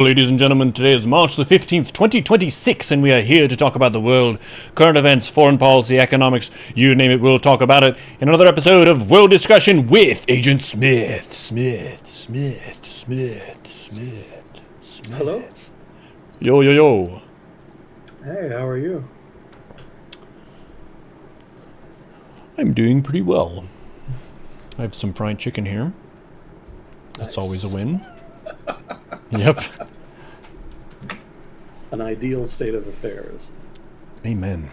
Ladies and gentlemen, today is March the 15th, 2026, and we are here to talk about the world, current events, foreign policy, economics, you name it, we'll talk about it in another episode of World Discussion with Agent Smith. Hello? Yo, yo, yo. Hey, how are you? I'm doing pretty well. I have some fried chicken here. That's always a Nice. win. Yep. An ideal state of affairs. Amen.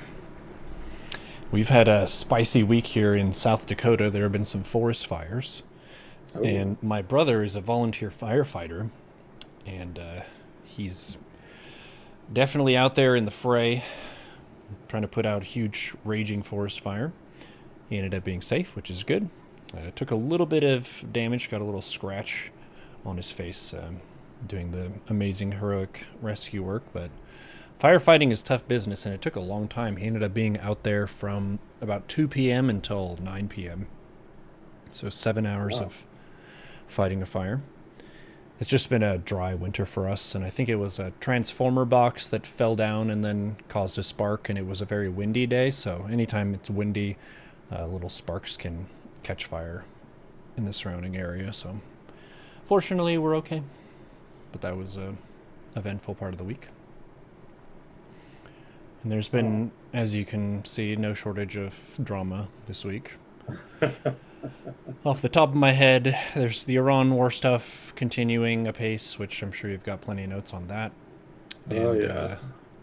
We've had a spicy week here in South Dakota. There have been some forest fires. Oh, And my brother is a volunteer firefighter. And he's definitely out there in the fray, trying to put out a huge, raging forest fire. He ended up being safe, which is good. Took a little bit of damage, got a little scratch on his face doing the amazing, heroic rescue work. But firefighting is tough business, and it took a long time. He ended up being out there from about 2 p.m. until 9 p.m. So 7 hours wow. of fighting a fire. It's just been a dry winter for us, and I think it was a transformer box that fell down and then caused a spark, and it was a very windy day, so anytime it's windy, little sparks can catch fire in the surrounding area, so fortunately we're okay. But that was a eventful part of the week. And there's Oh. been, as you can see, no shortage of drama this week. Off the top of my head, there's the Iran war stuff continuing apace, which I'm sure you've got plenty of notes on that. Oh, And yeah.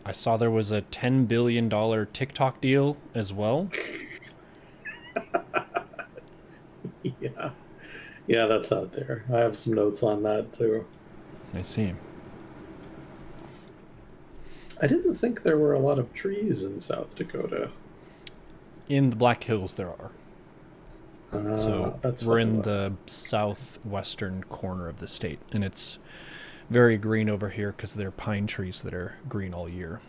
I saw there was a $10 billion TikTok deal as well. Yeah. Yeah, that's out there. I have some notes on that too. I see. I didn't think there were a lot of trees in South Dakota. In the Black Hills, there are. So That's we're what it in was. the southwestern corner of the state, and it's very green over here because they're pine trees that are green all year.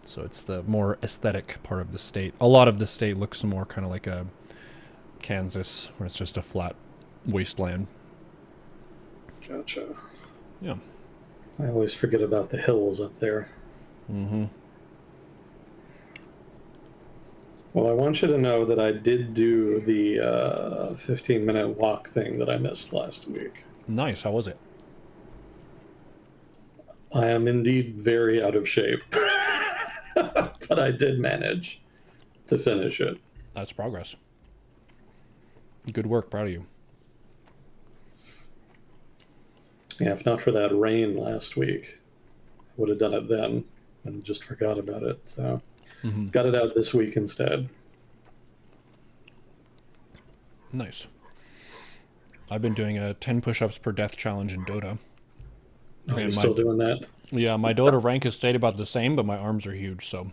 So it's the more aesthetic part of the state. A lot of the state looks more kind of like a Kansas, where it's just a flat wasteland. Gotcha. Yeah. I always forget about the hills up there. Mm-hmm. Well, I want you to know that I did do the 15-minute walk thing that I missed last week. Nice. How was it? I am indeed very out of shape, but I did manage to finish it. That's progress. Good work. Proud of you. Yeah, if not for that rain last week, I would have done it then and just forgot about it. So Mm-hmm. got it out this week instead. Nice. I've been doing a 10 push-ups per death challenge in Dota. Oh, you're And still doing that? my Dota rank has stayed about the same, but my arms are huge, so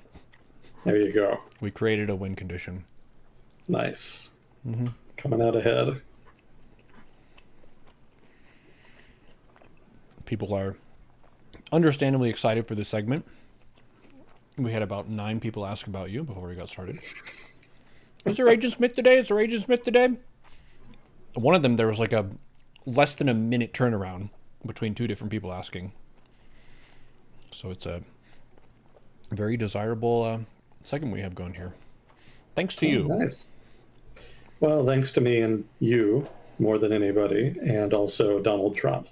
There you go. we created a win condition. Nice. Mm-hmm. Coming out ahead. People are understandably excited for this segment. We had about 9 people ask about you before we got started. Is there Agent Smith today? Is there Agent Smith today? One of them, there was like a less than a minute turnaround between 2 different people asking. So it's a very desirable segment we have going here. Thanks to Oh, you. nice. Well, thanks to me and you more than anybody, and also Donald Trump.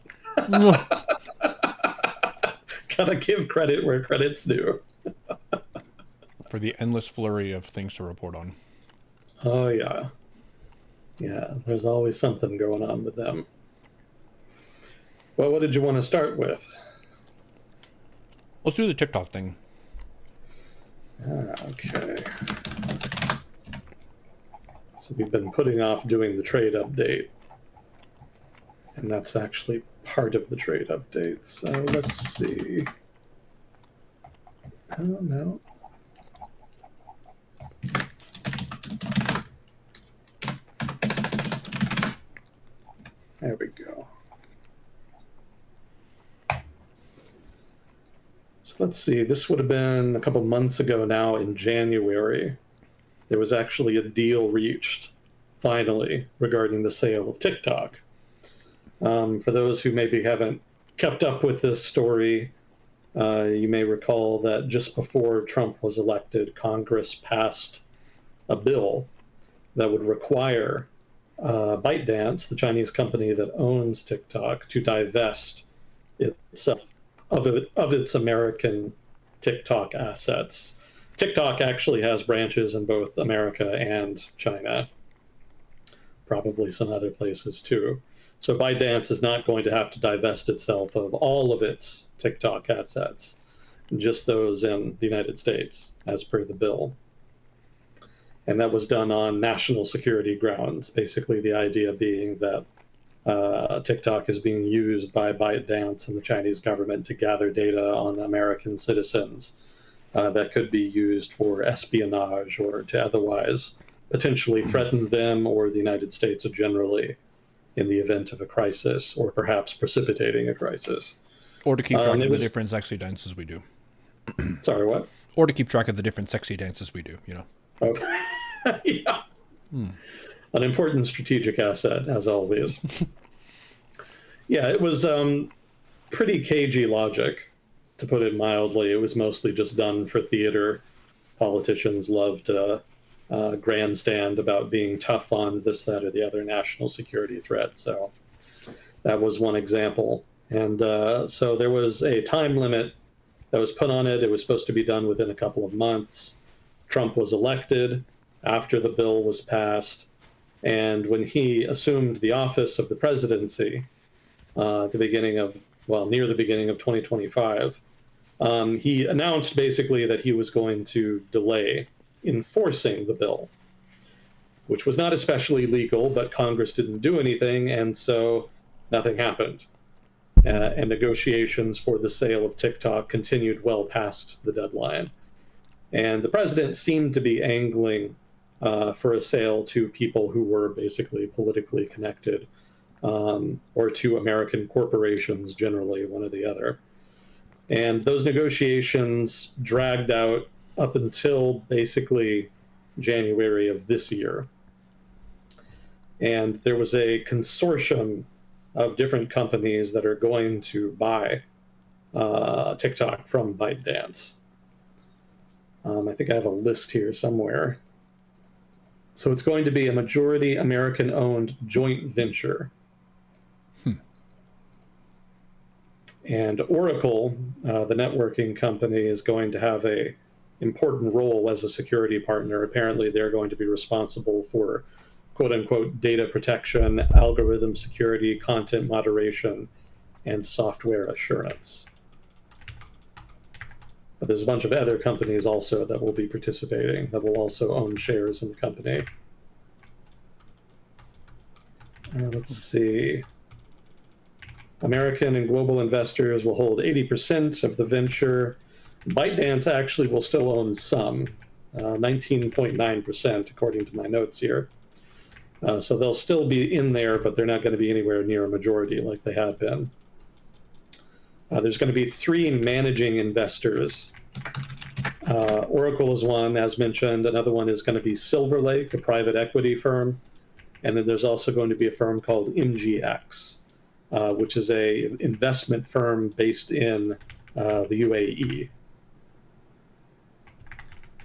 Gotta give credit where credit's due. For the endless flurry of things to report on. Oh, yeah. Yeah, there's always something going on with them. Well, what did you want to start with? Let's do the TikTok thing. Okay. So we've been putting off doing the trade update, and that's actually part of the trade update. So let's see. Oh, no. There we go. So let's see. This would have been a couple months ago now in January. There was actually a deal reached, finally, regarding the sale of TikTok. For those who maybe haven't kept up with this story, you may recall that just before Trump was elected, Congress passed a bill that would require ByteDance, the Chinese company that owns TikTok, to divest itself of its American TikTok assets. TikTok actually has branches in both America and China, probably some other places too. So ByteDance is not going to have to divest itself of all of its TikTok assets, just those in the United States, as per the bill. And that was done on national security grounds, basically the idea being that TikTok is being used by ByteDance and the Chinese government to gather data on American citizens that could be used for espionage or to otherwise potentially threaten them or the United States generally in the event of a crisis, or perhaps precipitating a crisis. Or to keep track of the different sexy dances we do. Sorry, what? Or to keep track of the different sexy dances we do, you know. Okay. Yeah. An important strategic asset, as always. Yeah, it was pretty cagey logic, to put it mildly. It was mostly just done for theater. Politicians loved grandstand about being tough on this, that, or the other national security threat. So that was one example. And so there was a time limit that was put on it. It was supposed to be done within a couple of months. Trump was elected after the bill was passed. And when he assumed the office of the presidency at the beginning of, well, near the beginning of 2025, he announced basically that he was going to delay enforcing the bill, which was not especially legal, but Congress didn't do anything, and so nothing happened. And negotiations for the sale of TikTok continued well past the deadline. And the president seemed to be angling for a sale to people who were basically politically connected, or to American corporations generally, one or the other. And those negotiations dragged out up until basically January of this year. And there was a consortium of different companies that are going to buy TikTok from ByteDance. I think I have a list here somewhere. So it's going to be a majority American-owned joint venture. And Oracle, the networking company, is going to have a important role as a security partner. Apparently, they're going to be responsible for quote-unquote data protection, algorithm security, content moderation, and software assurance. But there's a bunch of other companies also that will be participating, that will also own shares in the company. Let's see. American and global investors will hold 80% of the venture. ByteDance actually will still own some, 19.9%, according to my notes here. So they'll still be in there, but they're not going to be anywhere near a majority like they have been. There's going to be 3 managing investors. Oracle is one, as mentioned. Another one is going to be Silver Lake, a private equity firm. And then there's also going to be a firm called MGX, which is an investment firm based in the UAE.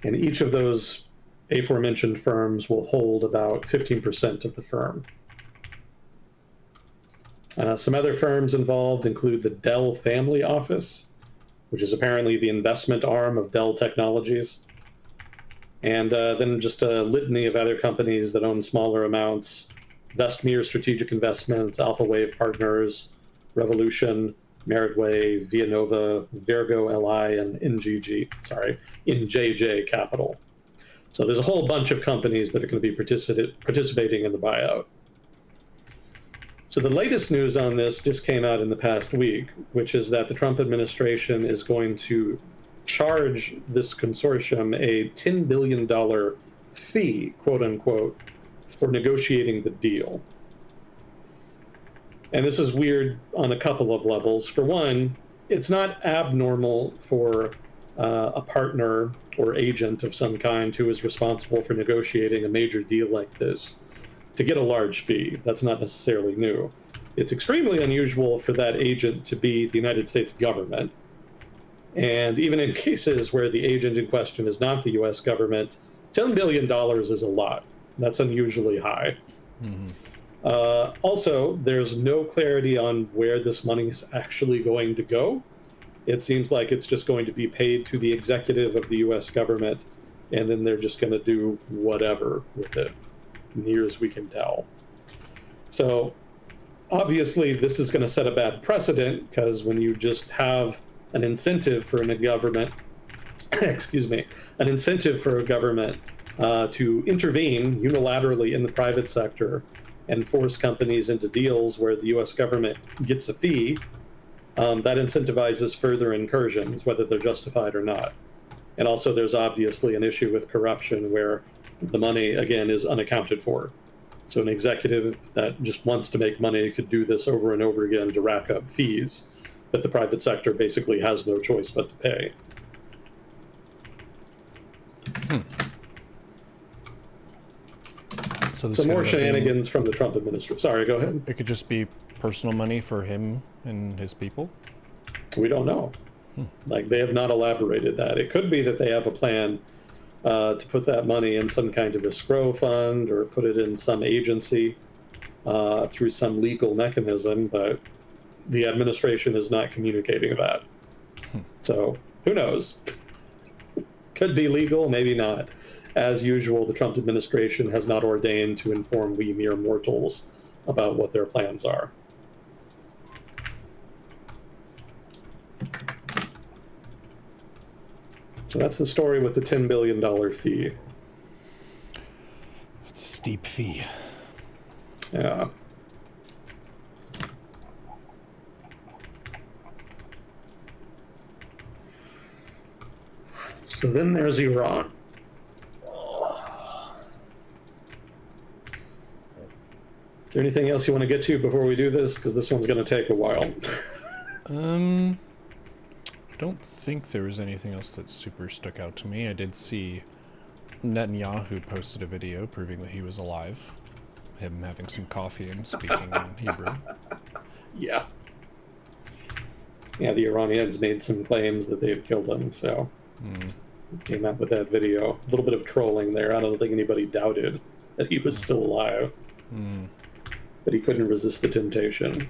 And each of those aforementioned firms will hold about 15% of the firm. Some other firms involved include the Dell Family Office, which is apparently the investment arm of Dell Technologies. And then just a litany of other companies that own smaller amounts: Vestmere Strategic Investments, Alpha Wave Partners, Revolution, Meritway, Vianova, Virgo LI, and NJJ Capital. So there's a whole bunch of companies that are going to be participating in the buyout. So the latest news on this just came out in the past week, which is that the Trump administration is going to charge this consortium a $10 billion fee, quote unquote, for negotiating the deal. And this is weird on a couple of levels. For one, it's not abnormal for a partner or agent of some kind who is responsible for negotiating a major deal like this to get a large fee. That's not necessarily new. it's extremely unusual for that agent to be the United States government. And even in cases where the agent in question is not the US government, $10 billion is a lot. That's unusually high. Also, there's no clarity on where this money is actually going to go. It seems like it's just going to be paid to the executive of the US government, and then they're just going to do whatever with it, near as we can tell. So, obviously, this is going to set a bad precedent, because when you just have an incentive for a government, an incentive for a government to intervene unilaterally in the private sector and force companies into deals where the US government gets a fee, that incentivizes further incursions, whether they're justified or not. And also there's obviously an issue with corruption where the money, again, is unaccounted for. So an executive that just wants to make money could do this over and over again to rack up fees that the private sector basically has no choice but to pay. So more shenanigans from the Trump administration. Sorry, go ahead. It could just be personal money for him and his people? We don't know. Like, they have not elaborated that. It could be that they have a plan to put that money in some kind of escrow fund or put it in some agency through some legal mechanism, but the administration is not communicating that. So who knows? Could be legal, maybe not. As usual, the Trump administration has not ordained to inform we mere mortals about what their plans are. So that's the story with the $10 billion fee. It's a steep fee. Yeah. So then there's Iran. Is there anything else you want to get to before we do this? Because this one's going to take a while. I don't think there was anything else that super stuck out to me. I did see Netanyahu posted a video proving that he was alive. Him having some coffee and speaking in Hebrew. Yeah. Yeah, the Iranians made some claims that they had killed him, so came out with that video. A little bit of trolling there. I don't think anybody doubted that he was still alive. But he couldn't resist the temptation.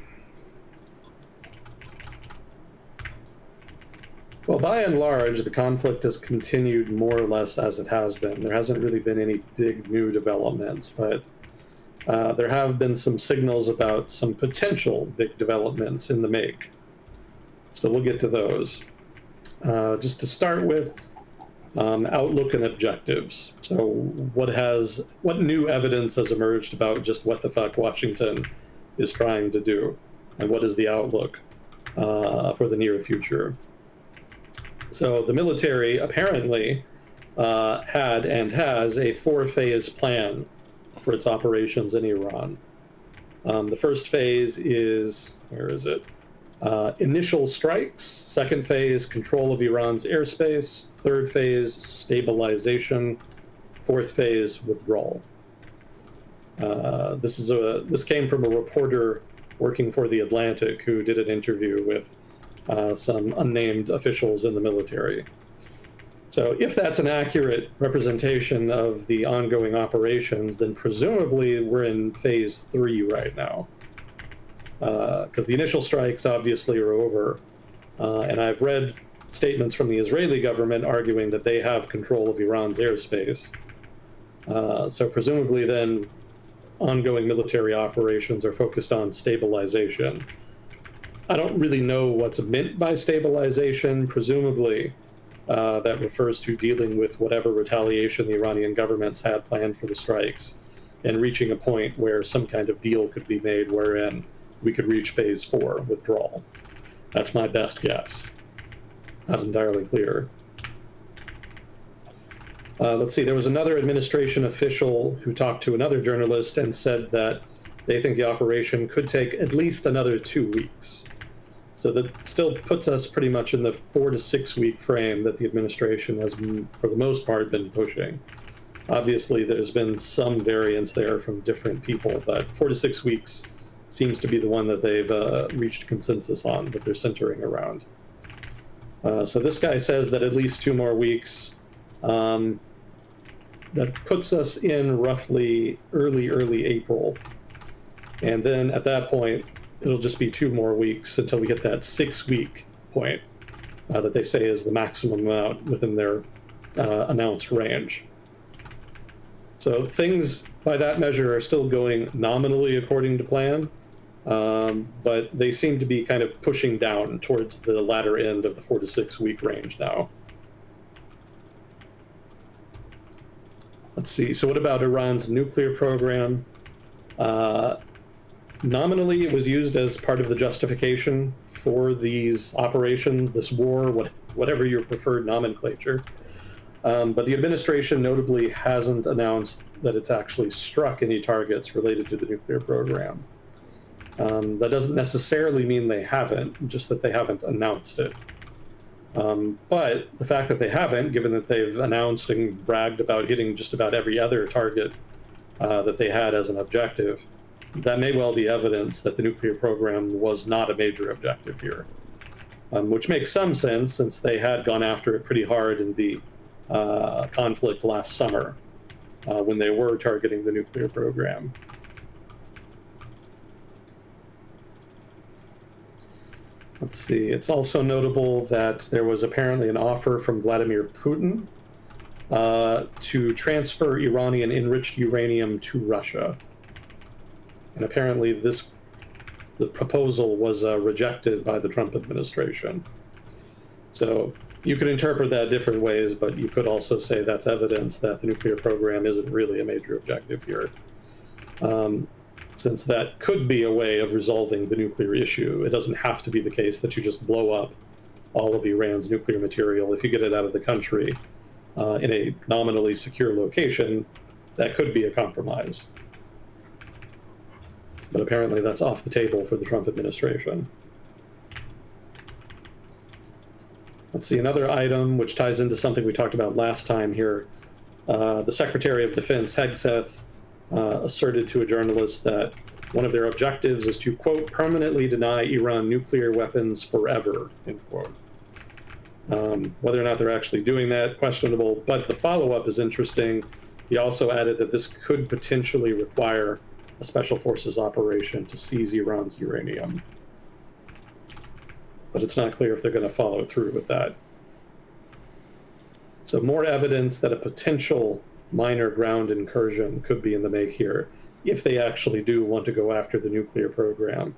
Well, by and large, the conflict has continued more or less as it has been. There hasn't really been any big new developments, but there have been some signals about some potential big developments in the make. So we'll get to those. Just to start with, outlook and objectives. So what new evidence has emerged about just what the fuck Washington is trying to do, and what is the outlook for the near future? So the military apparently had and has a 4-phase plan for its operations in Iran. The first phase is, where is it? Initial strikes. Second phase, control of Iran's airspace. Third phase, stabilization. Fourth phase, withdrawal. This came from a reporter working for The Atlantic who did an interview with some unnamed officials in the military. So if that's an accurate representation of the ongoing operations, then presumably we're in phase 3 right now. Because the initial strikes obviously are over. And I've read statements from the Israeli government arguing that they have control of Iran's airspace. So presumably then ongoing military operations are focused on stabilization. I don't really know what's meant by stabilization. Presumably that refers to dealing with whatever retaliation the Iranian government's had planned for the strikes and reaching a point where some kind of deal could be made wherein we could reach phase 4, withdrawal. That's my best guess. Not entirely clear. Let's see, there was another administration official who talked to another journalist and said that they think the operation could take at least another 2 weeks. So that still puts us pretty much in the 4 to 6 week frame that the administration has, for the most part, been pushing. Obviously, there's been some variance there from different people, but 4 to 6 weeks seems to be the one that they've reached consensus on, that they're centering around. So this guy says that at least 2 more weeks. That puts us in roughly early April. And then at that point, it'll just be 2 more weeks until we hit that 6-week point that they say is the maximum amount within their announced range. So things by that measure are still going nominally according to plan, but they seem to be kind of pushing down towards the latter end of the 4 to 6 week range now. Let's see. So what about Iran's nuclear program? Nominally, it was used as part of the justification for these operations, this war, whatever your preferred nomenclature. But the administration notably hasn't announced that it's actually struck any targets related to the nuclear program. That doesn't necessarily mean they haven't, just that they haven't announced it. But the fact that they haven't, given that they've announced and bragged about hitting just about every other target that they had as an objective, that may well be evidence that the nuclear program was not a major objective here, which makes some sense since they had gone after it pretty hard in the conflict last summer when they were targeting the nuclear program. Let's see. It's also notable that there was apparently an offer from Vladimir Putin to transfer Iranian enriched uranium to Russia. And apparently the proposal was rejected by the Trump administration. So you could interpret that different ways, but you could also say that's evidence that the nuclear program isn't really a major objective here. Since that could be a way of resolving the nuclear issue. It doesn't have to be the case that you just blow up all of Iran's nuclear material. If you get it out of the country in a nominally secure location, that could be a compromise. But apparently that's off the table for the Trump administration. Let's see, another item which ties into something we talked about last time here. The Secretary of Defense, Hegseth, asserted to a journalist that one of their objectives is to, quote, permanently deny Iran nuclear weapons forever, end quote. Whether or not they're actually doing that, questionable, but the follow-up is interesting. He also added that this could potentially require a special forces operation to seize Iran's uranium. But it's not clear if they're going to follow through with that. So more evidence that a potential minor ground incursion could be in the make here, if they actually do want to go after the nuclear program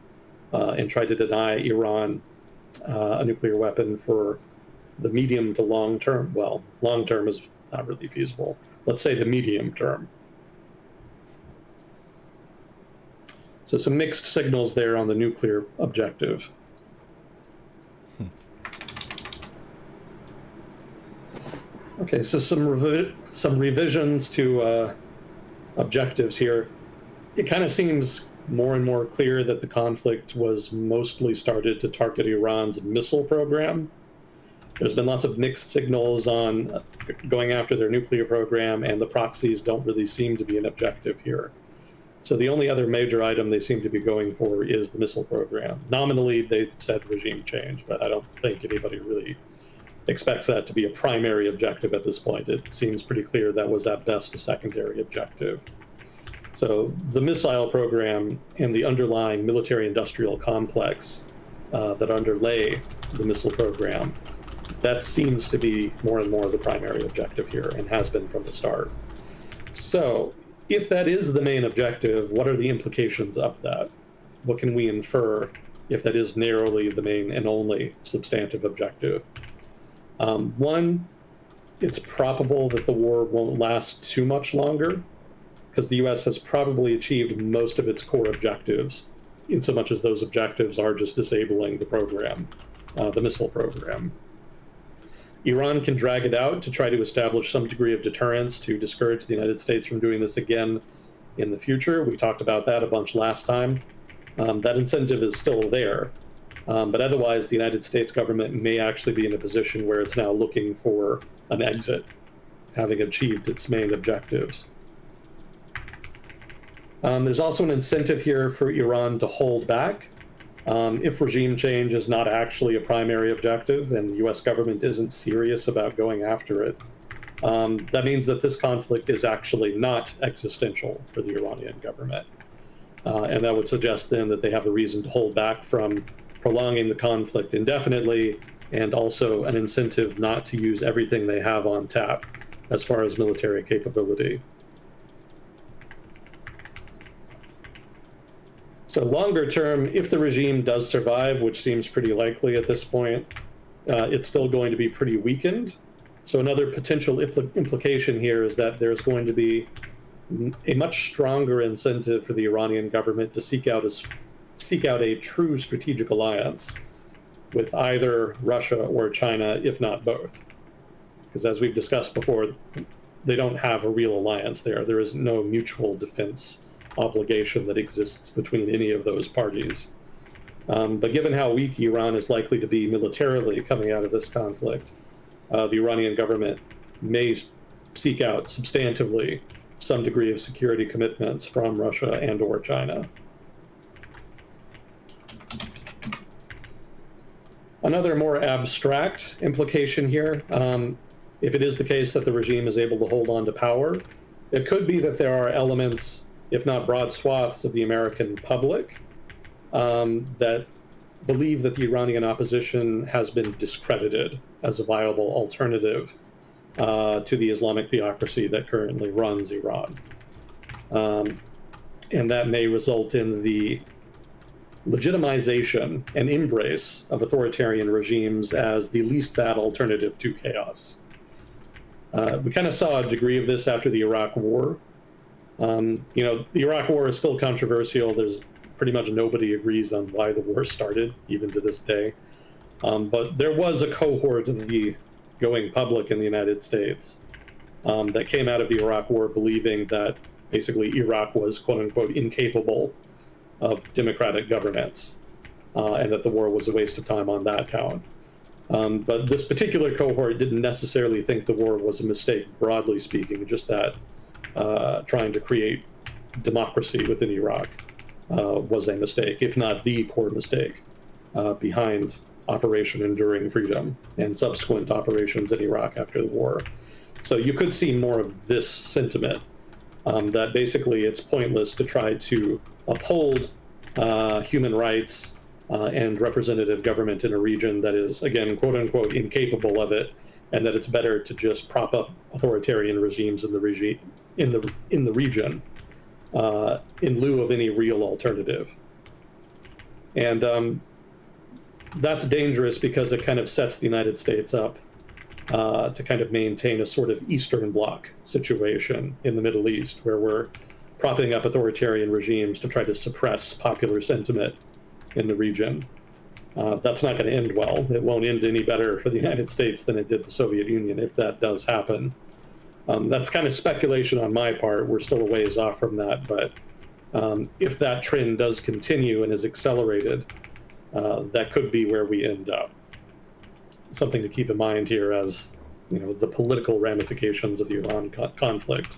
and try to deny Iran a nuclear weapon for the medium to long term. Well, long term is not really feasible. Let's say the medium term. So some mixed signals there on the nuclear objective. Okay, so some revisions to objectives here. It kind of seems more and more clear that the conflict was mostly started to target Iran's missile program. There's been lots of mixed signals on going after their nuclear program, and the proxies don't really seem to be an objective here. So the only other major item they seem to be going for is the missile program. Nominally, they said regime change, but I don't think anybody really expects that to be a primary objective at this point. It seems pretty clear that was at best a secondary objective. So the missile program and the underlying military-industrial complex that underlay the missile program, that seems to be more and more the primary objective here and has been from the start. So if that is the main objective, what are the implications of that? What can we infer if that is narrowly the main and only substantive objective? One, it's probable that the war won't last too much longer because the U.S. has probably achieved most of its core objectives, in so much as those objectives are just disabling the program, the missile program. Iran can drag it out to try to establish some degree of deterrence to discourage the United States from doing this again in the future. We talked about that a bunch last time. That incentive is still there. But otherwise, the United States government may actually be in a position where it's now looking for an exit, having achieved its main objectives. There's also an incentive here for Iran to hold back. If regime change is not actually a primary objective and the US government isn't serious about going after it, that means that this conflict is actually not existential for the Iranian government. And that would suggest then that they have a reason to hold back from prolonging the conflict indefinitely, and also an incentive not to use everything they have on tap as far as military capability. So longer term, if the regime does survive, which seems pretty likely at this point, it's still going to be pretty weakened. So another potential implication here is that there's going to be a much stronger incentive for the Iranian government to seek out a true strategic alliance with either Russia or China, if not both. Because as we've discussed before, they don't have a real alliance there. There is no mutual defense obligation that exists between any of those parties. But given how weak Iran is likely to be militarily coming out of this conflict, the Iranian government may seek out substantively some degree of security commitments from Russia and or China. Another more abstract implication here, if it is the case that the regime is able to hold on to power, it could be that there are elements, if not broad swaths of the American public, that believe that the Iranian opposition has been discredited as a viable alternative to the Islamic theocracy that currently runs Iran. And that may result in the legitimization and embrace of authoritarian regimes as the least bad alternative to chaos. We kind of saw a degree of this after the Iraq War. The Iraq War is still controversial. There's pretty much nobody agrees on why the war started, even to this day. But there was a cohort of the going public in the United States that came out of the Iraq War believing that basically Iraq was, quote unquote, incapable of democratic governance, and that the war was a waste of time on that count. But this particular cohort didn't necessarily think the war was a mistake, broadly speaking, just that trying to create democracy within Iraq was a mistake, if not the core mistake, behind Operation Enduring Freedom and subsequent operations in Iraq after the war. So you could see more of this sentiment, that basically it's pointless to try to uphold human rights and representative government in a region that is, again, quote unquote, incapable of it, and that it's better to just prop up authoritarian regimes in the region in lieu of any real alternative. And that's dangerous because it kind of sets the United States up to kind of maintain a sort of Eastern Bloc situation in the Middle East, where we're propping up authoritarian regimes to try to suppress popular sentiment in the region. That's not going to end well. It won't end any better for the United States than it did the Soviet Union if that does happen. That's kind of speculation on my part. We're still a ways off from that, but if that trend does continue and is accelerated, that could be where we end up. Something to keep in mind here as the political ramifications of the Iran conflict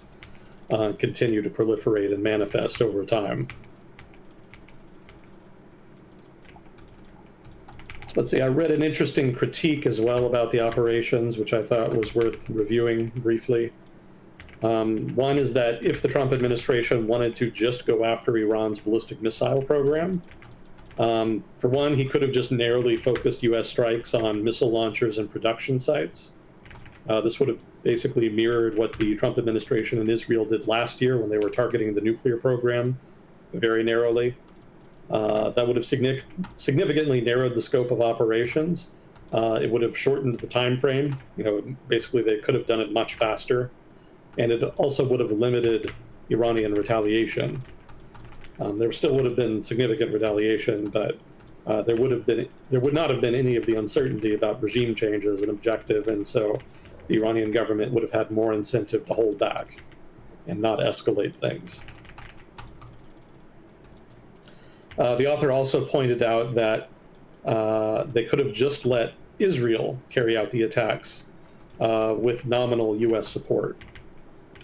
continue to proliferate and manifest over time. So let's see, I read an interesting critique as well about the operations, which I thought was worth reviewing briefly. One is that if the Trump administration wanted to just go after Iran's ballistic missile program, for one, he could have just narrowly focused U.S. strikes on missile launchers and production sites. This would have basically mirrored what the Trump administration in Israel did last year when they were targeting the nuclear program very narrowly. That would have significantly narrowed the scope of operations. It would have shortened the time frame. Basically they could have done it much faster. And it also would have limited Iranian retaliation. There still would have been significant retaliation, but there would not have been any of the uncertainty about regime change as an objective, and so the Iranian government would have had more incentive to hold back and not escalate things. The author also pointed out that they could have just let Israel carry out the attacks with nominal U.S. support,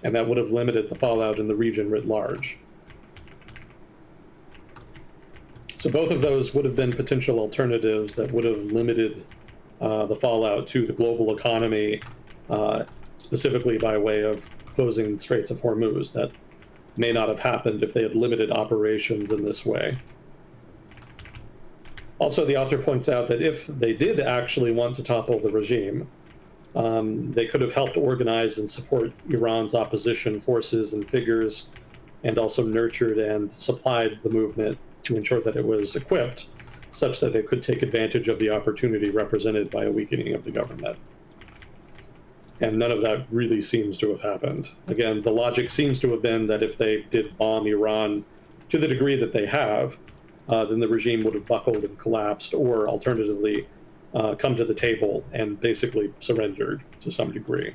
and that would have limited the fallout in the region writ large. So both of those would have been potential alternatives that would have limited the fallout to the global economy, specifically by way of closing Straits of Hormuz. That may not have happened if they had limited operations in this way. Also, the author points out that if they did actually want to topple the regime, they could have helped organize and support Iran's opposition forces and figures, and also nurtured and supplied the movement to ensure that it was equipped such that it could take advantage of the opportunity represented by a weakening of the government. And none of that really seems to have happened. Again, the logic seems to have been that if they did bomb Iran to the degree that they have, then the regime would have buckled and collapsed, or alternatively, come to the table and basically surrendered to some degree.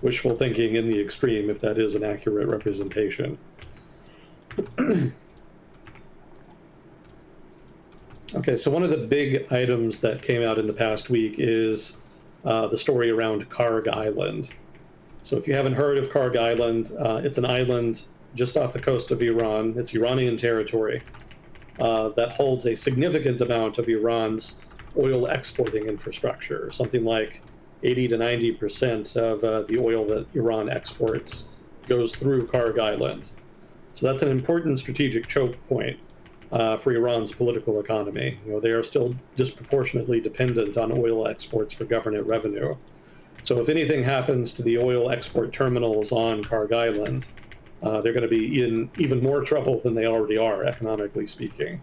Wishful thinking in the extreme, if that is an accurate representation. Okay, so one of the big items that came out in the past week is the story around Karg Island. So if you haven't heard of Karg Island, it's an island just off the coast of Iran. It's Iranian territory that holds a significant amount of Iran's oil exporting infrastructure. Something like 80 to 90% of the oil that Iran exports goes through Karg Island. So that's an important strategic choke point for Iran's political economy. You know, they are still disproportionately dependent on oil exports for government revenue. So if anything happens to the oil export terminals on Karg Island, they're going to be in even more trouble than they already are, economically speaking.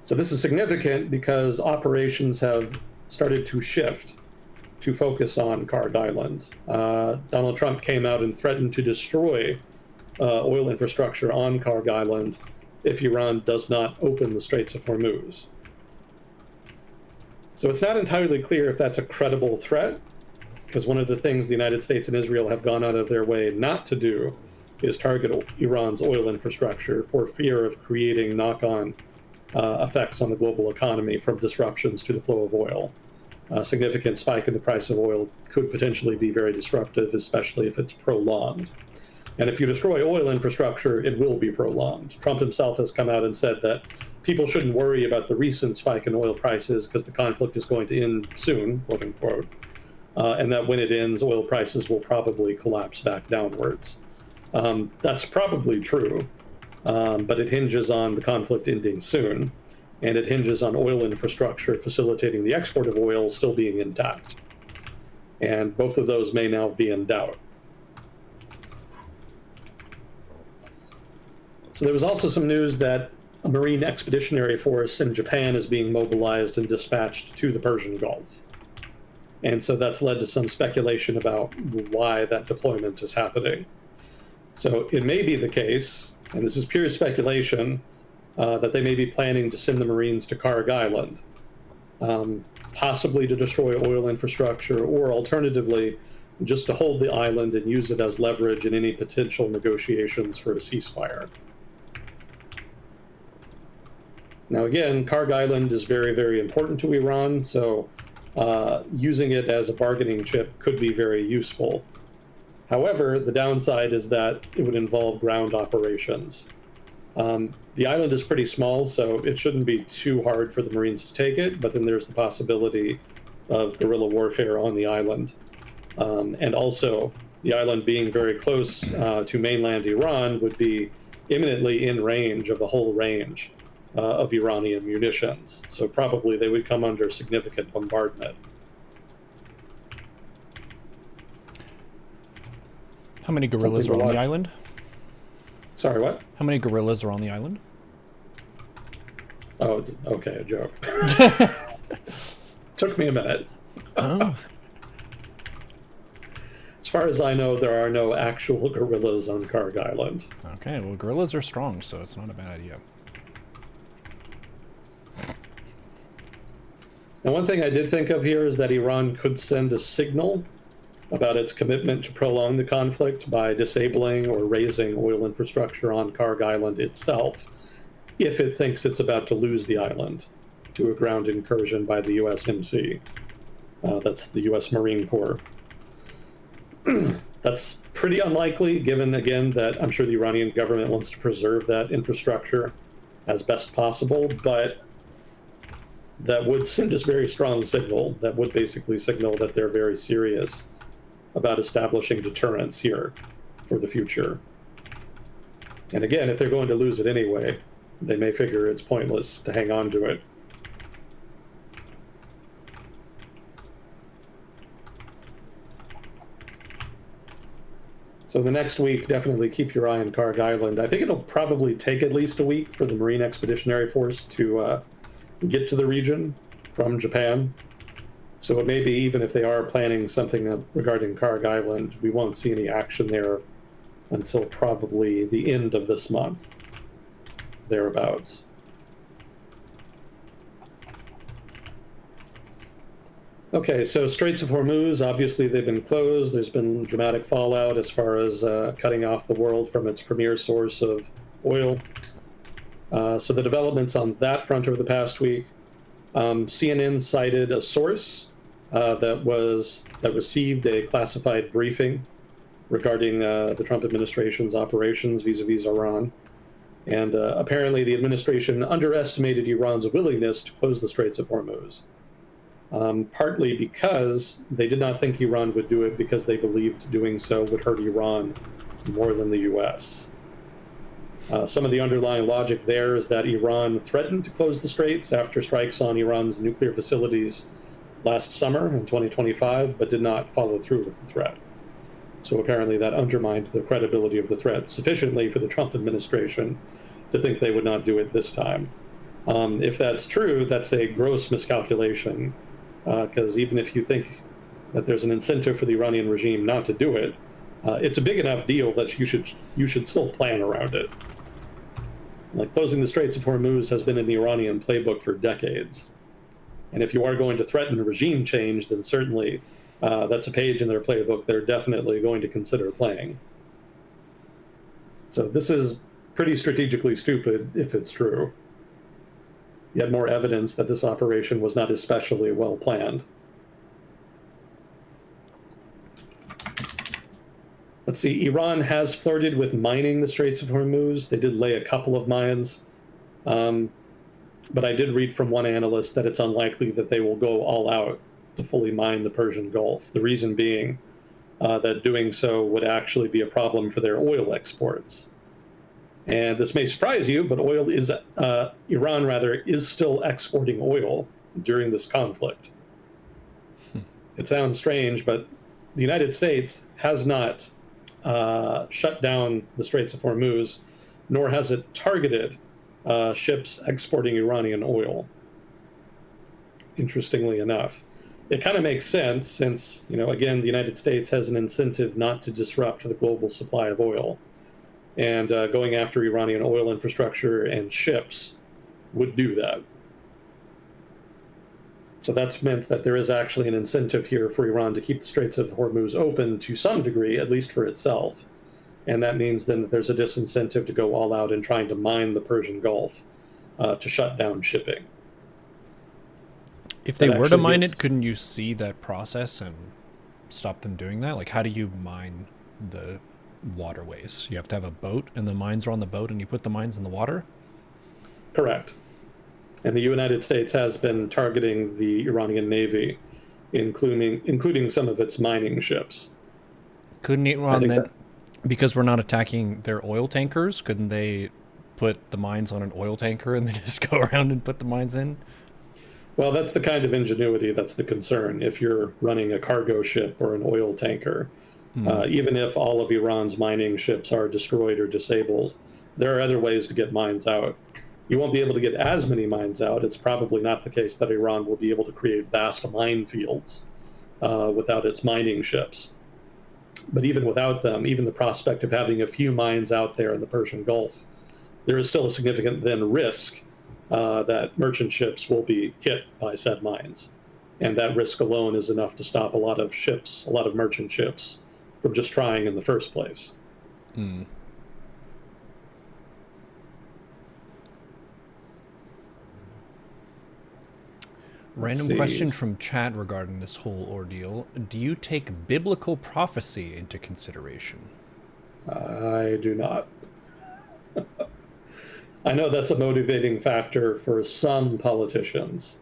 So this is significant because operations have started to shift to focus on Karg Island. Donald Trump came out and threatened to destroy oil infrastructure on Karg Island if Iran does not open the Straits of Hormuz. So it's not entirely clear if that's a credible threat, because one of the things the United States and Israel have gone out of their way not to do is target Iran's oil infrastructure for fear of creating knock-on effects on the global economy from disruptions to the flow of oil. A significant spike in the price of oil could potentially be very disruptive, especially if it's prolonged. And if you destroy oil infrastructure, it will be prolonged. Trump himself has come out and said that people shouldn't worry about the recent spike in oil prices because the conflict is going to end soon, quote unquote, and that when it ends, oil prices will probably collapse back downwards. That's probably true, but it hinges on the conflict ending soon, and it hinges on oil infrastructure facilitating the export of oil still being intact. And both of those may now be in doubt. So there was also some news that a Marine Expeditionary Force in Japan is being mobilized and dispatched to the Persian Gulf. And so that's led to some speculation about why that deployment is happening. So it may be the case, and this is pure speculation, that they may be planning to send the Marines to Karg Island, possibly to destroy oil infrastructure, or alternatively, just to hold the island and use it as leverage in any potential negotiations for a ceasefire. Now again, Karg Island is very, very important to Iran, so using it as a bargaining chip could be very useful. However, the downside is that it would involve ground operations. The island is pretty small, so it shouldn't be too hard for the Marines to take it, but then there's the possibility of guerrilla warfare on the island. And also, the island being very close to mainland Iran would be imminently in range of the whole range of Iranian munitions. So probably they would come under significant bombardment. How many guerrillas are on the island? Sorry, what? How many guerrillas are on the island? Oh, okay, a joke. Took me a minute. Oh. As far as I know, there are no actual guerrillas on Karg Island. Okay, well, guerrillas are strong, so it's not a bad idea. Now, one thing I did think of here is that Iran could send a signal about its commitment to prolong the conflict by disabling or raising oil infrastructure on Karg Island itself, if it thinks it's about to lose the island to a ground incursion by the USMC. That's the U.S. Marine Corps. That's pretty unlikely, given, again, that I'm sure the Iranian government wants to preserve that infrastructure as best possible, but that would send a very strong signal. That would basically signal that they're very serious about establishing deterrence here for the future. And again, if they're going to lose it anyway, they may figure it's pointless to hang on to it. So the next week, definitely keep your eye on Karg Island. I think it'll probably take at least a week for the Marine Expeditionary Force to get to the region from Japan. So it may be, even if they are planning something regarding Karg Island, we won't see any action there until probably the end of this month, thereabouts. Okay, so Straits of Hormuz, obviously they've been closed. There's been dramatic fallout as far as cutting off the world from its premier source of oil. So the developments on that front over the past week, CNN cited a source that received a classified briefing regarding the Trump administration's operations vis-a-vis Iran. And apparently the administration underestimated Iran's willingness to close the Straits of Hormuz. Partly because they did not think Iran would do it, because they believed doing so would hurt Iran more than the US. Some of the underlying logic there is that Iran threatened to close the Straits after strikes on Iran's nuclear facilities last summer in 2025, but did not follow through with the threat. So apparently that undermined the credibility of the threat sufficiently for the Trump administration to think they would not do it this time. If that's true, that's a gross miscalculation, because even if you think that there's an incentive for the Iranian regime not to do it, it's a big enough deal that you should still plan around it. Like, closing the Straits of Hormuz has been in the Iranian playbook for decades. And if you are going to threaten a regime change, then certainly that's a page in their playbook they're definitely going to consider playing. So this is pretty strategically stupid if it's true. Yet more evidence that this operation was not especially well planned. Let's see, Iran has flirted with mining the Straits of Hormuz. They did lay a couple of mines. But I did read from one analyst that it's unlikely that they will go all out to fully mine the Persian Gulf. The reason being that doing so would actually be a problem for their oil exports. And this may surprise you, but Iran is still exporting oil during this conflict. It sounds strange, but the United States has not shut down the Straits of Hormuz, nor has it targeted ships exporting Iranian oil, interestingly enough. It kind of makes sense since, again, the United States has an incentive not to disrupt the global supply of oil. And going after Iranian oil infrastructure and ships would do that. So that's meant that there is actually an incentive here for Iran to keep the Straits of Hormuz open to some degree, at least for itself. And that means then that there's a disincentive to go all out in trying to mine the Persian Gulf to shut down shipping. If they were to mine it, couldn't you see that process and stop them doing that? Like, how do you mine the waterways? You have to have a boat, and the mines are on the boat, and you put the mines in the water? Correct. And the United States has been targeting the Iranian Navy, including some of its mining ships. Couldn't Iran then, because we're not attacking their oil tankers, couldn't they put the mines on an oil tanker and then just go around and put the mines in? Well, that's the kind of ingenuity that's the concern. If you're running a cargo ship or an oil tanker, even if all of Iran's mining ships are destroyed or disabled, there are other ways to get mines out. You won't be able to get as many mines out. It's probably not the case that Iran will be able to create vast minefields without its mining ships. But even without them, even the prospect of having a few mines out there in the Persian Gulf, there is still a significant then risk that merchant ships will be hit by said mines. And that risk alone is enough to stop a lot of merchant ships, from just trying in the first place. Let's Random see. question from chat regarding this whole ordeal. Do you take biblical prophecy into consideration? I do not. I know that's a motivating factor for some politicians,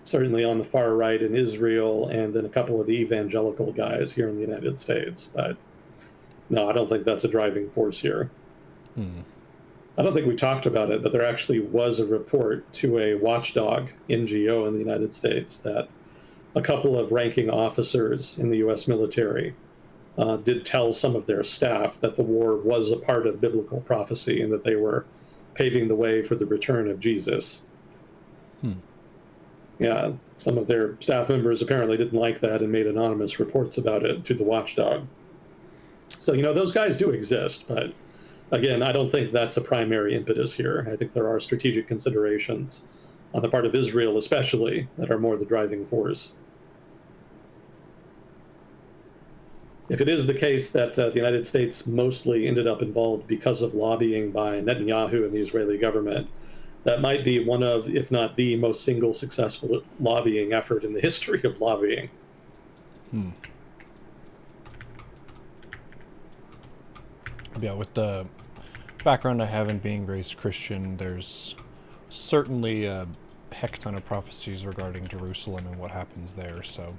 certainly on the far right in Israel and then a couple of the evangelical guys here in the United States. But no, I don't think that's a driving force here. I don't think we talked about it, but there actually was a report to a watchdog NGO in the United States that a couple of ranking officers in the US military did tell some of their staff that the war was a part of biblical prophecy and that they were paving the way for the return of Jesus. Yeah, some of their staff members apparently didn't like that and made anonymous reports about it to the watchdog. So, those guys do exist, but again, I don't think that's a primary impetus here. I think there are strategic considerations on the part of Israel, especially, that are more the driving force. If it is the case that the United States mostly ended up involved because of lobbying by Netanyahu and the Israeli government, that might be one of, if not the most single successful lobbying effort in the history of lobbying. Yeah, with the background I have in being raised Christian, there's certainly a heck ton of prophecies regarding Jerusalem and what happens there. So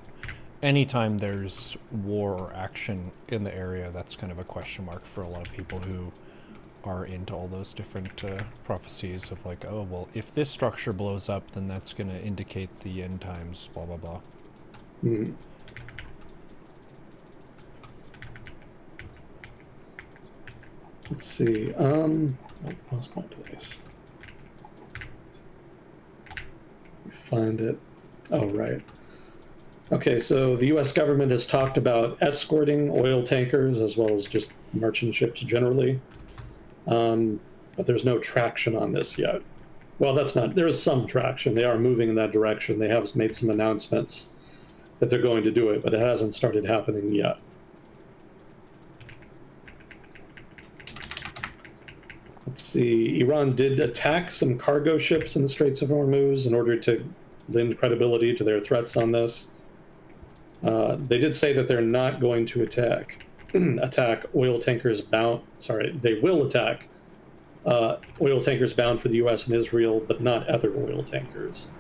anytime there's war or action in the area, that's kind of a question mark for a lot of people who are into all those different prophecies of like, oh, well, if this structure blows up, then that's going to indicate the end times, blah, blah, blah. Let's see. I lost my place. Let me find it. Oh, right. Okay, so the U.S. government has talked about escorting oil tankers as well as just merchant ships generally. But there's no traction on this yet. Well, there is some traction. They are moving in that direction. They have made some announcements that they're going to do it, but it hasn't started happening yet. Let's see. Iran did attack some cargo ships in the Straits of Hormuz in order to lend credibility to their threats on this. They did say that they're not going to attack oil tankers bound. Sorry, they will attack oil tankers bound for the U.S. and Israel, but not other oil tankers.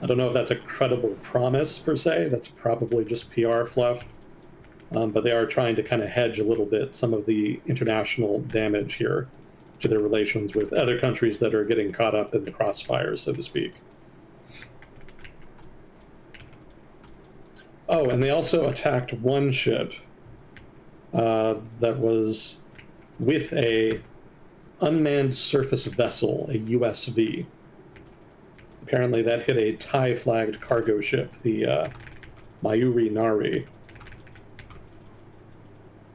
I don't know if that's a credible promise per se. That's probably just PR fluff. But they are trying to kind of hedge a little bit some of the international damage here to their relations with other countries that are getting caught up in the crossfire, so to speak. Oh, and they also attacked one ship that was with a unmanned surface vessel, a USV. Apparently that hit a Thai-flagged cargo ship, the Mayuri Nari.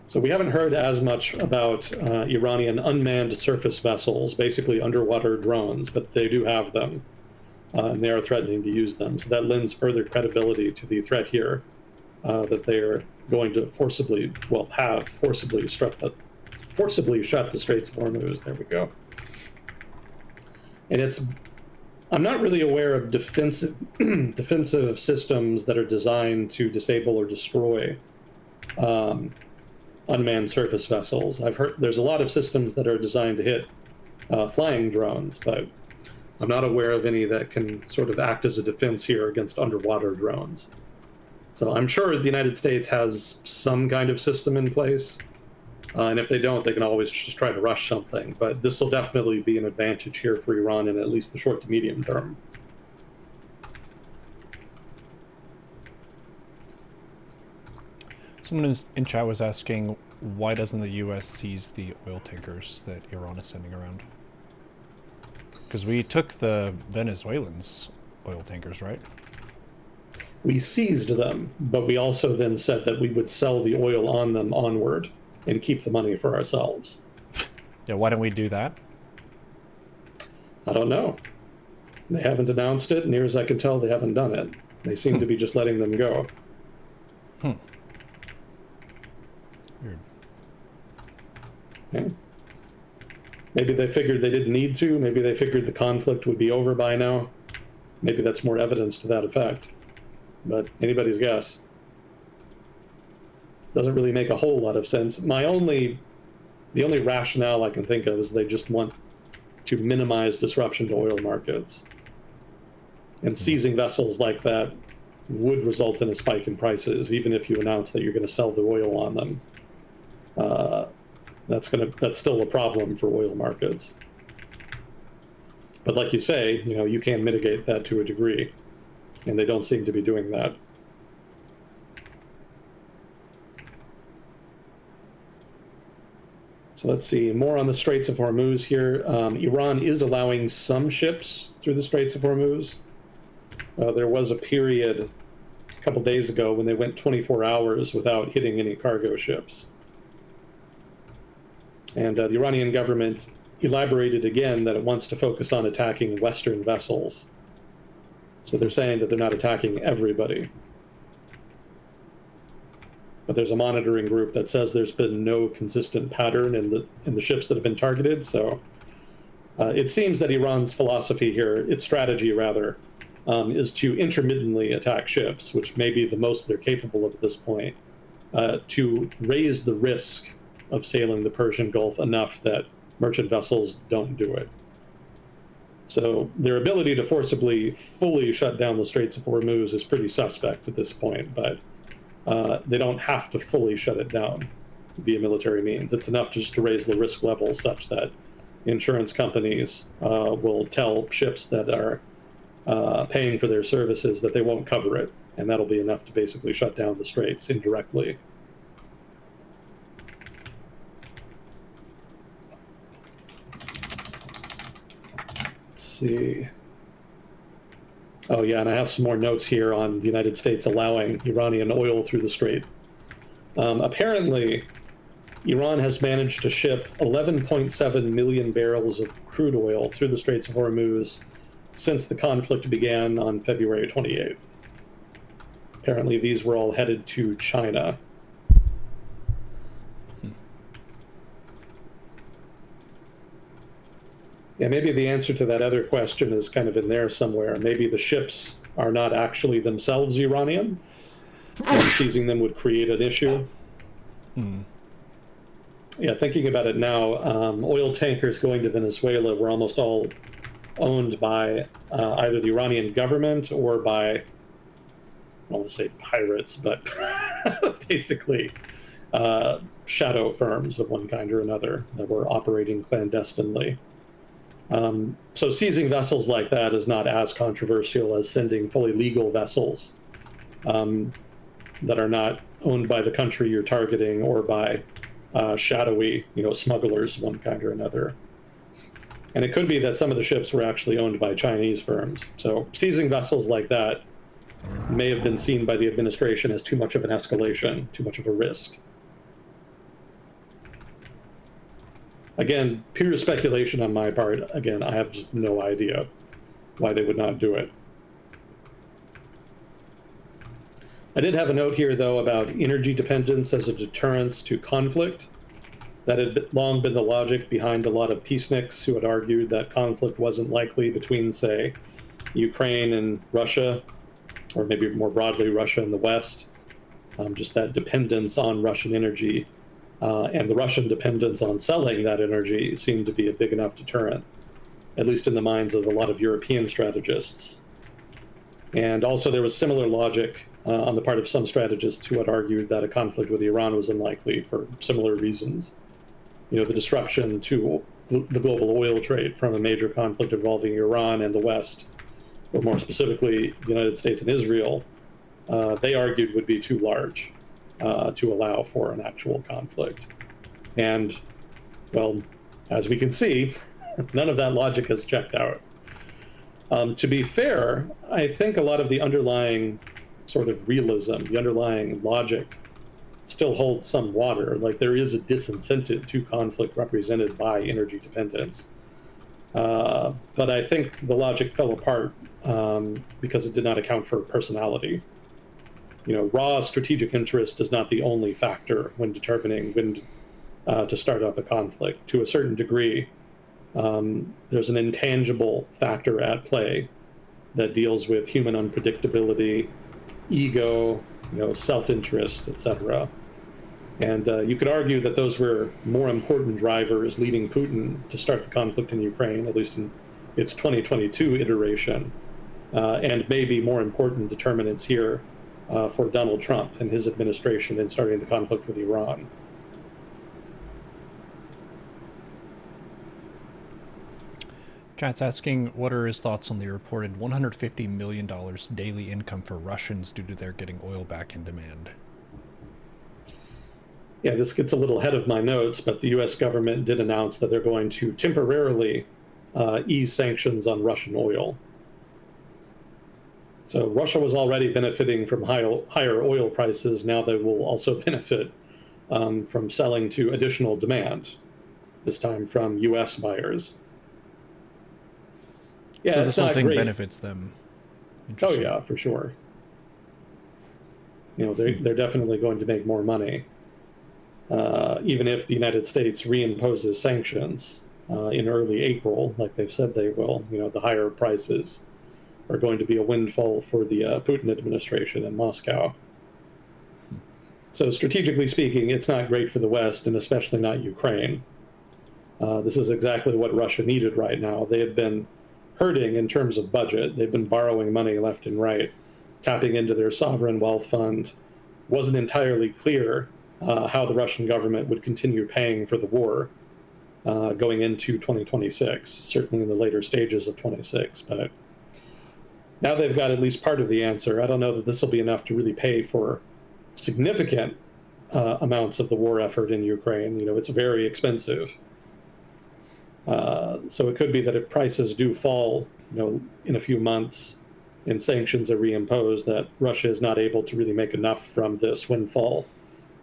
So we haven't heard as much about Iranian unmanned surface vessels, basically underwater drones, but they do have them, and they are threatening to use them. So that lends further credibility to the threat here, that they are going to have forcibly shut the Straits of Hormuz. There we go. And I'm not really aware of defensive systems that are designed to disable or destroy unmanned surface vessels. I've heard there's a lot of systems that are designed to hit flying drones, but I'm not aware of any that can sort of act as a defense here against underwater drones. So I'm sure the United States has some kind of system in place, and if they don't, they can always just try to rush something. But this will definitely be an advantage here for Iran in at least the short to medium term. Someone in chat was asking, why doesn't the U.S. seize the oil tankers that Iran is sending around? Because we took the Venezuelans' oil tankers, right? We seized them, but we also then said that we would sell the oil on them onward and keep the money for ourselves. Yeah, why don't we do that? I don't know. They haven't announced it. Near as I can tell, they haven't done it. They seem to be just letting them go. Weird. Yeah. Maybe they figured they didn't need to. Maybe they figured the conflict would be over by now. Maybe that's more evidence to that effect, but anybody's guess. Doesn't really make a whole lot of sense. The only rationale I can think of is they just want to minimize disruption to oil markets. And seizing vessels like that would result in a spike in prices, even if you announce that you're going to sell the oil on them. That's still a problem for oil markets. But like you say, you can mitigate that to a degree, and they don't seem to be doing that. So let's see, more on the Straits of Hormuz here. Iran is allowing some ships through the Straits of Hormuz. There was a period a couple days ago when they went 24 hours without hitting any cargo ships. And the Iranian government elaborated again that it wants to focus on attacking Western vessels. So they're saying that they're not attacking everybody. But there's a monitoring group that says there's been no consistent pattern in the ships that have been targeted. So it seems that Iran's philosophy here, its strategy rather, is to intermittently attack ships, which may be the most they're capable of at this point, to raise the risk of sailing the Persian Gulf enough that merchant vessels don't do it. So their ability to forcibly fully shut down the Straits of Hormuz is pretty suspect at this point, but they don't have to fully shut it down via military means. It's enough just to raise the risk level such that insurance companies will tell ships that are paying for their services that they won't cover it, and that'll be enough to basically shut down the straits indirectly. Let's see. Oh yeah, and I have some more notes here on the United States allowing Iranian oil through the strait. Apparently, Iran has managed to ship 11.7 million barrels of crude oil through the Straits of Hormuz since the conflict began on February 28th. Apparently, these were all headed to China. Yeah, maybe the answer to that other question is kind of in there somewhere. Maybe the ships are not actually themselves Iranian, and seizing them would create an issue. Yeah, thinking about it now, oil tankers going to Venezuela were almost all owned by either the Iranian government or by, I don't want to say pirates, but basically shadow firms of one kind or another that were operating clandestinely. So seizing vessels like that is not as controversial as sending fully legal vessels that are not owned by the country you're targeting or by shadowy, smugglers of one kind or another. And it could be that some of the ships were actually owned by Chinese firms. So seizing vessels like that may have been seen by the administration as too much of an escalation, too much of a risk. Again, pure speculation on my part. Again, I have just no idea why they would not do it. I did have a note here, though, about energy dependence as a deterrence to conflict. That had long been the logic behind a lot of peaceniks who had argued that conflict wasn't likely between, say, Ukraine and Russia, or maybe more broadly, Russia and the West. Just that dependence on Russian energy and the Russian dependence on selling that energy seemed to be a big enough deterrent, at least in the minds of a lot of European strategists. And also there was similar logic on the part of some strategists who had argued that a conflict with Iran was unlikely for similar reasons. The disruption to the global oil trade from a major conflict involving Iran and the West, or more specifically, the United States and Israel, they argued would be too large to allow for an actual conflict. And, well, as we can see, none of that logic has checked out. To be fair, I think a lot of the underlying sort of realism, the underlying logic, still holds some water. Like, there is a disincentive to conflict represented by energy dependence. But I think the logic fell apart because it did not account for personality. Raw strategic interest is not the only factor when determining when to start up a conflict. To a certain degree, there's an intangible factor at play that deals with human unpredictability, ego, self-interest, etc. And you could argue that those were more important drivers leading Putin to start the conflict in Ukraine, at least in its 2022 iteration, and maybe more important determinants here for Donald Trump and his administration in starting the conflict with Iran. Chat's asking what are his thoughts on the reported $150 million daily income for Russians due to their getting oil back in demand. Yeah, this gets a little ahead of my notes, but the U.S. government did announce that they're going to temporarily ease sanctions on Russian oil. So Russia was already benefiting from higher oil prices. Now they will also benefit from selling to additional demand, this time from U.S. buyers. Yeah, so it's not great. Benefits them. Oh yeah, for sure. They're definitely going to make more money, even if the United States reimposes sanctions in early April, like they've said they will. The higher prices are going to be a windfall for the Putin administration in Moscow. So strategically speaking, it's not great for the West, and especially not Ukraine. This is exactly what Russia needed right now. They had been hurting in terms of budget. They've been borrowing money left and right, tapping into their sovereign wealth fund. Wasn't entirely clear how the Russian government would continue paying for the war going into 2026, certainly in the later stages of 26. But now they've got at least part of the answer. I don't know that this will be enough to really pay for significant amounts of the war effort in Ukraine. It's very expensive. So it could be that if prices do fall, in a few months and sanctions are reimposed, that Russia is not able to really make enough from this windfall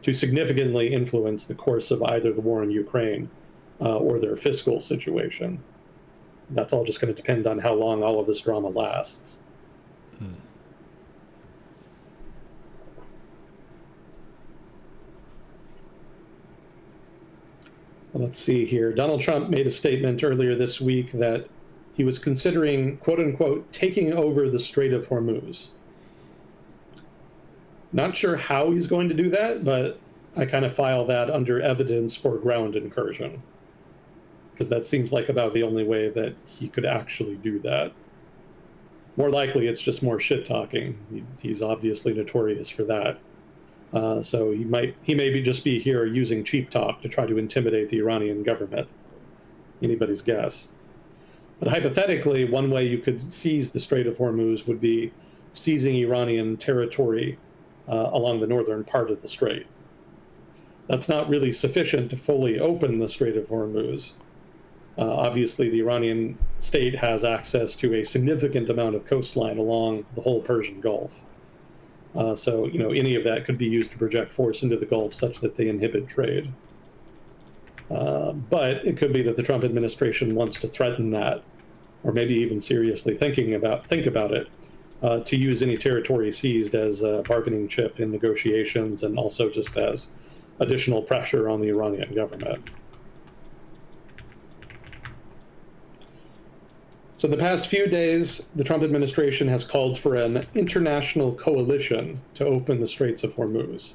to significantly influence the course of either the war in Ukraine or their fiscal situation. That's all just going to depend on how long all of this drama lasts. Let's see here. Donald Trump made a statement earlier this week that he was considering, quote unquote, taking over the Strait of Hormuz. Not sure how he's going to do that, but I kind of file that under evidence for ground incursion, because that seems like about the only way that he could actually do that. More likely, it's just more shit talking. He's obviously notorious for that. So he may just be here using cheap talk to try to intimidate the Iranian government. Anybody's guess. But hypothetically, one way you could seize the Strait of Hormuz would be seizing Iranian territory along the northern part of the strait. That's not really sufficient to fully open the Strait of Hormuz. Obviously, the Iranian state has access to a significant amount of coastline along the whole Persian Gulf. So any of that could be used to project force into the Gulf such that they inhibit trade. But it could be that the Trump administration wants to threaten that, or maybe even seriously think about it, to use any territory seized as a bargaining chip in negotiations, and also just as additional pressure on the Iranian government. So in the past few days, the Trump administration has called for an international coalition to open the Straits of Hormuz.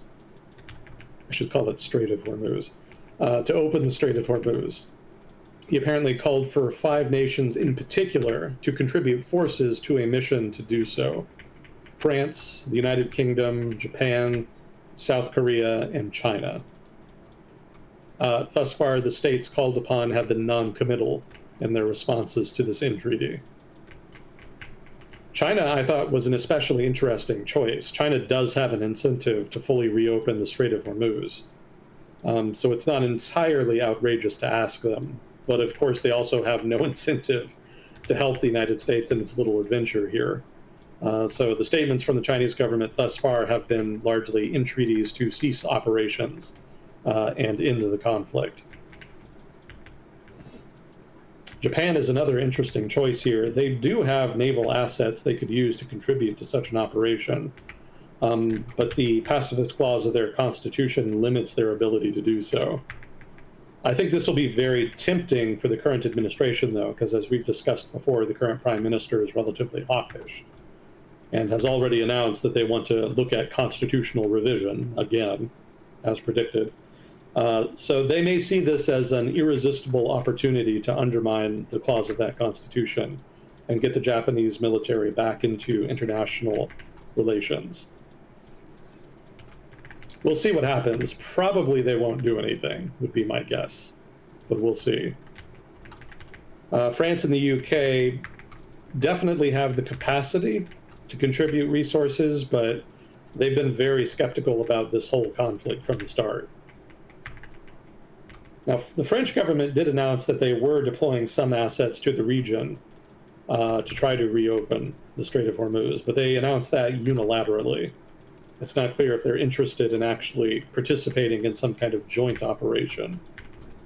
I should call it Strait of Hormuz. To open the Strait of Hormuz. He apparently called for 5 nations in particular to contribute forces to a mission to do so. France, the United Kingdom, Japan, South Korea, and China. Thus far, the states called upon have been non-committal in their responses to this entreaty. China, I thought, was an especially interesting choice. China does have an incentive to fully reopen the Strait of Hormuz. So it's not entirely outrageous to ask them. But of course, they also have no incentive to help the United States in its little adventure here. So the statements from the Chinese government thus far have been largely entreaties to cease operations and end the conflict. Japan is another interesting choice here. They do have naval assets they could use to contribute to such an operation, but the pacifist clause of their constitution limits their ability to do so. I think this will be very tempting for the current administration, though, because as we've discussed before, the current prime minister is relatively hawkish and has already announced that they want to look at constitutional revision again, as predicted. So they may see this as an irresistible opportunity to undermine the clause of that constitution and get the Japanese military back into international relations. We'll see what happens. Probably they won't do anything, would be my guess, but we'll see. France and the UK definitely have the capacity to contribute resources, but they've been very skeptical about this whole conflict from the start. Now, the French government did announce that they were deploying some assets to the region to try to reopen the Strait of Hormuz, but they announced that unilaterally. It's not clear if they're interested in actually participating in some kind of joint operation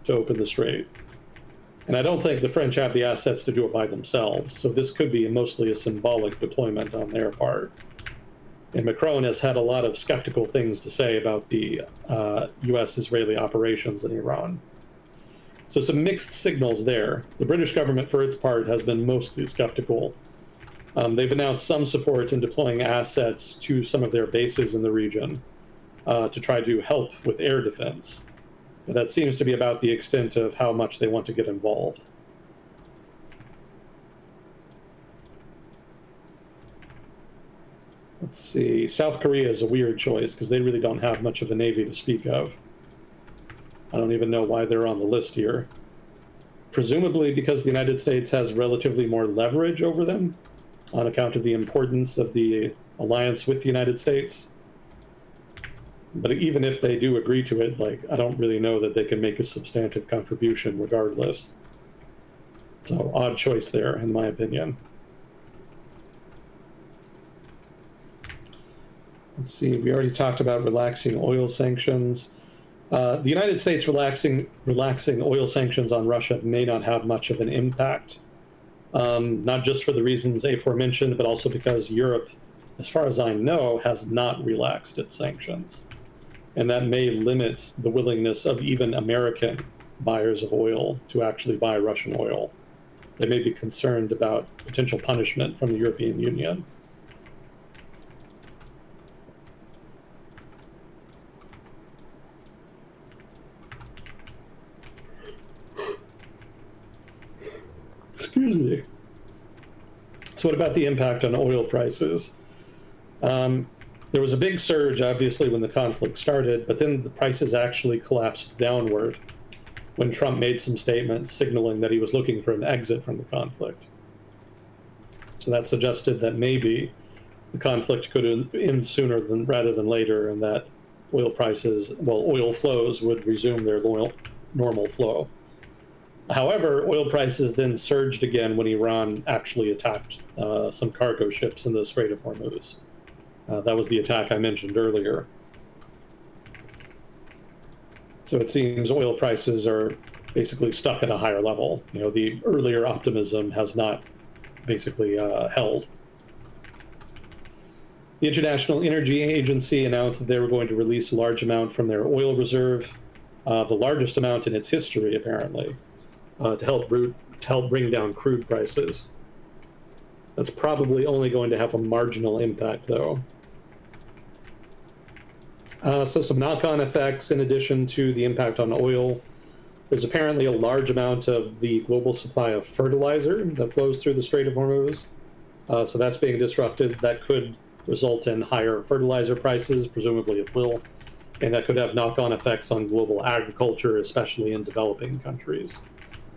to open the strait. And I don't think the French have the assets to do it by themselves, so this could be mostly a symbolic deployment on their part. And Macron has had a lot of skeptical things to say about the US-Israeli operations in Iran. So some mixed signals there. The British government, for its part, has been mostly skeptical. They've announced some support in deploying assets to some of their bases in the region to try to help with air defense. But that seems to be about the extent of how much they want to get involved. Let's see. South Korea is a weird choice because they really don't have much of a navy to speak of. I don't even know why they're on the list here. Presumably because the United States has relatively more leverage over them on account of the importance of the alliance with the United States. But even if they do agree to it, I don't really know that they can make a substantive contribution regardless. So odd choice there, in my opinion. Let's see, we already talked about relaxing oil sanctions. The United States relaxing oil sanctions on Russia may not have much of an impact, not just for the reasons aforementioned, but also because Europe, as far as I know, has not relaxed its sanctions. And that may limit the willingness of even American buyers of oil to actually buy Russian oil. They may be concerned about potential punishment from the European Union. Excuse me. So what about the impact on oil prices? There was a big surge, obviously, when the conflict started, but then the prices actually collapsed downward when Trump made some statements signaling that he was looking for an exit from the conflict. So that suggested that maybe the conflict could end sooner rather than later, and that oil flows would resume their normal flow. However, oil prices then surged again when Iran actually attacked some cargo ships in the Strait of Hormuz. That was the attack I mentioned earlier. So it seems oil prices are basically stuck at a higher level. The earlier optimism has not basically held. The International Energy Agency announced that they were going to release a large amount from their oil reserve, the largest amount in its history, apparently, to help bring down crude prices. That's probably only going to have a marginal impact, though. So some knock-on effects in addition to the impact on oil. There's apparently a large amount of the global supply of fertilizer that flows through the Strait of Hormuz. So that's being disrupted. That could result in higher fertilizer prices, presumably it will. And that could have knock-on effects on global agriculture, especially in developing countries.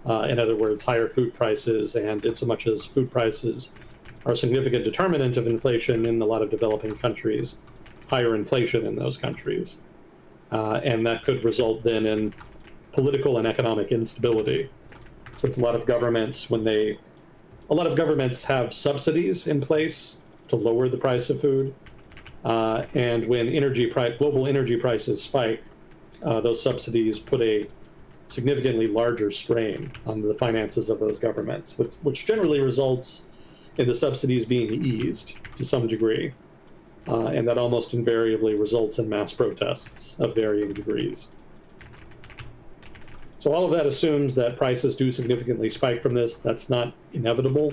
In other words, higher food prices, and in so much as food prices are a significant determinant of inflation in a lot of developing countries, higher inflation in those countries. And that could result then in political and economic instability. Since a lot of governments have subsidies in place to lower the price of food, and when global energy prices spike, those subsidies put a significantly larger strain on the finances of those governments, which generally results in the subsidies being eased to some degree. And that almost invariably results in mass protests of varying degrees. So all of that assumes that prices do significantly spike from this. That's not inevitable.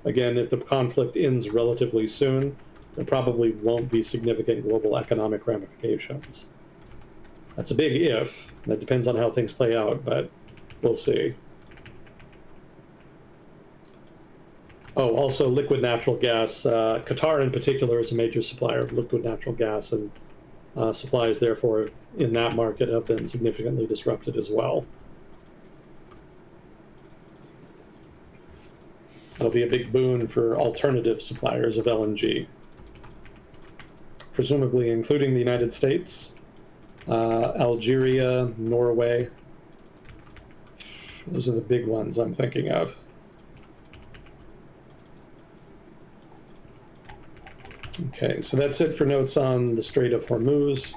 Again, if the conflict ends relatively soon, there probably won't be significant global economic ramifications. That's a big if. That depends on how things play out, but we'll see. Oh, also liquid natural gas. Qatar in particular is a major supplier of liquid natural gas, and supplies therefore in that market have been significantly disrupted as well. That'll be a big boon for alternative suppliers of LNG, presumably including the United States, Algeria, Norway. Those are the big ones I'm thinking of. Okay, so that's it for notes on the Strait of Hormuz.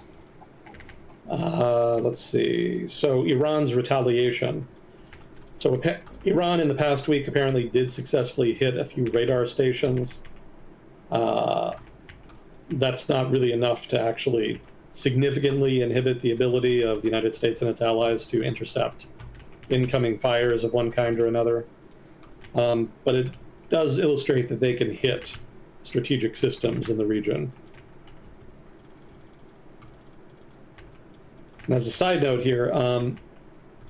Let's see. So Iran's retaliation. So Iran in the past week apparently did successfully hit a few radar stations. That's not really enough to actually significantly inhibit the ability of the United States and its allies to intercept incoming fires of one kind or another. But it does illustrate that they can hit strategic systems in the region. And as a side note here,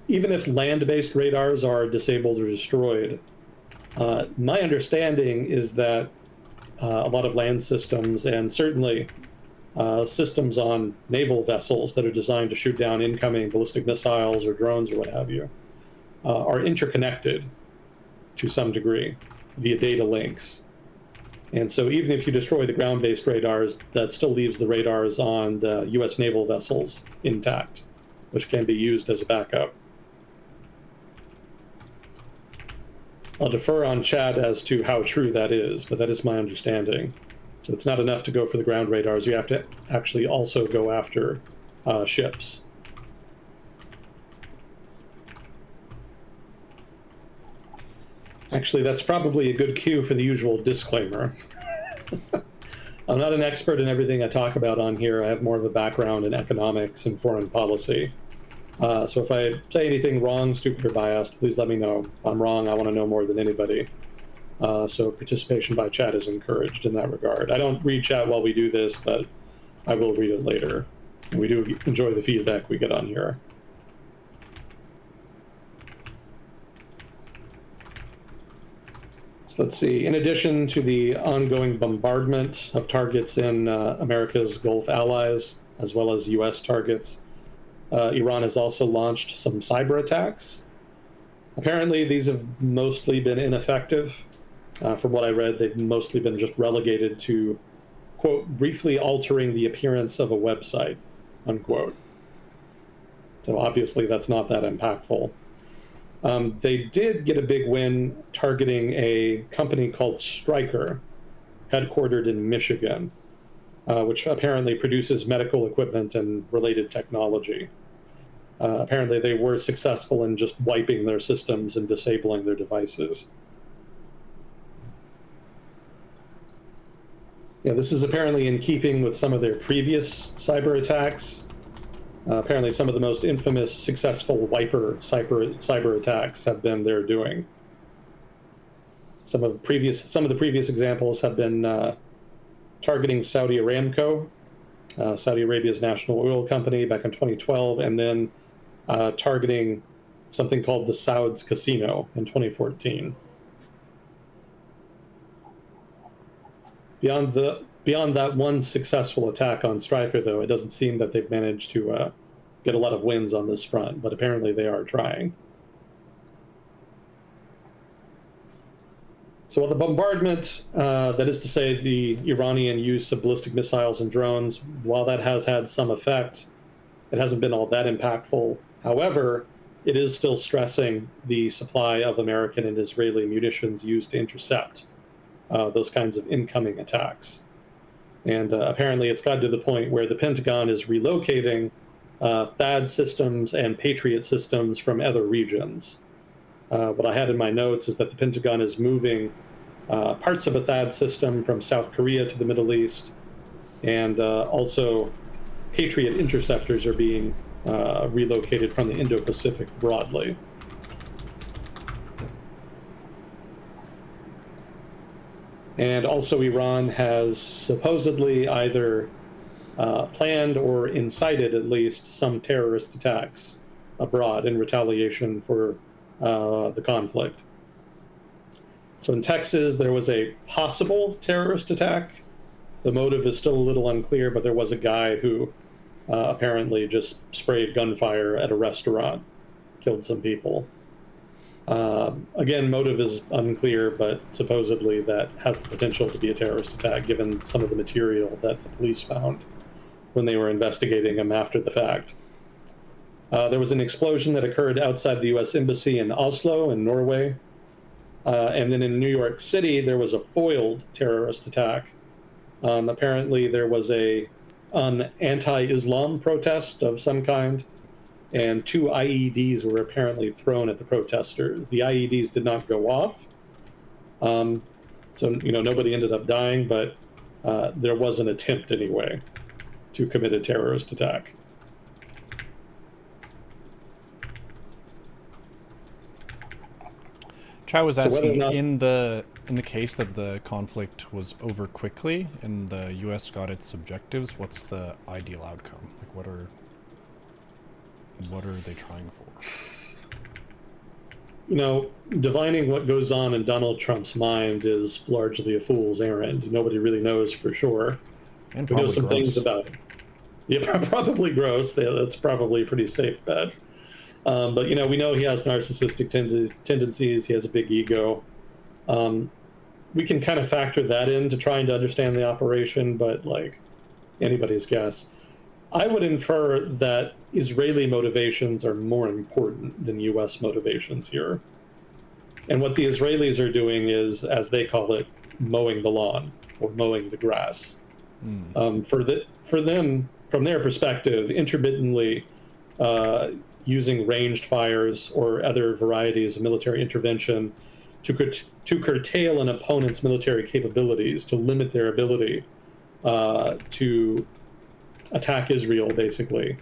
even if land-based radars are disabled or destroyed, my understanding is that a lot of land systems, and certainly systems on naval vessels that are designed to shoot down incoming ballistic missiles or drones or what have you, are interconnected to some degree via data links. And so even if you destroy the ground-based radars, that still leaves the radars on the US naval vessels intact, which can be used as a backup. I'll defer on chat as to how true that is, but that is my understanding. So it's not enough to go for the ground radars. You have to actually also go after ships. Actually, that's probably a good cue for the usual disclaimer. I'm not an expert in everything I talk about on here. I have more of a background in economics and foreign policy. So if I say anything wrong, stupid, or biased, please let me know. If I'm wrong, I want to know more than anybody. So participation by chat is encouraged in that regard. I don't read chat while we do this, but I will read it later. And we do enjoy the feedback we get on here. So let's see. In addition to the ongoing bombardment of targets in America's Gulf allies, as well as US targets, Iran has also launched some cyber attacks. Apparently, these have mostly been ineffective. From what I read, they've mostly been just relegated to, quote, briefly altering the appearance of a website, unquote. So obviously, that's not that impactful. They did get a big win targeting a company called Stryker, headquartered in Michigan, which apparently produces medical equipment and related technology. Apparently, they were successful in just wiping their systems and disabling their devices. Yeah, this is apparently in keeping with some of their previous cyber attacks. Apparently, some of the most infamous successful wiper cyber attacks have been their doing. Some of the previous examples have been targeting Saudi Aramco, Saudi Arabia's national oil company, back in 2012, and then targeting something called the Saud's Casino in 2014. Beyond that one successful attack on Stryker, though, it doesn't seem that they've managed to get a lot of wins on this front, but apparently they are trying. So while the bombardment, that is to say the Iranian use of ballistic missiles and drones, while that has had some effect, it hasn't been all that impactful. However, it is still stressing the supply of American and Israeli munitions used to intercept those kinds of incoming attacks. And apparently it's gotten to the point where the Pentagon is relocating THAAD systems and Patriot systems from other regions. What I had in my notes is that the Pentagon is moving parts of a THAAD system from South Korea to the Middle East, and also Patriot interceptors are being relocated from the Indo-Pacific broadly. And also Iran has supposedly either planned or incited at least some terrorist attacks abroad in retaliation for the conflict. So in Texas, there was a possible terrorist attack. The motive is still a little unclear, but there was a guy who apparently just sprayed gunfire at a restaurant, killed some people. Again, motive is unclear, but supposedly that has the potential to be a terrorist attack given some of the material that the police found when they were investigating him after the fact. There was an explosion that occurred outside the U.S. Embassy in Oslo in Norway. And then in New York City, there was a foiled terrorist attack. Apparently, there was an anti-Islam protest of some kind, and 2 IEDs were apparently thrown at the protesters. The IEDs did not go off, so nobody ended up dying, but there was an attempt anyway to commit a terrorist attack. Chai was asking, in the case that the conflict was over quickly and the U.S. got its objectives, what's the ideal outcome? Like, what are they trying for? Divining what goes on in Donald Trump's mind is largely a fool's errand. Nobody really knows for sure. And we know some gross. things about it. Yeah, probably gross. That's probably a pretty safe bet. But we know he has narcissistic tendencies. He has a big ego. We can kind of factor that into trying to understand the operation, but anybody's guess. I would infer that Israeli motivations are more important than U.S. motivations here. And what the Israelis are doing is, as they call it, mowing the lawn or mowing the grass. For them, from their perspective, intermittently using ranged fires or other varieties of military intervention to curtail an opponent's military capabilities, to limit their ability to attack Israel, basically.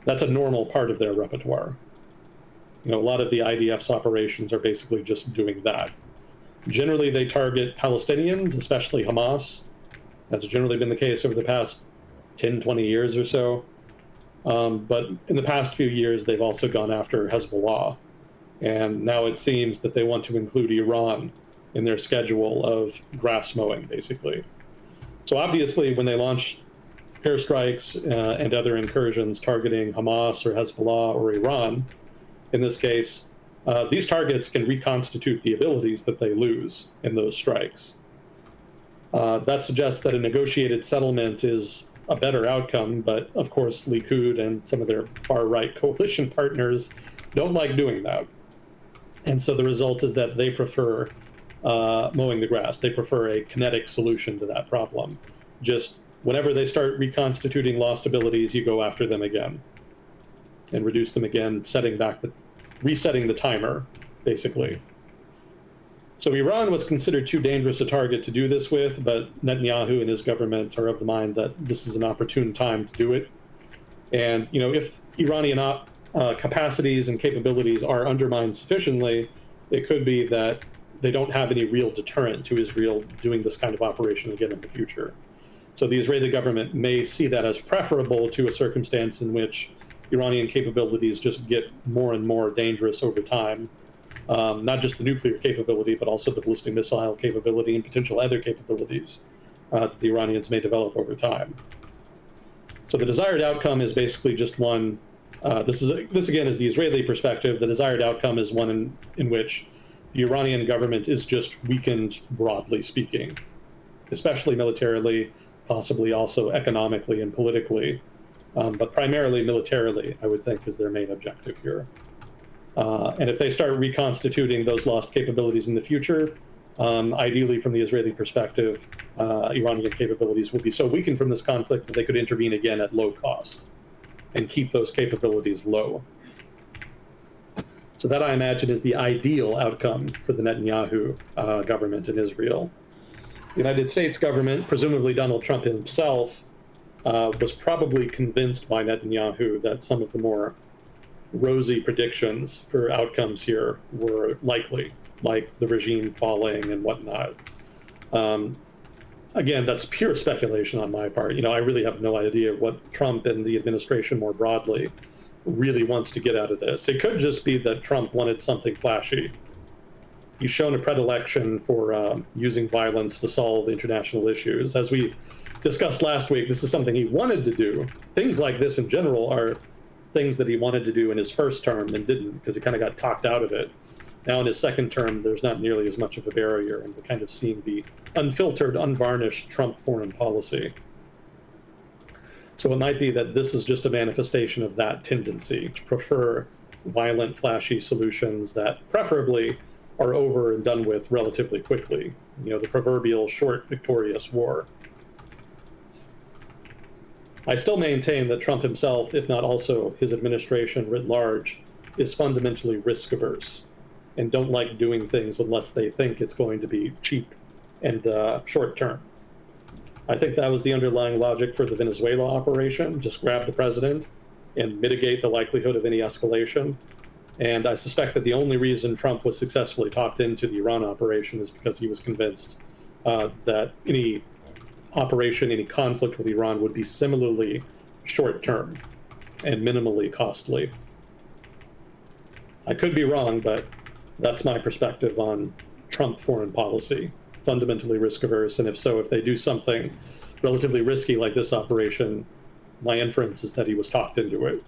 That's a normal part of their repertoire. A lot of the IDF's operations are basically just doing that. Generally, they target Palestinians, especially Hamas. That's generally been the case over the past 10, 20 years or so. But in the past few years, they've also gone after Hezbollah. And now it seems that they want to include Iran in their schedule of grass mowing, basically. So obviously, when they launch airstrikes and other incursions targeting Hamas or Hezbollah or Iran, in this case, these targets can reconstitute the abilities that they lose in those strikes. That suggests that a negotiated settlement is a better outcome, but of course Likud and some of their far-right coalition partners don't like doing that. And so the result is that they prefer mowing the grass. They prefer a kinetic solution to that problem. Just whenever they start reconstituting lost abilities, you go after them again and reduce them again, resetting the timer, basically. So Iran was considered too dangerous a target to do this with, but Netanyahu and his government are of the mind that this is an opportune time to do it. And, if Iranian capacities and capabilities are undermined sufficiently, it could be that they don't have any real deterrent to Israel doing this kind of operation again in the future. So the Israeli government may see that as preferable to a circumstance in which Iranian capabilities just get more and more dangerous over time. Not just the nuclear capability, but also the ballistic missile capability and potential other capabilities that the Iranians may develop over time. So the desired outcome is basically just one. This again is the Israeli perspective. The desired outcome is one in which the Iranian government is just weakened, broadly speaking, especially militarily, possibly also economically and politically, but primarily militarily, I would think, is their main objective here. And if they start reconstituting those lost capabilities in the future, ideally from the Israeli perspective, Iranian capabilities will be so weakened from this conflict that they could intervene again at low cost and keep those capabilities low. So that, I imagine, is the ideal outcome for the Netanyahu government in Israel. The United States government, presumably Donald Trump himself, was probably convinced by Netanyahu that some of the more rosy predictions for outcomes here were likely, like the regime falling and whatnot. Again, that's pure speculation on my part. I really have no idea what Trump and the administration more broadly really wants to get out of this. It could just be that Trump wanted something flashy. He's shown a predilection for using violence to solve international issues. As we discussed last week, this is something he wanted to do. Things like this in general are things that he wanted to do in his first term and didn't, because he kind of got talked out of it. Now in his second term, there's not nearly as much of a barrier, and we're kind of seeing the unfiltered, unvarnished Trump foreign policy. So it might be that this is just a manifestation of that tendency to prefer violent, flashy solutions that preferably are over and done with relatively quickly. The proverbial short, victorious war. I still maintain that Trump himself, if not also his administration writ large, is fundamentally risk averse and don't like doing things unless they think it's going to be cheap and short term. I think that was the underlying logic for the Venezuela operation. Just grab the president and mitigate the likelihood of any escalation. And I suspect that the only reason Trump was successfully talked into the Iran operation is because he was convinced that any operation, any conflict with Iran would be similarly short term and minimally costly. I could be wrong, but that's my perspective on Trump foreign policy. Fundamentally risk averse, and if they do something relatively risky like this operation, my inference is that he was talked into it.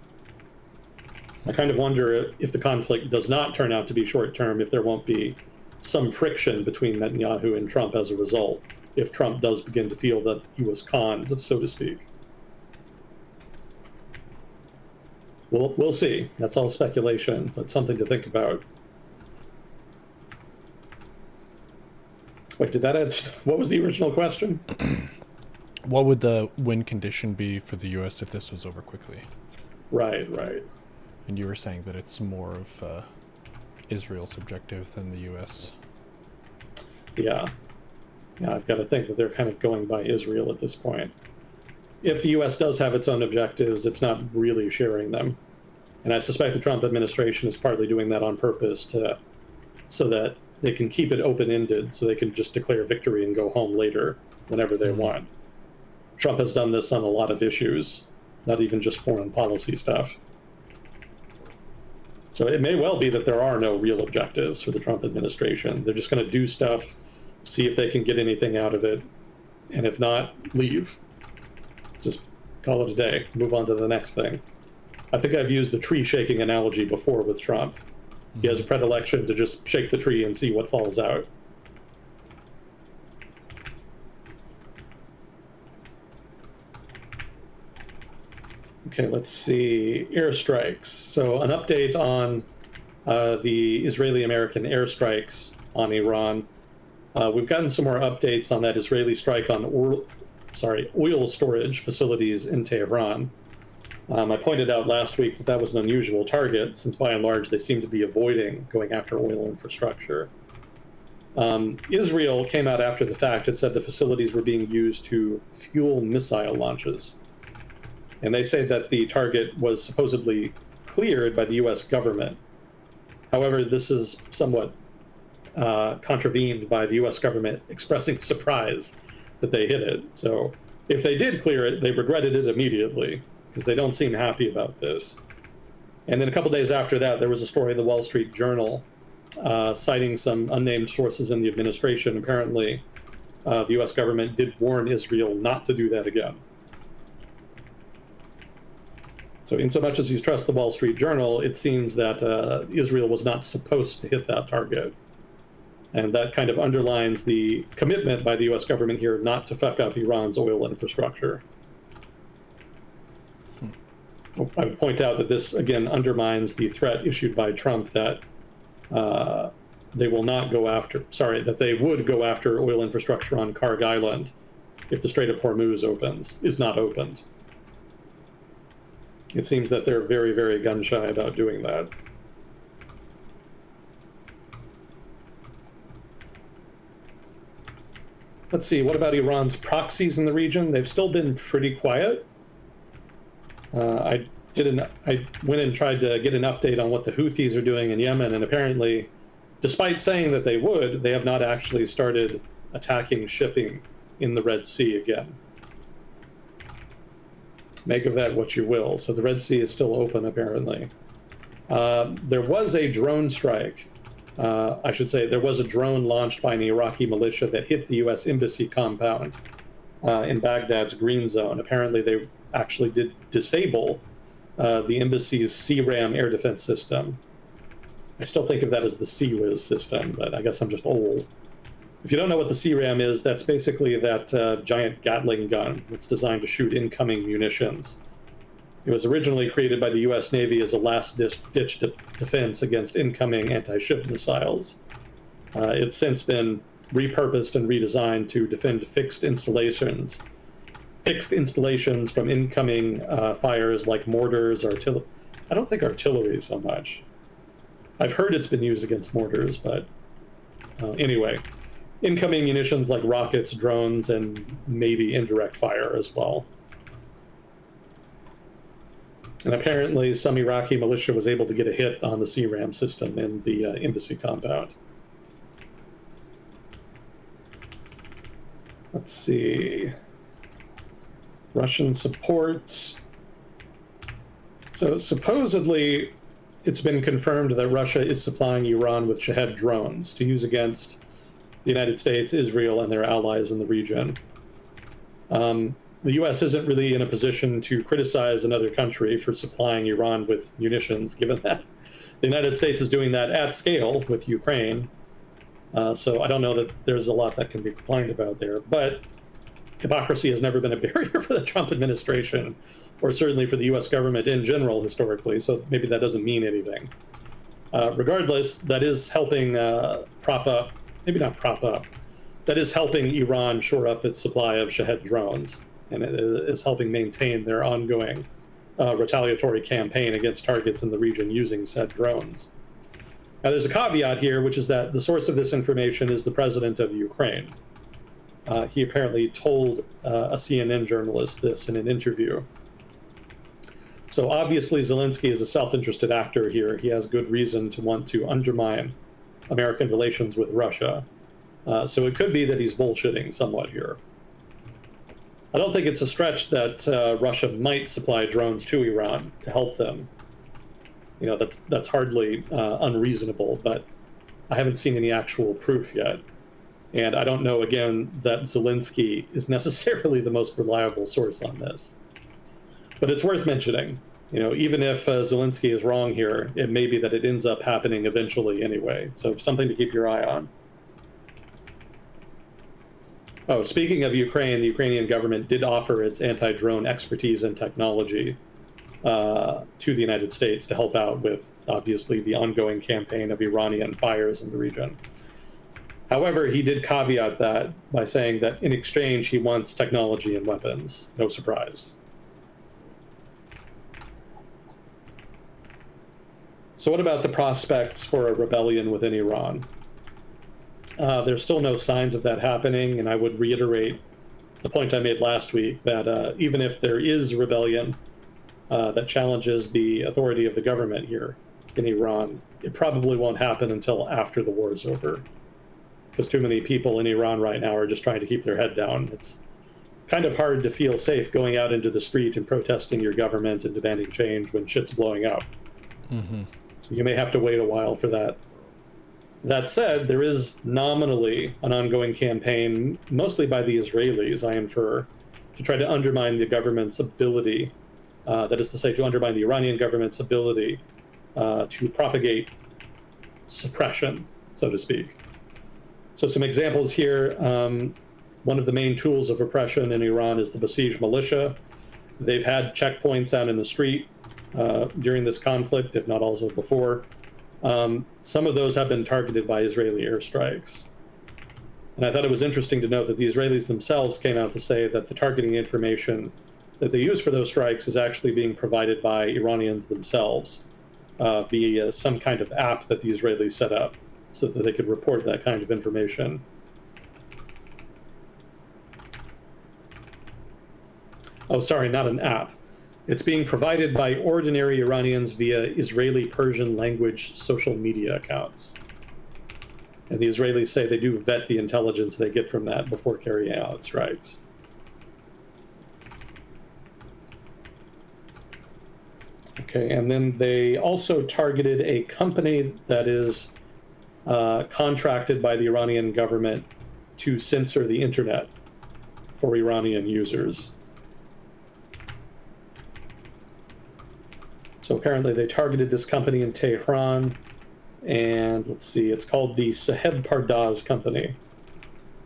I kind of wonder if the conflict does not turn out to be short term, if there won't be some friction between Netanyahu and Trump as a result, if Trump does begin to feel that he was conned, so to speak. We'll see. That's all speculation, but something to think about. Wait, did that answer? What was the original question? What would the win condition be for the U.S. if this was over quickly? Right. And you were saying that it's more of Israel's objective than the U.S. Yeah, I've got to think that they're kind of going by Israel at this point. If the U.S. does have its own objectives, it's not really sharing them. And I suspect the Trump administration is partly doing that on purpose so that they can keep it open-ended, so they can just declare victory and go home later whenever they want. Trump has done this on a lot of issues, not even just foreign policy stuff. So it may well be that there are no real objectives for the Trump administration. They're just going to do stuff, see if they can get anything out of it, and if not, leave. Just call it a day, move on to the next thing. I think I've used the tree shaking analogy before with Trump. He has a predilection to just shake the tree and see what falls out. Okay, let's see. Airstrikes. So an update on the Israeli-American airstrikes on Iran. We've gotten some more updates on that Israeli strike on oil storage facilities in Tehran. I pointed out last week that was an unusual target, since by and large they seem to be avoiding going after oil infrastructure. Israel came out after the fact and said the facilities were being used to fuel missile launches. And they say that the target was supposedly cleared by the US government. However, this is somewhat contravened by the US government expressing surprise that they hit it. So if they did clear it, they regretted it immediately, because they don't seem happy about this. And then a couple days after that, there was a story in the Wall Street Journal citing some unnamed sources in the administration. Apparently, the US government did warn Israel not to do that again. So in so much as you trust the Wall Street Journal, it seems that Israel was not supposed to hit that target. And that kind of underlines the commitment by the US government here not to fuck up Iran's oil infrastructure. I would point out that this, again, undermines the threat issued by Trump that they will not go after, that they would go after oil infrastructure on Karg Island if the Strait of Hormuz is not opened. It seems that they're very, very gun-shy about doing that. Let's see, what about Iran's proxies in the region? They've still been pretty quiet. I went and tried to get an update on what the Houthis are doing in Yemen, and apparently, despite saying that they would, they have not actually started attacking shipping in the Red Sea again. Make of that what you will. So the Red Sea is still open, apparently. There was a drone strike. I should say there was a drone launched by an Iraqi militia that hit the U.S. Embassy compound in Baghdad's Green Zone. Apparently, they actually did disable the embassy's CRAM air defense system. I still think of that as the CWIS system, but I guess I'm just old. If you don't know what the CRAM is, that's basically that giant Gatling gun that's designed to shoot incoming munitions. It was originally created by the U.S. Navy as a last-ditch defense against incoming anti-ship missiles. It's since been repurposed and redesigned to defend fixed installations from incoming fires like mortars, artillery. I don't think artillery so much. I've heard it's been used against mortars, but anyway, incoming munitions like rockets, drones, and maybe indirect fire as well. And apparently some Iraqi militia was able to get a hit on the CRAM system in the embassy compound. Let's see. Russian support. So supposedly it's been confirmed that Russia is supplying Iran with Shahed drones to use against the United States, Israel, and their allies in the region. The U.S. isn't really in a position to criticize another country for supplying Iran with munitions, given that the United States is doing that at scale with Ukraine. So I don't know that there's a lot that can be complained about there. But hypocrisy has never been a barrier for the Trump administration, or certainly for the U.S. government in general historically, so maybe that doesn't mean anything. Regardless, that is helping that is helping Iran shore up its supply of Shahed drones, and it is helping maintain their ongoing retaliatory campaign against targets in the region using said drones. Now, there's a caveat here, which is that the source of this information is the president of Ukraine. He apparently told a CNN journalist this in an interview. So obviously Zelensky is a self-interested actor here. He has good reason to want to undermine American relations with Russia. So it could be that he's bullshitting somewhat here. I don't think it's a stretch that Russia might supply drones to Iran to help them. You know, that's hardly unreasonable, but I haven't seen any actual proof yet. And I don't know, again, that Zelensky is necessarily the most reliable source on this. But it's worth mentioning. You know, even if Zelensky is wrong here, it may be that it ends up happening eventually anyway. So something to keep your eye on. Oh, speaking of Ukraine, the Ukrainian government did offer its anti-drone expertise and technology to the United States to help out with, obviously, the ongoing campaign of Iranian fires in the region. However, he did caveat that by saying that in exchange, he wants technology and weapons. No surprise. So what about the prospects for a rebellion within Iran? There's still no signs of that happening, and I would reiterate the point I made last week that even if there is rebellion that challenges the authority of the government here in Iran, it probably won't happen until after the war is over, because too many people in Iran right now are just trying to keep their head down. It's kind of hard to feel safe going out into the street and protesting your government and demanding change when shit's blowing up. Mm-hmm. So you may have to wait a while for that. That said, there is nominally an ongoing campaign, mostly by the Israelis, I infer, to try to undermine the government's ability, that is to say, to undermine the Iranian government's ability to propagate suppression, so to speak. So some examples here. One of the main tools of repression in Iran is the Basij militia. They've had checkpoints out in the street during this conflict, if not also before. Some of those have been targeted by Israeli airstrikes. And I thought it was interesting to note that the Israelis themselves came out to say that the targeting information that they use for those strikes is actually being provided by Iranians themselves via some kind of app that the Israelis set up so that they could report that kind of information. Oh, sorry, not an app. It's being provided by ordinary Iranians via Israeli Persian language social media accounts. And the Israelis say they do vet the intelligence they get from that before carrying out strikes. Okay, and then they also targeted a company that is contracted by the Iranian government to censor the internet for Iranian users. So apparently they targeted this company in Tehran, and let's see, it's called the Saheb Pardaz Company.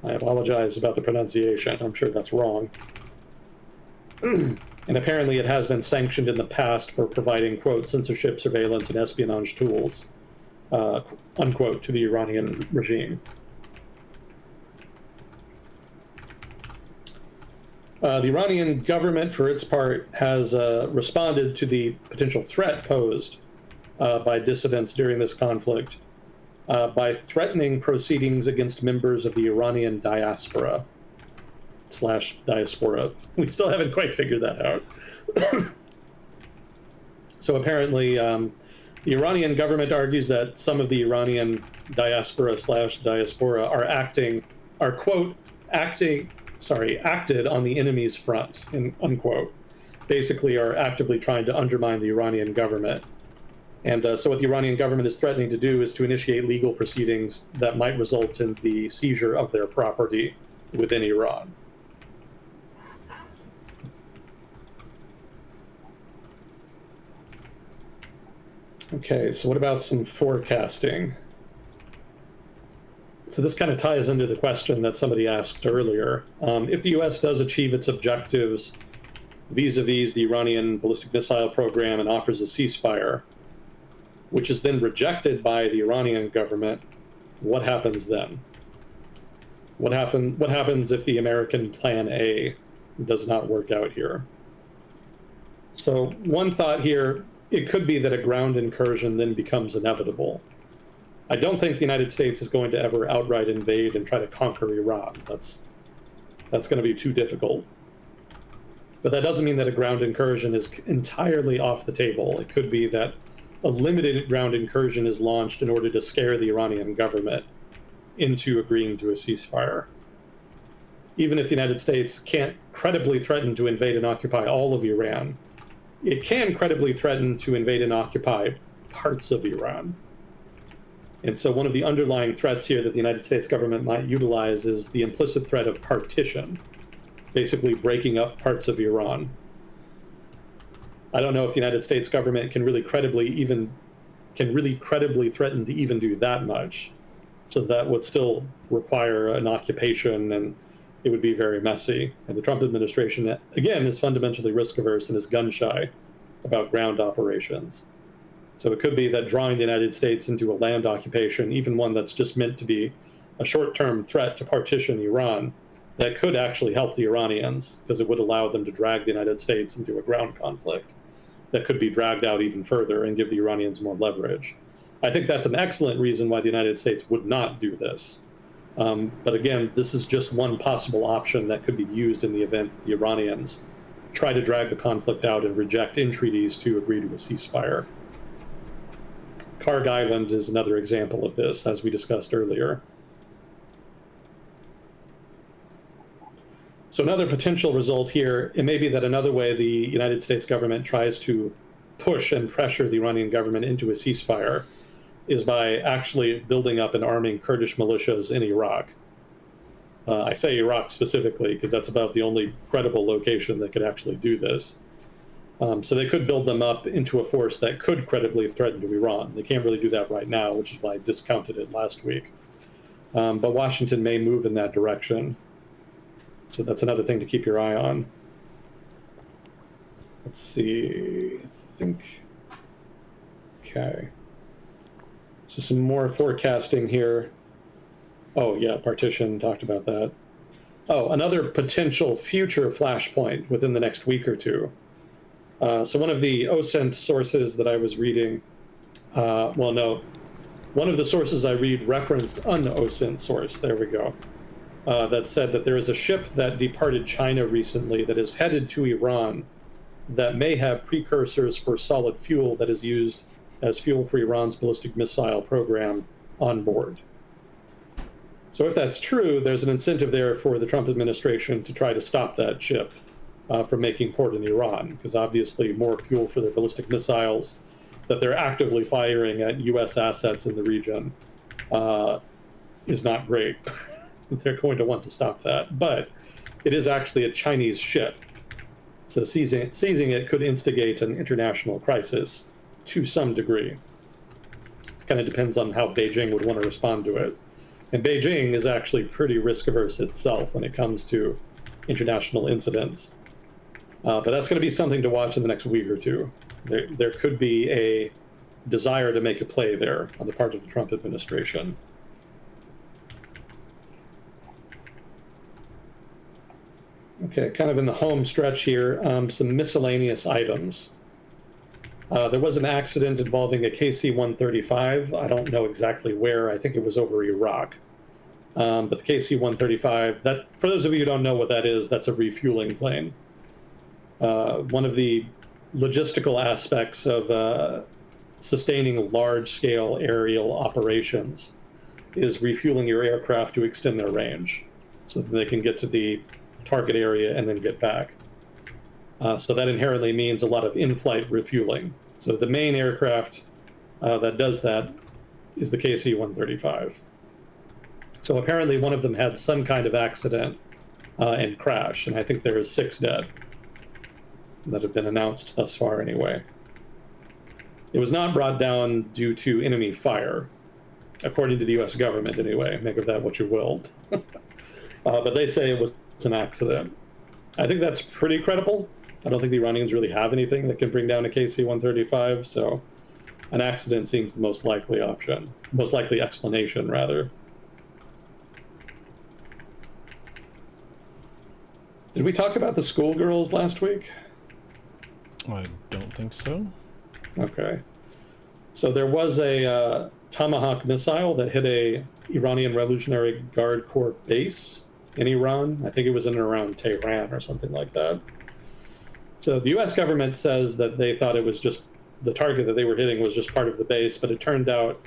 I apologize about the pronunciation. I'm sure that's wrong. And apparently it has been sanctioned in the past for providing, quote, censorship, surveillance, and espionage tools, unquote, to the Iranian regime. The Iranian government, for its part, has responded to the potential threat posed by dissidents during this conflict by threatening proceedings against members of the Iranian diaspora / diaspora. We still haven't quite figured that out. So apparently, the Iranian government argues that some of the Iranian diaspora / diaspora are, quote, acted on the enemy's front, unquote. Basically are actively trying to undermine the Iranian government. And so what the Iranian government is threatening to do is to initiate legal proceedings that might result in the seizure of their property within Iran. Okay, so what about some forecasting? So this kind of ties into the question that somebody asked earlier. If the US does achieve its objectives vis-a-vis the Iranian ballistic missile program and offers a ceasefire, which is then rejected by the Iranian government, what happens then? What happens if the American plan A does not work out here? So one thought here, it could be that a ground incursion then becomes inevitable. I don't think the United States is going to ever outright invade and try to conquer Iran. That's going to be too difficult. But that doesn't mean that a ground incursion is entirely off the table. It could be that a limited ground incursion is launched in order to scare the Iranian government into agreeing to a ceasefire. Even if the United States can't credibly threaten to invade and occupy all of Iran, it can credibly threaten to invade and occupy parts of Iran. And so one of the underlying threats here that the United States government might utilize is the implicit threat of partition, basically breaking up parts of Iran. I don't know if the United States government can really credibly threaten to even do that much. So that would still require an occupation, and it would be very messy. And the Trump administration, again, is fundamentally risk averse and is gun shy about ground operations. So it could be that drawing the United States into a land occupation, even one that's just meant to be a short-term threat to partition Iran, that could actually help the Iranians, because it would allow them to drag the United States into a ground conflict that could be dragged out even further and give the Iranians more leverage. I think that's an excellent reason why the United States would not do this. But again, this is just one possible option that could be used in the event that the Iranians try to drag the conflict out and reject entreaties to agree to a ceasefire. Karg Island is another example of this, as we discussed earlier. So another potential result here, it may be that another way the United States government tries to push and pressure the Iranian government into a ceasefire is by actually building up and arming Kurdish militias in Iraq. I say Iraq specifically because that's about the only credible location that could actually do this. So they could build them up into a force that could credibly threaten to Iran. They can't really do that right now, which is why I discounted it last week. But Washington may move in that direction. So that's another thing to keep your eye on. Let's see, I think, okay. So some more forecasting here. Oh yeah, partition, talked about that. Oh, another potential future flashpoint within the next week or two. So one of the OSINT sources that I was reading, one of the sources I read referenced an OSINT source, there we go, that said that there is a ship that departed China recently that is headed to Iran that may have precursors for solid fuel that is used as fuel for Iran's ballistic missile program on board. So if that's true, there's an incentive there for the Trump administration to try to stop that ship from making port in Iran, because obviously more fuel for their ballistic missiles that they're actively firing at U.S. assets in the region is not great. They're going to want to stop that. But it is actually a Chinese ship. So seizing it could instigate an international crisis to some degree. Kind of depends on how Beijing would want to respond to it. And Beijing is actually pretty risk-averse itself when it comes to international incidents. But that's going to be something to watch in the next week or two. There could be a desire to make a play there on the part of the Trump administration. Okay, kind of in the home stretch here, some miscellaneous items. There was an accident involving a KC-135. I don't know exactly where. I think it was over Iraq. But the KC-135, that, for those of you who don't know what that is, that's a refueling plane. One of the logistical aspects of sustaining large-scale aerial operations is refueling your aircraft to extend their range so that they can get to the target area and then get back. So that inherently means a lot of in-flight refueling. So the main aircraft that does that is the KC-135. So apparently one of them had some kind of accident and crash, and I think there is 6 dead that have been announced thus far anyway. It was not brought down due to enemy fire, according to the US government anyway. Make of that what you will. But they say it was an accident. I think that's pretty credible. I don't think the Iranians really have anything that can bring down a KC-135, so an accident seems the most likely option, most likely explanation, rather. Did we talk about the schoolgirls last week? I don't think so. Okay. So there was a Tomahawk missile that hit a Iranian Revolutionary Guard Corps base in Iran. I think it was in and around Tehran or something like that. So the US government says that they thought it was just the target that they were hitting was just part of the base, but it turned out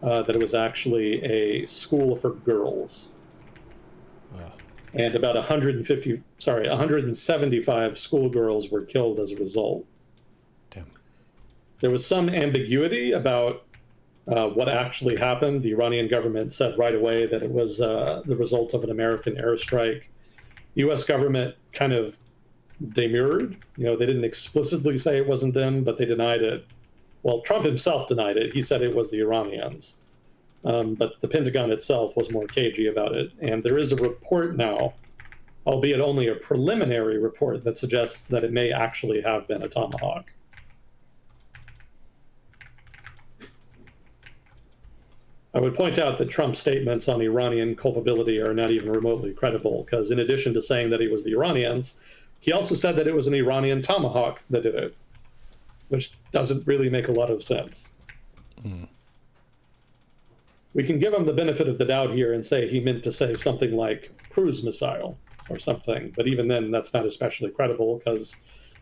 that it was actually a school for girls. And about 175 schoolgirls were killed as a result. Damn. There was some ambiguity about what actually happened. The Iranian government said right away that it was the result of an American airstrike. The U.S. government kind of demurred. You know, they didn't explicitly say it wasn't them, but they denied it. Well, Trump himself denied it. He said it was the Iranians. But the Pentagon itself was more cagey about it. And there is a report now, albeit only a preliminary report, that suggests that it may actually have been a Tomahawk. I would point out that Trump's statements on Iranian culpability are not even remotely credible, because in addition to saying that it was the Iranians, he also said that it was an Iranian Tomahawk that did it, which doesn't really make a lot of sense. We can give him the benefit of the doubt here and say he meant to say something like cruise missile or something, but even then that's not especially credible, because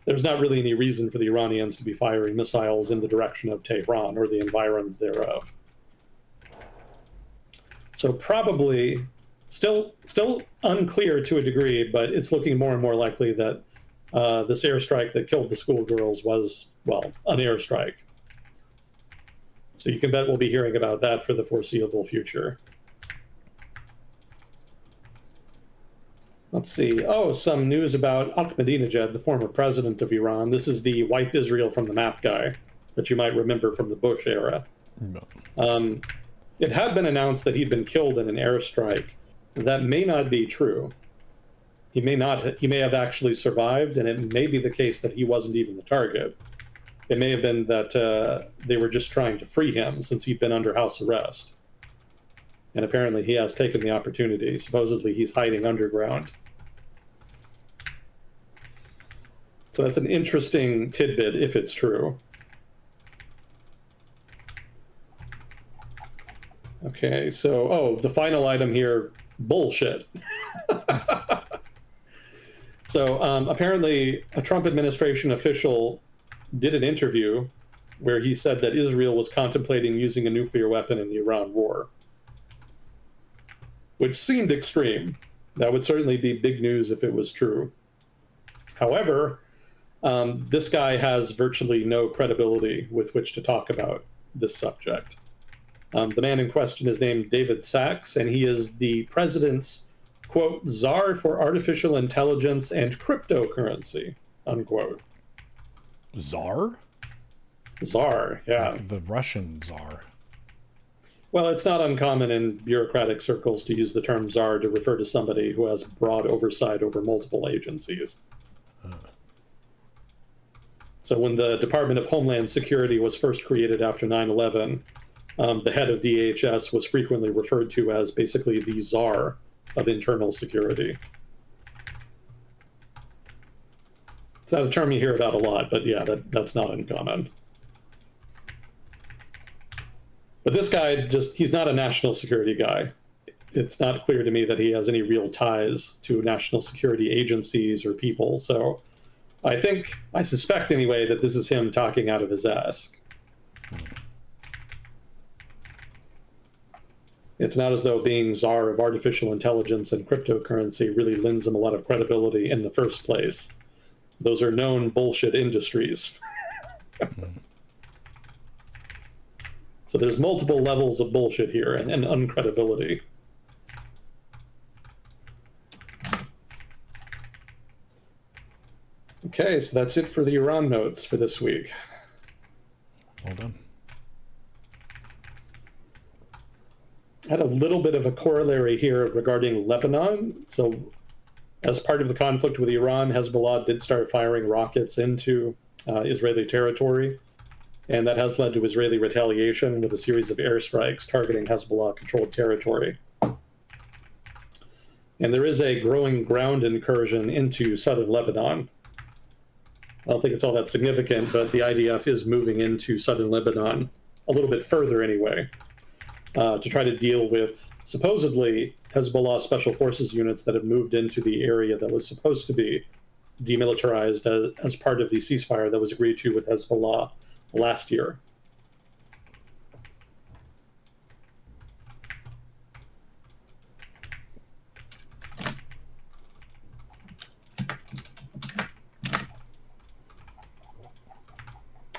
there's not really any reason for the Iranians to be firing missiles in the direction of Tehran or the environs thereof. So probably still unclear to a degree, but it's looking more and more likely that this airstrike that killed the schoolgirls was, well, an airstrike. So you can bet we'll be hearing about that for the foreseeable future. Let's see. Oh, some news about Ahmadinejad, the former president of Iran. This is the wipe Israel from the map guy that you might remember from the Bush era. No. It had been announced that he'd been killed in an airstrike. That may not be true. He may have actually survived, and it may be the case that he wasn't even the target. It may have been that they were just trying to free him since he'd been under house arrest. And apparently he has taken the opportunity. Supposedly he's hiding underground. So that's an interesting tidbit if it's true. Okay, so, the final item here, bullshit. So apparently, a Trump administration official did an interview where he said that Israel was contemplating using a nuclear weapon in the Iran war, which seemed extreme. That would certainly be big news if it was true. However, this guy has virtually no credibility with which to talk about this subject. The man in question is named David Sachs, and he is the president's, quote, czar for artificial intelligence and cryptocurrency, unquote. Czar? Czar, yeah. Like the Russian czar. Well, it's not uncommon in bureaucratic circles to use the term czar to refer to somebody who has broad oversight over multiple agencies. So when the Department of Homeland Security was first created after 9/11, the head of DHS was frequently referred to as basically the czar of internal security. It's not a term you hear about a lot, but yeah, that's not uncommon. But this guy he's not a national security guy. It's not clear to me that he has any real ties to national security agencies or people. So I suspect anyway, that this is him talking out of his ass. It's not as though being czar of artificial intelligence and cryptocurrency really lends him a lot of credibility in the first place. Those are known bullshit industries. So there's multiple levels of bullshit here and uncredibility. Okay, so that's it for the Iran notes for this week. Well done. I had a little bit of a corollary here regarding Lebanon. So as part of the conflict with Iran, Hezbollah did start firing rockets into Israeli territory, and that has led to Israeli retaliation with a series of airstrikes targeting Hezbollah-controlled territory. And there is a growing ground incursion into southern Lebanon. I don't think it's all that significant, but the IDF is moving into southern Lebanon, a little bit further anyway, to try to deal with supposedly Hezbollah special forces units that have moved into the area that was supposed to be demilitarized as part of the ceasefire that was agreed to with Hezbollah last year.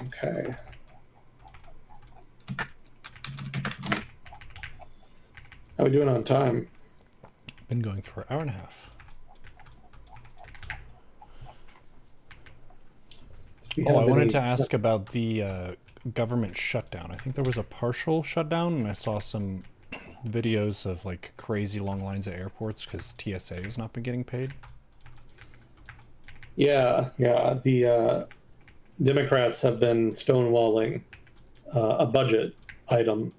Okay. How are we doing on time? Been going for an hour and a half. I wanted to ask about the government shutdown. I think there was a partial shutdown, and I saw some videos of like crazy long lines at airports because TSA has not been getting paid. Yeah. The Democrats have been stonewalling a budget item.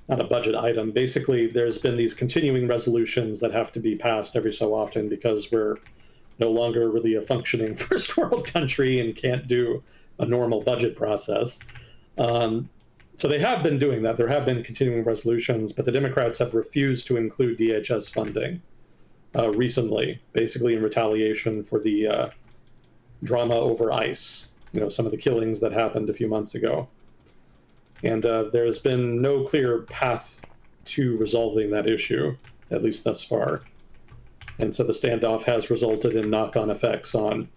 Not a budget item. Basically, there's been these continuing resolutions that have to be passed every so often because we're no longer really a functioning first world country and can't do a normal budget process. So they have been doing that. There have been continuing resolutions, but the Democrats have refused to include DHS funding recently, basically in retaliation for the drama over ICE, some of the killings that happened a few months ago. And there's been no clear path to resolving that issue, at least thus far. And so the standoff has resulted in knock-on effects on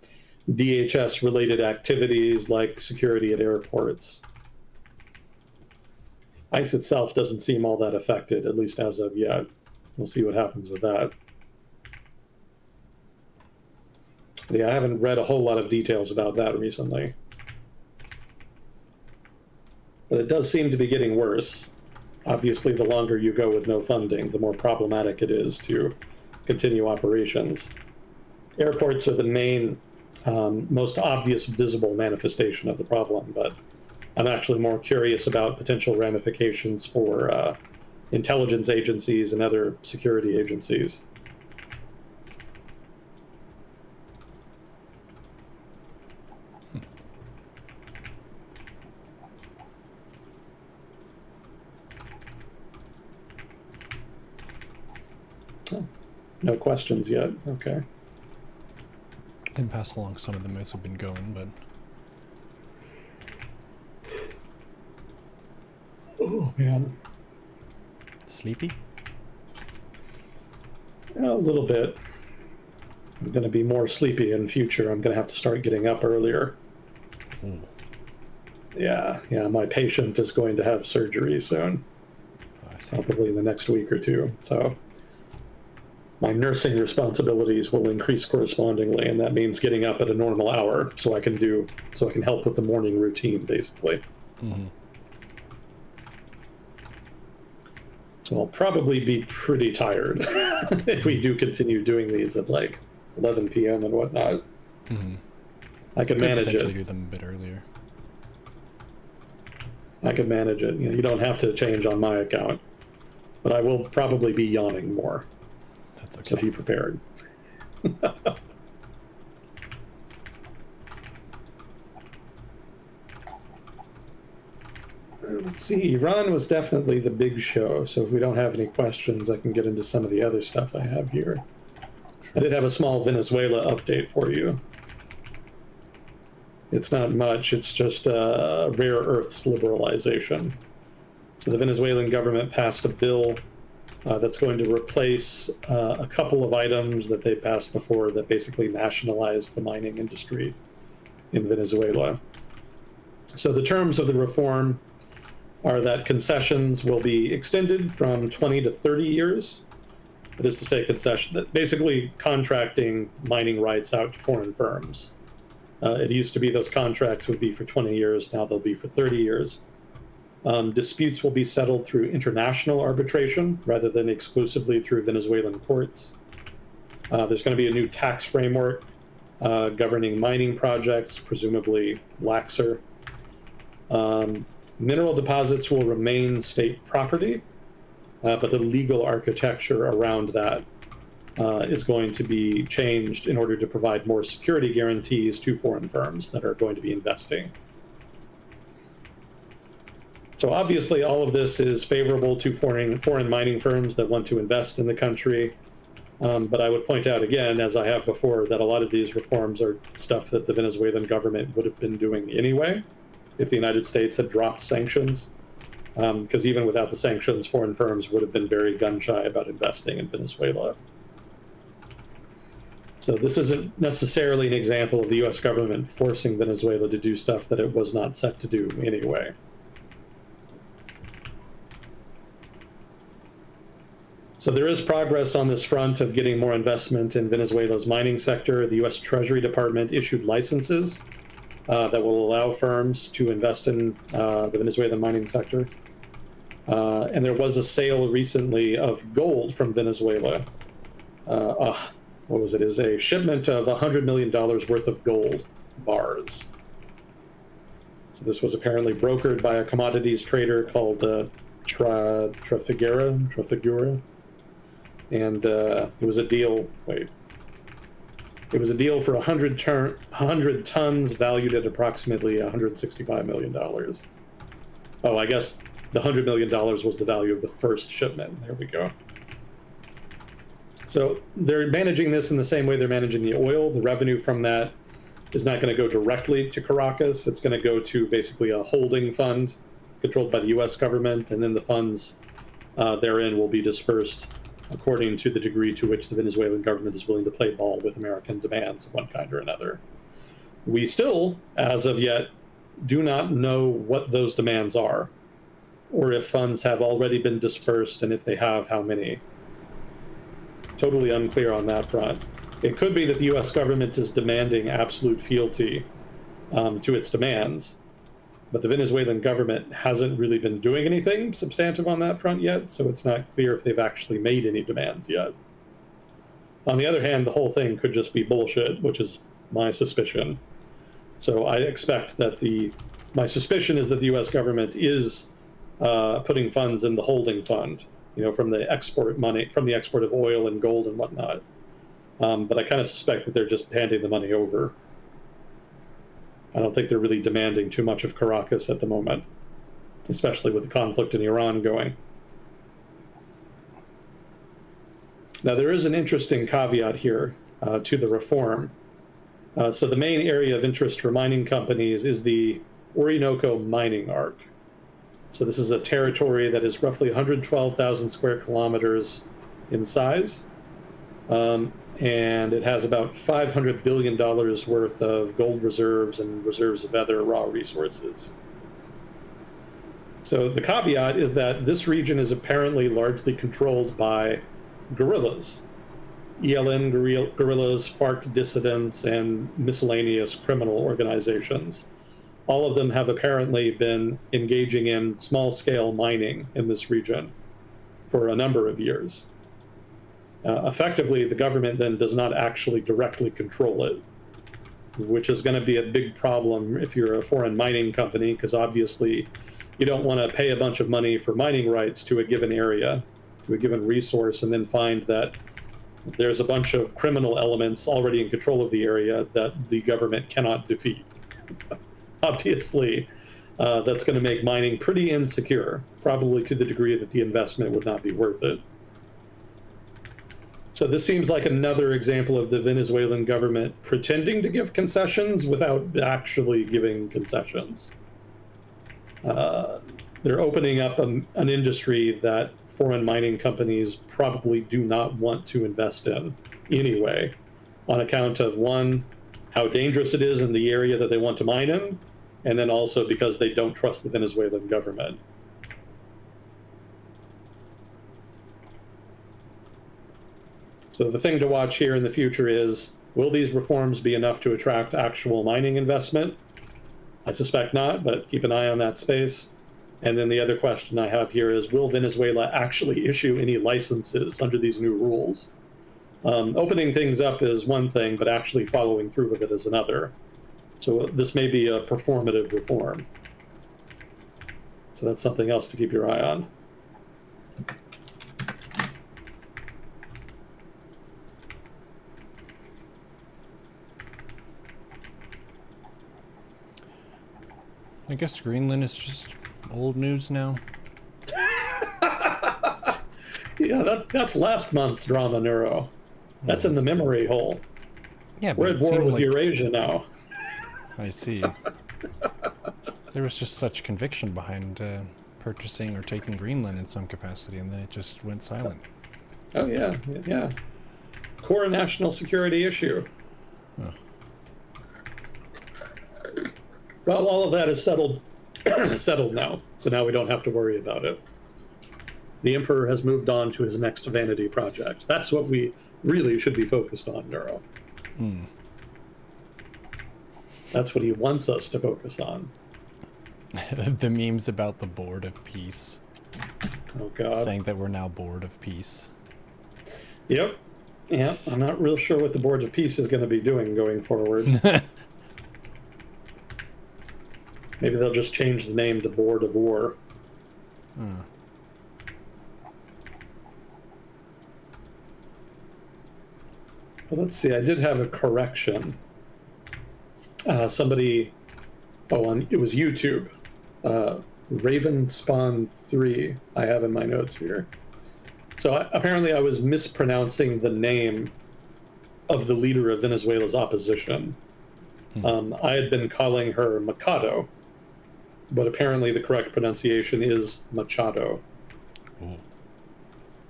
DHS-related activities like security at airports. ICE itself doesn't seem all that affected, at least as of yet. We'll see what happens with that. Yeah, I haven't read a whole lot of details about that recently. But it does seem to be getting worse. Obviously, the longer you go with no funding, the more problematic it is to continue operations. Airports are the main, most obvious visible manifestation of the problem, but I'm actually more curious about potential ramifications for intelligence agencies and other security agencies. No questions yet. Okay. can pass along some of them as we've been going, but... Oh, man. Sleepy? A little bit. I'm going to be more sleepy in future. I'm going to have to start getting up earlier. Ooh. Yeah, my patient is going to have surgery soon. I see. Probably in the next week or two. So my nursing responsibilities will increase correspondingly, and that means getting up at a normal hour so I can help with the morning routine, basically. Mm-hmm. So I'll probably be pretty tired if we do continue doing these at like 11 p.m. and whatnot. Mm-hmm. I can manage potentially it. do them a bit earlier. I can manage it. You don't have to change on my account, but I will probably be yawning more. That's okay. So be prepared. Let's see. Iran was definitely the big show. So if we don't have any questions, I can get into some of the other stuff I have here. Sure. I did have a small Venezuela update for you. It's not much. It's just rare earths liberalization. So the Venezuelan government passed a bill that's going to replace a couple of items that they passed before that basically nationalized the mining industry in Venezuela. So the terms of the reform are that concessions will be extended from 20 to 30 years. That is to say, that basically contracting mining rights out to foreign firms. It used to be those contracts would be for 20 years. Now they'll be for 30 years. Disputes will be settled through international arbitration rather than exclusively through Venezuelan courts. There's going to be a new tax framework governing mining projects, presumably laxer. Mineral deposits will remain state property, but the legal architecture around that is going to be changed in order to provide more security guarantees to foreign firms that are going to be investing. So obviously all of this is favorable to foreign mining firms that want to invest in the country. But I would point out again, as I have before, that a lot of these reforms are stuff that the Venezuelan government would have been doing anyway if the United States had dropped sanctions. Because even without the sanctions, foreign firms would have been very gun-shy about investing in Venezuela. So this isn't necessarily an example of the US government forcing Venezuela to do stuff that it was not set to do anyway. So there is progress on this front of getting more investment in Venezuela's mining sector. The US Treasury Department issued licenses that will allow firms to invest in the Venezuelan mining sector. And there was a sale recently of gold from Venezuela. What was it? It is a shipment of $100 million worth of gold bars. So this was apparently brokered by a commodities trader called Trafigura. And it was a deal. It was a deal for 100 tons valued at approximately $165 million. Oh, I guess the $100 million was the value of the first shipment. There we go. So they're managing this in the same way they're managing the oil. The revenue from that is not going to go directly to Caracas. It's going to go to basically a holding fund controlled by the US government, and then the funds therein will be dispersed according to the degree to which the Venezuelan government is willing to play ball with American demands of one kind or another. We still, as of yet, do not know what those demands are, or if funds have already been dispersed, and if they have, how many. Totally unclear on that front. It could be that the US government is demanding absolute fealty to its demands, but the Venezuelan government hasn't really been doing anything substantive on that front yet, so it's not clear if they've actually made any demands yet. On the other hand, the whole thing could just be bullshit, which is my suspicion. So I expect that my suspicion is that the US government is putting funds in the holding fund, from the export money, from the export of oil and gold and whatnot. But I kind of suspect that they're just handing the money over. I don't think they're really demanding too much of Caracas at the moment, especially with the conflict in Iran going. Now, there is an interesting caveat here to the reform. So the main area of interest for mining companies is the Orinoco Mining Arc. So this is a territory that is roughly 112,000 square kilometers in size. And it has about $500 billion worth of gold reserves and reserves of other raw resources. So the caveat is that this region is apparently largely controlled by guerrillas, ELN guerrillas, FARC dissidents, and miscellaneous criminal organizations. All of them have apparently been engaging in small-scale mining in this region for a number of years. Effectively, the government then does not actually directly control it, which is going to be a big problem if you're a foreign mining company, because obviously you don't want to pay a bunch of money for mining rights to a given area, to a given resource, and then find that there's a bunch of criminal elements already in control of the area that the government cannot defeat. Obviously, that's going to make mining pretty insecure, probably to the degree that the investment would not be worth it. So this seems like another example of the Venezuelan government pretending to give concessions without actually giving concessions. They're opening up an industry that foreign mining companies probably do not want to invest in anyway, on account of, one, how dangerous it is in the area that they want to mine in, and then also because they don't trust the Venezuelan government. So the thing to watch here in the future is, will these reforms be enough to attract actual mining investment? I suspect not, but keep an eye on that space. And then the other question I have here is, will Venezuela actually issue any licenses under these new rules? Opening things up is one thing, but actually following through with it is another. So this may be a performative reform. So that's something else to keep your eye on. I guess Greenland is just old news now. Yeah, that's last month's drama, Neuro. That's in the memory hole. Yeah, but we're at war with Eurasia now. I see. There was just such conviction behind purchasing or taking Greenland in some capacity, and then it just went silent. Oh, yeah. Core national security issue. Huh. Well, all of that is settled now, so now we don't have to worry about it. The Emperor has moved on to his next vanity project. That's what we really should be focused on, Neuro. That's what he wants us to focus on. The memes about the board of peace. Oh, God. Saying that we're now bored of peace. Yep. Yeah, I'm not real sure what the board of peace is going to be doing going forward. Maybe they'll just change the name to Board of War. Hmm. Well, let's see. I did have a correction. Somebody, it was YouTube. Raven Spawn 3, I have in my notes here. So apparently I was mispronouncing the name of the leader of Venezuela's opposition. I had been calling her Mikado, but apparently the correct pronunciation is Machado. Ooh.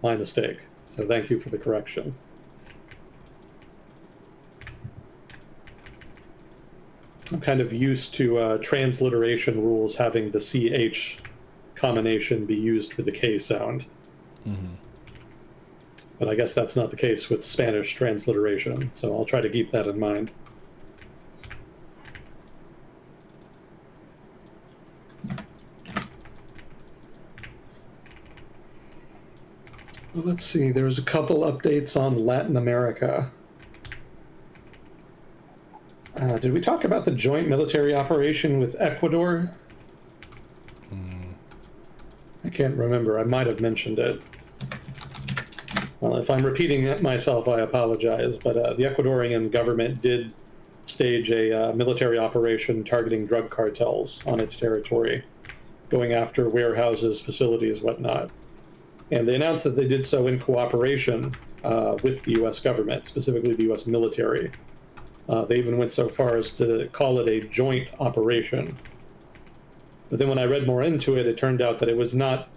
My mistake. So thank you for the correction. I'm kind of used to transliteration rules having the CH combination be used for the K sound. Mm-hmm. But I guess that's not the case with Spanish transliteration, so I'll try to keep that in mind. Well, let's see, there's a couple updates on Latin America. Did we talk about the joint military operation with Ecuador? I can't remember. I might have mentioned it. Well, if I'm repeating it myself, I apologize. But the Ecuadorian government did stage a military operation targeting drug cartels on its territory, going after warehouses, facilities, whatnot. And they announced that they did so in cooperation with the U.S. government, specifically the U.S. military. They even went so far as to call it a joint operation. But then when I read more into it, it turned out that it was not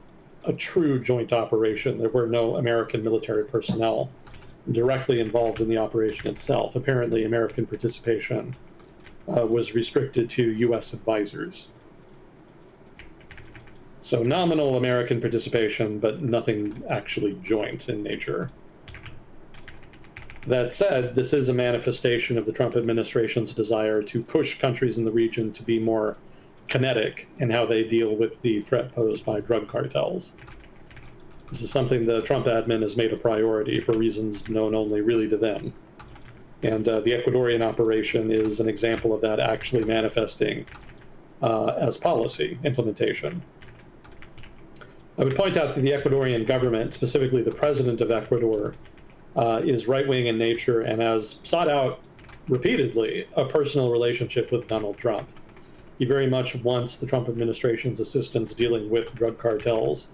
a true joint operation. There were no American military personnel directly involved in the operation itself. Apparently, American participation was restricted to U.S. advisors. So nominal American participation, but nothing actually joint in nature. That said, this is a manifestation of the Trump administration's desire to push countries in the region to be more kinetic in how they deal with the threat posed by drug cartels. This is something the Trump admin has made a priority for reasons known only really to them. And the Ecuadorian operation is an example of that actually manifesting as policy implementation. I would point out that the Ecuadorian government, specifically the president of Ecuador, is right-wing in nature and has sought out repeatedly a personal relationship with Donald Trump. He very much wants the Trump administration's assistance dealing with drug cartels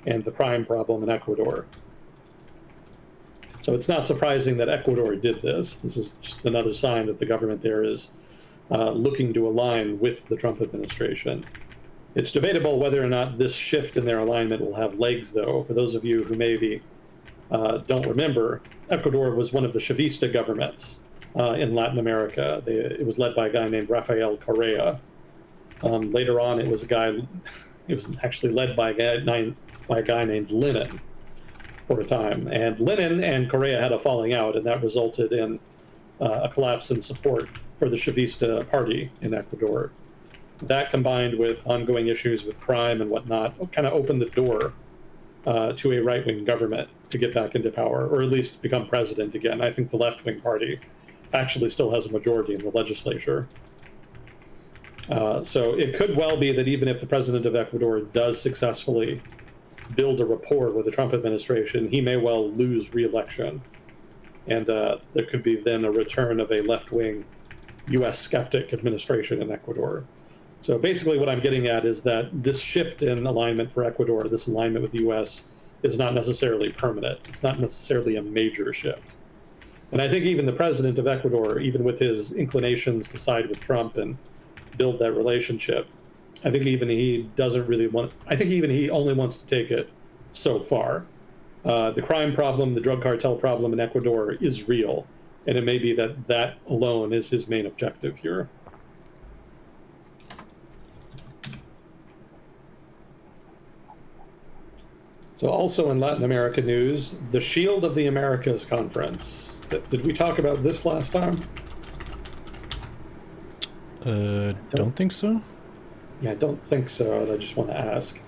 and the crime problem in Ecuador. So it's not surprising that Ecuador did this. This is just another sign that the government there is looking to align with the Trump administration. It's debatable whether or not this shift in their alignment will have legs, though. For those of you who maybe don't remember, Ecuador was one of the Chavista governments in Latin America. It was led by a guy named Rafael Correa. Later on, it was actually led by a guy named Lenin for a time. And Lenin and Correa had a falling out, and that resulted in a collapse in support for the Chavista party in Ecuador. That, combined with ongoing issues with crime and whatnot, kind of opened the door to a right-wing government to get back into power, or at least become president again. I think the left-wing party actually still has a majority in the legislature. So it could well be that even if the president of Ecuador does successfully build a rapport with the Trump administration, he may well lose re-election. And there could be then a return of a left-wing U.S. skeptic administration in Ecuador. So basically what I'm getting at is that this shift in alignment for Ecuador, this alignment with the U.S., is not necessarily permanent. It's not necessarily a major shift. And I think even the president of Ecuador, even with his inclinations to side with Trump and build that relationship, I think even he only wants to take it so far. The crime problem, the drug cartel problem in Ecuador is real, and it may be that alone is his main objective here. So also in Latin America news, the Shield of the Americas conference. Did we talk about this last time? Don't think so. Yeah, I don't think so, and I just want to ask,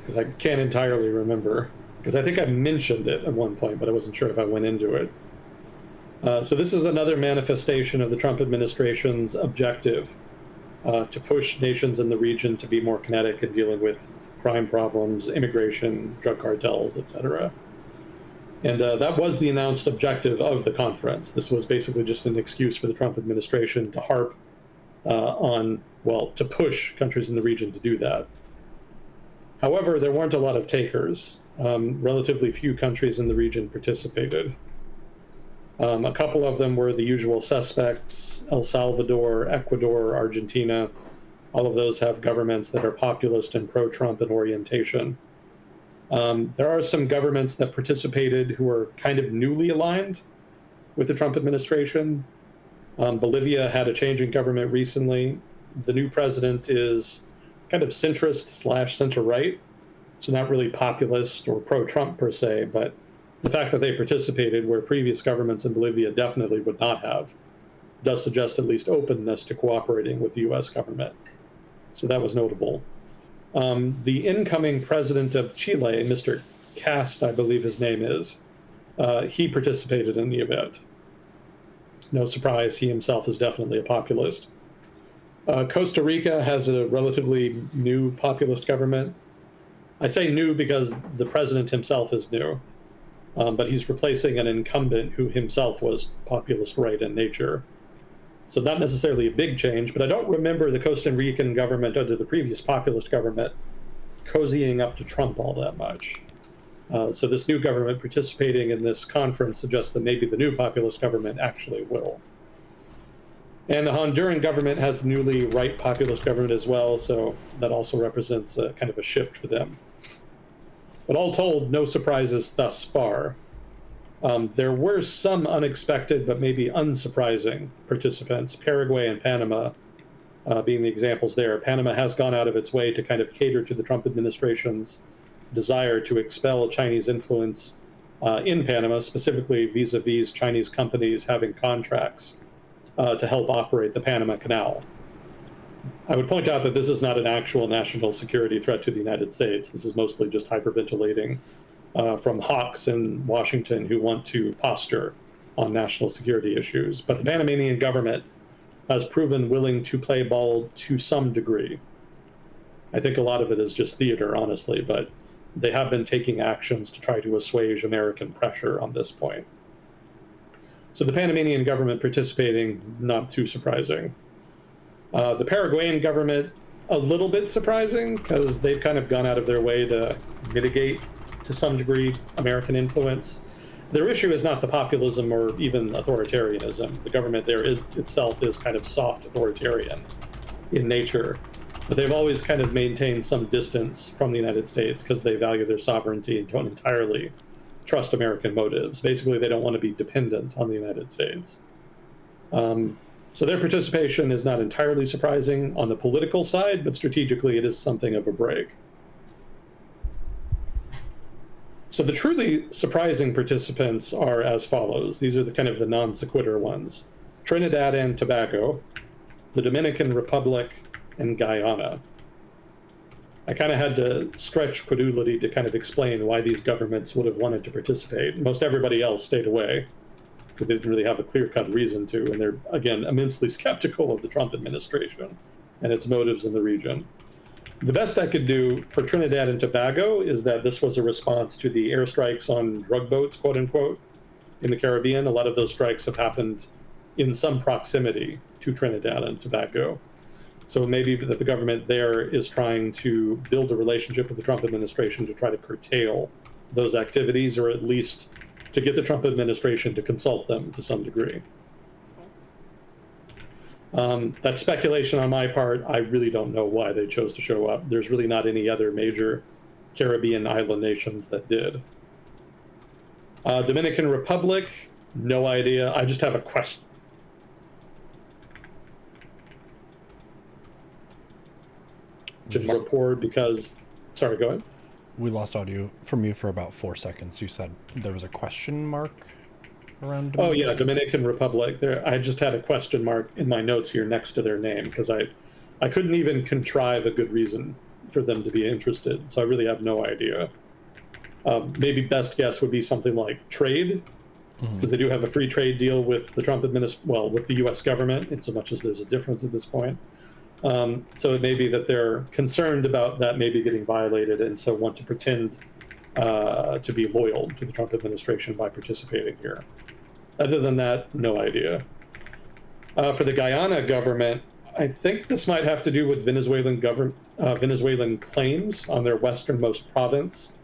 because I can't entirely remember, because I think I mentioned it at one point, but I wasn't sure if I went into it. So this is another manifestation of the Trump administration's objective to push nations in the region to be more kinetic in dealing with crime problems, immigration, drug cartels, etc. And that was the announced objective of the conference. This was basically just an excuse for the Trump administration to harp to push countries in the region to do that. However, there weren't a lot of takers. Relatively few countries in the region participated. A couple of them were the usual suspects: El Salvador, Ecuador, Argentina. All of those have governments that are populist and pro-Trump in orientation. There are some governments that participated who are kind of newly aligned with the Trump administration. Bolivia had a change in government recently. The new president is kind of centrist/center-right, so not really populist or pro-Trump per se, but the fact that they participated where previous governments in Bolivia definitely would not have does suggest at least openness to cooperating with the U.S. government. So that was notable. The incoming president of Chile, Mr. Cast, I believe his name is, he participated in the event. No surprise, he himself is definitely a populist. Costa Rica has a relatively new populist government. I say new because the president himself is new, but he's replacing an incumbent who himself was populist right in nature. So not necessarily a big change, but I don't remember the Costa Rican government under the previous populist government cozying up to Trump all that much. So this new government participating in this conference suggests that maybe the new populist government actually will. And the Honduran government has newly right populist government as well, so that also represents a kind of a shift for them. But all told, no surprises thus far. There were some unexpected but maybe unsurprising participants, Paraguay and Panama being the examples there. Panama has gone out of its way to kind of cater to the Trump administration's desire to expel Chinese influence in Panama, specifically vis-a-vis Chinese companies having contracts to help operate the Panama Canal. I would point out that this is not an actual national security threat to the United States. This is mostly just hyperventilating from hawks in Washington who want to posture on national security issues. But the Panamanian government has proven willing to play ball to some degree. I think a lot of it is just theater, honestly, but they have been taking actions to try to assuage American pressure on this point. So the Panamanian government participating, not too surprising. The Paraguayan government, a little bit surprising, because they've kind of gone out of their way to mitigate, to some degree, American influence. Their issue is not the populism or even authoritarianism. The government there itself is kind of soft authoritarian in nature. But they've always kind of maintained some distance from the United States because they value their sovereignty and don't entirely trust American motives. Basically, they don't want to be dependent on the United States. So their participation is not entirely surprising on the political side, but strategically it is something of a break. So the truly surprising participants are as follows. These are the kind of the non sequitur ones. Trinidad and Tobago, the Dominican Republic, and Guyana. I kind of had to stretch credulity to kind of explain why these governments would have wanted to participate. Most everybody else stayed away because they didn't really have a clear-cut reason to, and they're, again, immensely skeptical of the Trump administration and its motives in the region. The best I could do for Trinidad and Tobago is that this was a response to the airstrikes on drug boats, quote unquote, in the Caribbean. A lot of those strikes have happened in some proximity to Trinidad and Tobago. So maybe that the government there is trying to build a relationship with the Trump administration to try to curtail those activities, or at least to get the Trump administration to consult them to some degree. That's speculation on my part. I really don't know why they chose to show up. There's really not any other major Caribbean island nations that did. Dominican Republic, no idea. I just have a question. Report because, sorry, go ahead. We lost audio from you for about 4 seconds. You said there was a question mark around Dominican? Oh yeah, Dominican Republic. There, I just had a question mark in my notes here next to their name because I couldn't even contrive a good reason for them to be interested. So I really have no idea. Maybe best guess would be something like trade, because they do have a free trade deal with the Trump with the U.S. government, in so much as there's a difference at this point. So it may be that they're concerned about that maybe getting violated, and so want to pretend to be loyal to the Trump administration by participating here. Other than that, no idea. For the Guyana government, I think this might have to do with Venezuelan claims on their westernmost province,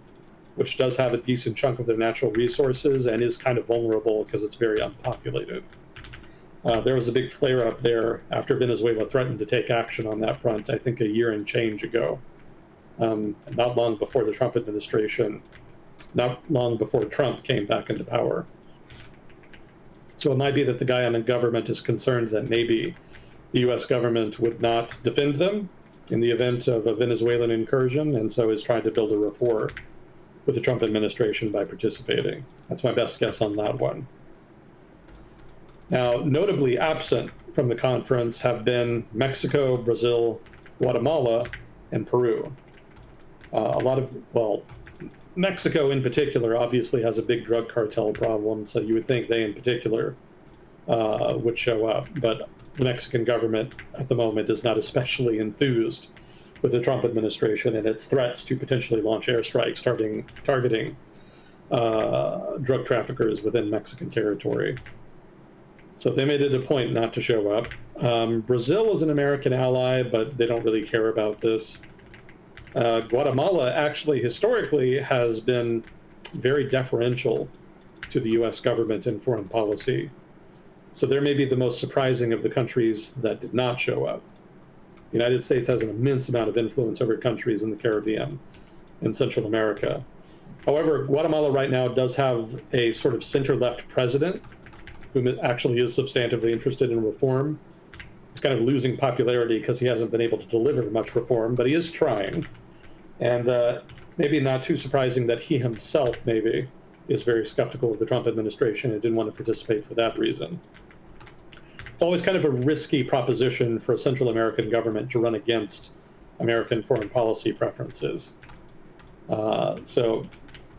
which does have a decent chunk of their natural resources and is kind of vulnerable because it's very unpopulated. There was a big flare-up there after Venezuela threatened to take action on that front, I think a year and change ago. Not long before the Trump administration, not long before Trump came back into power. So it might be that the Guyana government is concerned that maybe the U.S. government would not defend them in the event of a Venezuelan incursion, and so is trying to build a rapport with the Trump administration by participating. That's my best guess on that one. Now, notably absent from the conference have been Mexico, Brazil, Guatemala, and Peru. Mexico in particular obviously has a big drug cartel problem, so you would think they in particular would show up. But the Mexican government at the moment is not especially enthused with the Trump administration and its threats to potentially launch airstrikes targeting drug traffickers within Mexican territory. So they made it a point not to show up. Brazil is an American ally, but they don't really care about this. Guatemala actually historically has been very deferential to the U.S. government in foreign policy. So there may be the most surprising of the countries that did not show up. The United States has an immense amount of influence over countries in the Caribbean and Central America. However, Guatemala right now does have a sort of center-left president who actually is substantively interested in reform. He's kind of losing popularity because he hasn't been able to deliver much reform, but he is trying. And maybe not too surprising that he himself maybe is very skeptical of the Trump administration and didn't want to participate for that reason. It's always kind of a risky proposition for a Central American government to run against American foreign policy preferences. So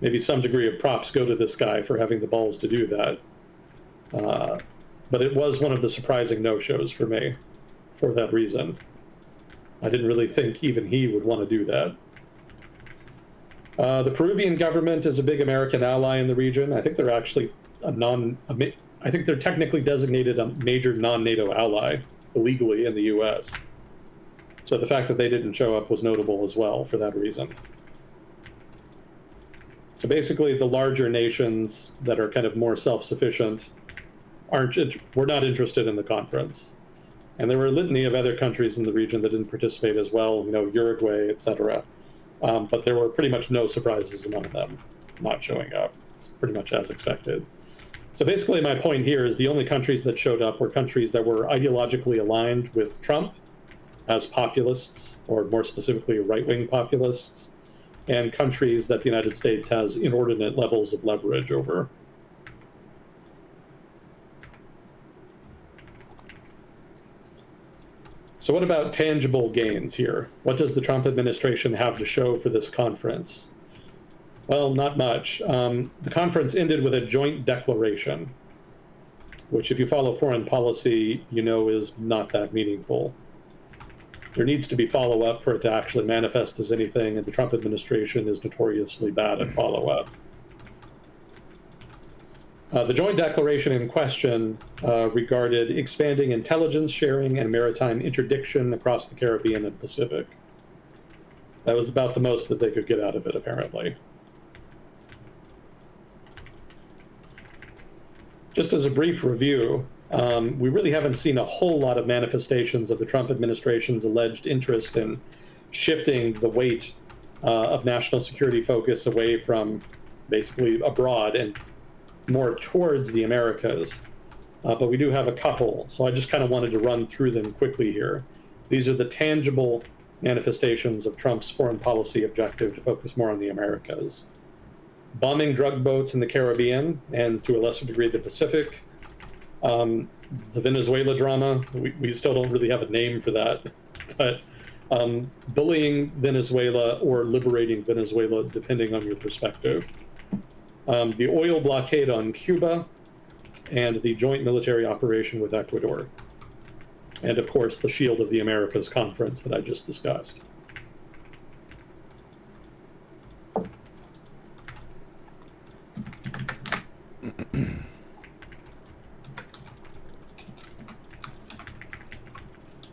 maybe some degree of props go to this guy for having the balls to do that. But it was one of the surprising no-shows for me for that reason. I didn't really think even he would want to do that. The Peruvian government is a big American ally in the region. I think they're actually I think they're technically designated a major non-NATO ally illegally in the US. So the fact that they didn't show up was notable as well for that reason. So basically the larger nations that are kind of more self-sufficient were not interested in the conference. And there were a litany of other countries in the region that didn't participate as well, Uruguay, etc. But there were pretty much no surprises among them not showing up. It's pretty much as expected. So basically my point here is the only countries that showed up were countries that were ideologically aligned with Trump as populists, or more specifically right-wing populists, and countries that the United States has inordinate levels of leverage over. So what about tangible gains here? What does the Trump administration have to show for this conference? Well, not much. The conference ended with a joint declaration, which if you follow foreign policy, is not that meaningful. There needs to be follow-up for it to actually manifest as anything, and the Trump administration is notoriously bad at follow-up. The joint declaration in question regarded expanding intelligence sharing and maritime interdiction across the Caribbean and Pacific. That was about the most that they could get out of it, apparently. Just as a brief review, we really haven't seen a whole lot of manifestations of the Trump administration's alleged interest in shifting the weight of national security focus away from basically abroad and more towards the Americas. But we do have a couple, so I just kind of wanted to run through them quickly here. These are the tangible manifestations of Trump's foreign policy objective to focus more on the Americas. Bombing drug boats in the Caribbean, and to a lesser degree the Pacific. The Venezuela drama, we still don't really have a name for that, but bullying Venezuela or liberating Venezuela, depending on your perspective. The oil blockade on Cuba, and the joint military operation with Ecuador. And of course, the Shield of the Americas conference that I just discussed.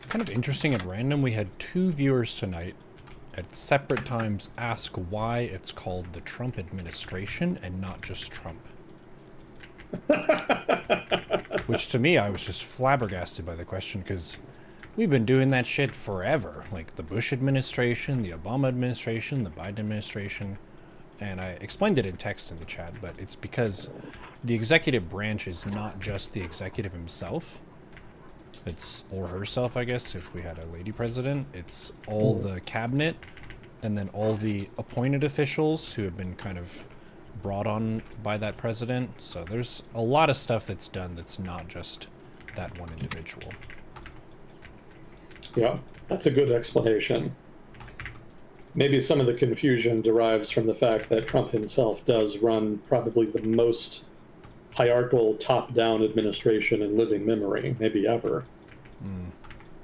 Kind of interesting at random, we had 2 viewers tonight at separate times ask why it's called the Trump administration and not just Trump. Which to me, I was just flabbergasted by the question, because we've been doing that shit forever. Like the Bush administration, the Obama administration, the Biden administration. And I explained it in text in the chat, but it's because the executive branch is not just the executive himself. It's, or herself, I guess, if we had a lady president. It's all the cabinet, and then all the appointed officials who have been kind of brought on by that president. So there's a lot of stuff that's done that's not just that one individual. Yeah, that's a good explanation. Maybe some of the confusion derives from the fact that Trump himself does run probably the most hierarchical top-down administration in living memory, maybe ever.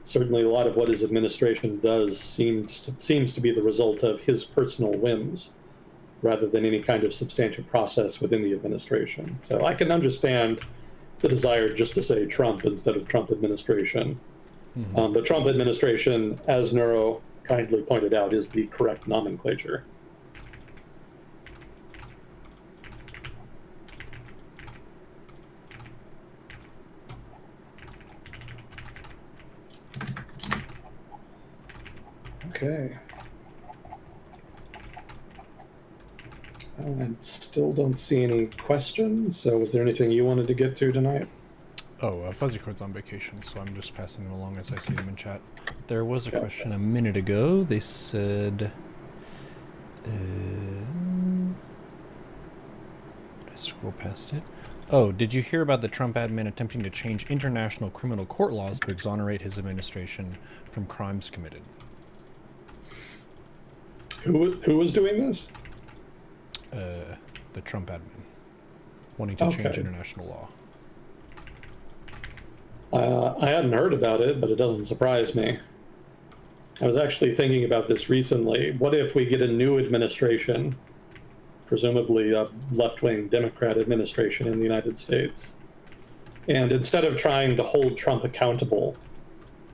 Certainly a lot of what his administration does seems to be the result of his personal whims, rather than any kind of substantial process within the administration. So I can understand the desire just to say Trump instead of Trump administration. The Trump administration, as Neuro kindly pointed out, is the correct nomenclature. Okay. I still don't see any questions. So, was there anything you wanted to get to tonight? Oh, Fuzzy Cord's on vacation, so I'm just passing them along as I see them in chat. There was a Gotcha. question a minute ago. They said... did I scroll past it? Oh, did you hear about the Trump admin attempting to change international criminal court laws to exonerate his administration from crimes committed? Who was doing this? The Trump admin. Wanting to change international law. I hadn't heard about it, but it doesn't surprise me. I was actually thinking about this recently. What if we get a new administration, presumably a left-wing Democrat administration in the United States, and instead of trying to hold Trump accountable